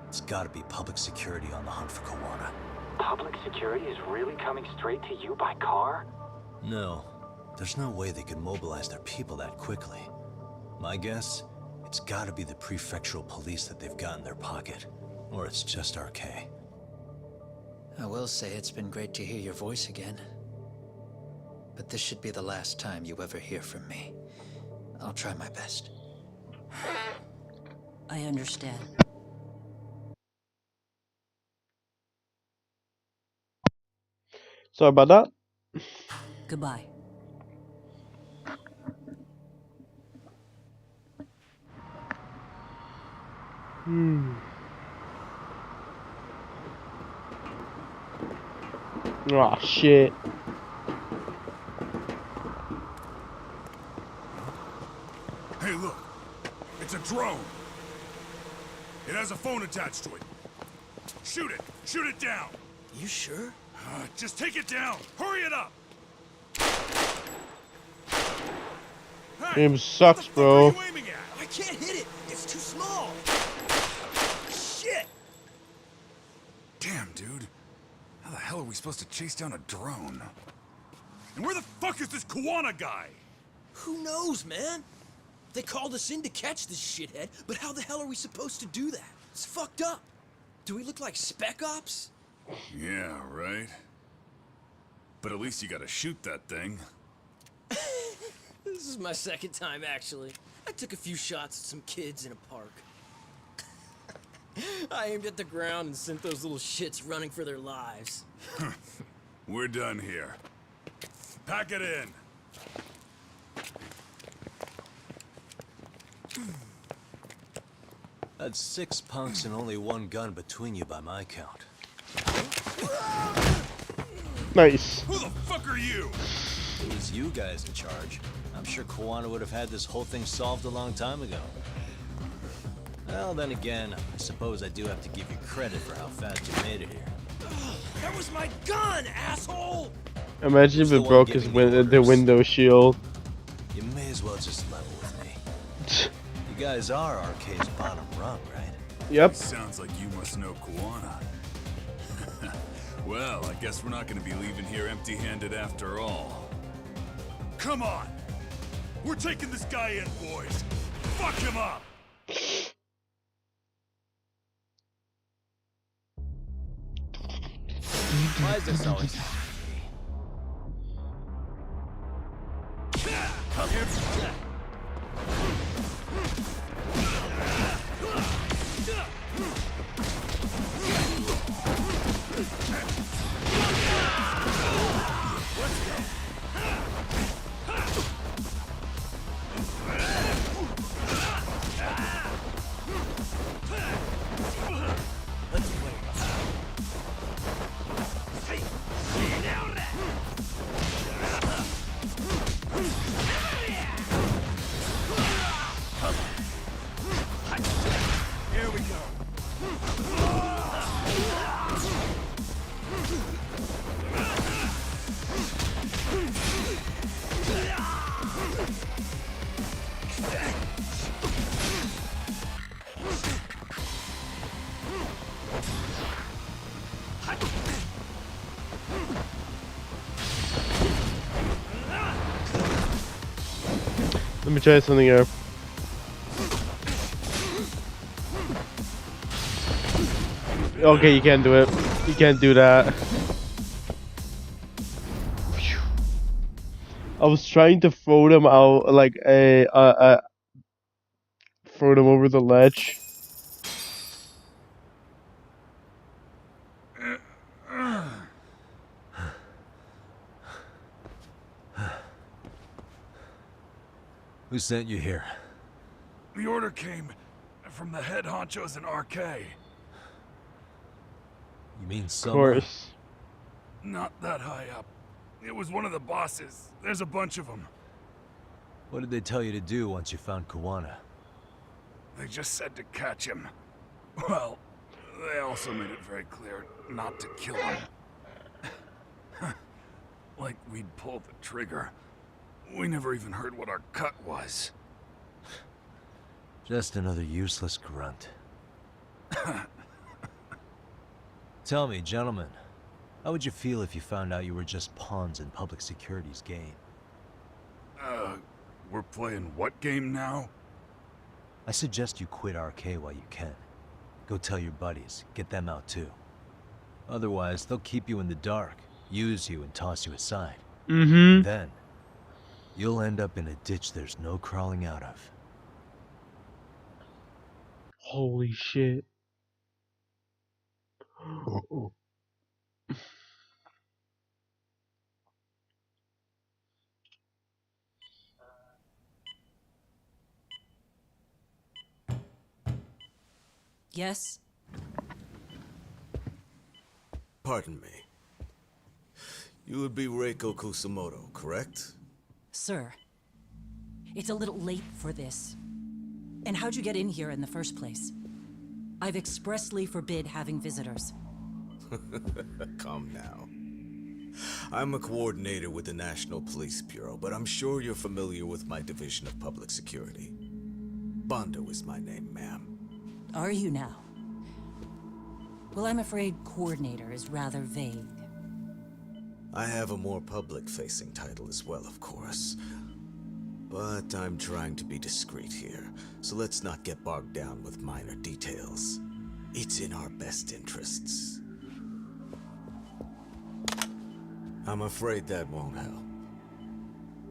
it's gotta be public security on the hunt for Kawana. Public security is really coming straight to you by car? No. There's no way they could mobilize their people that quickly. My guess, it's gotta be the prefectural police that they've got in their pocket. Or it's just RK. I will say it's been great to hear your voice again. But this should be the last time you ever hear from me. I'll try my best. I understand. Sorry about that. Goodbye. Oh shit. Hey, look. It's a drone. It has a phone attached to it. Shoot it. Shoot it down. You sure? Just take it down. Hurry it up. Game sucks, bro. I can't hit it. It's too small. Shit. Damn, dude. How the hell are we supposed to chase down a drone? And where the fuck is this Kuwana guy? Who knows, man? They called us in to catch this shithead, but how the hell are we supposed to do that? It's fucked up. Do we look like Spec Ops? Yeah, right. But at least you gotta shoot that thing. This is my second time, actually. I took a few shots at some kids in a park. I aimed at the ground and sent those little shits running for their lives. We're done here. Pack it in. That's 6 punks and only 1 gun between you by my count. Nice. Who the fuck are you? It was you guys in charge. I'm sure Kuwana would have had this whole thing solved a long time ago. Well, then again, I suppose I do have to give you credit for how fast you made it here. That was my gun, asshole! Imagine if it broke his the window shield. You may as well just level with me. You guys are RK's bottom rung, right? Yep. Sounds like you must know Kuwana. Well, I guess we're not gonna be leaving here empty-handed after all. Come on! We're taking this guy in, boys! Fuck him up! Why is this always... Come here. Here we go. Let me try something here. Okay, you can't do it. You can't do that. Phew. I was trying to throw them out like throw them over the ledge. Who sent you here? The order came from the head honchos in RK. You mean Of Soma? course. Not that high up. It was one of the bosses. There's a bunch of them. What did they tell you to do once you found Kuwana? They just said to catch him. Well, they also made it very clear not to kill him. Like we'd pulled the trigger. We never even heard what our cut was. Just another useless grunt. Tell me, gentlemen, how would you feel if you found out you were just pawns in public security's game? We're playing what game now? I suggest you quit RK while you can. Go tell your buddies, get them out too. Otherwise, they'll keep you in the dark, use you and toss you aside. Mm-hmm. Then, you'll end up in a ditch there's no crawling out of. Holy shit. Yes? Pardon me. You would be Reiko Kusumoto, correct? Sir, it's a little late for this. And how'd you get in here in the first place? I've expressly forbid having visitors. Come now. I'm a coordinator with the National Police Bureau, but I'm sure you're familiar with my Division of Public Security. Bondo is my name, ma'am. Are you now? Well, I'm afraid coordinator is rather vague. I have a more public-facing title as well, of course. But I'm trying to be discreet here, so let's not get bogged down with minor details. It's in our best interests. I'm afraid that won't help.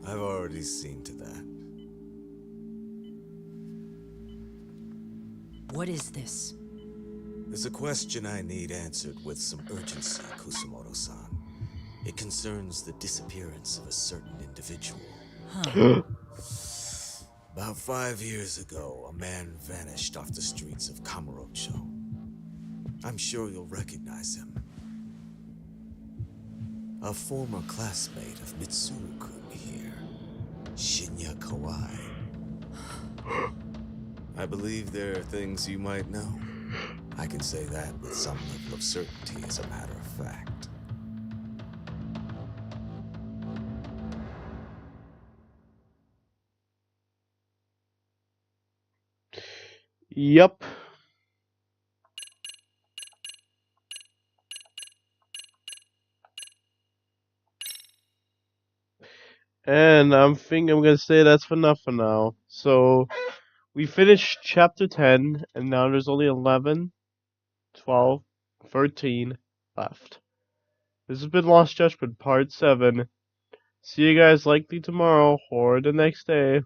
I've already seen to that. What is this? There's a question I need answered with some urgency, Kusumoto-san. It concerns the disappearance of a certain individual. Huh. About 5 years ago, a man vanished off the streets of Kamurocho. I'm sure you'll recognize him. A former classmate of Mitsuru-kun here, Shinya Kawai. I believe there are things you might know. I can say that with some level of certainty, as a matter of fact. Yup. And I'm gonna say that's enough for now. So we finished chapter 10, and now there's only 11, 12, 13 left. This has been Lost Judgment Part 7. See you guys likely tomorrow or the next day.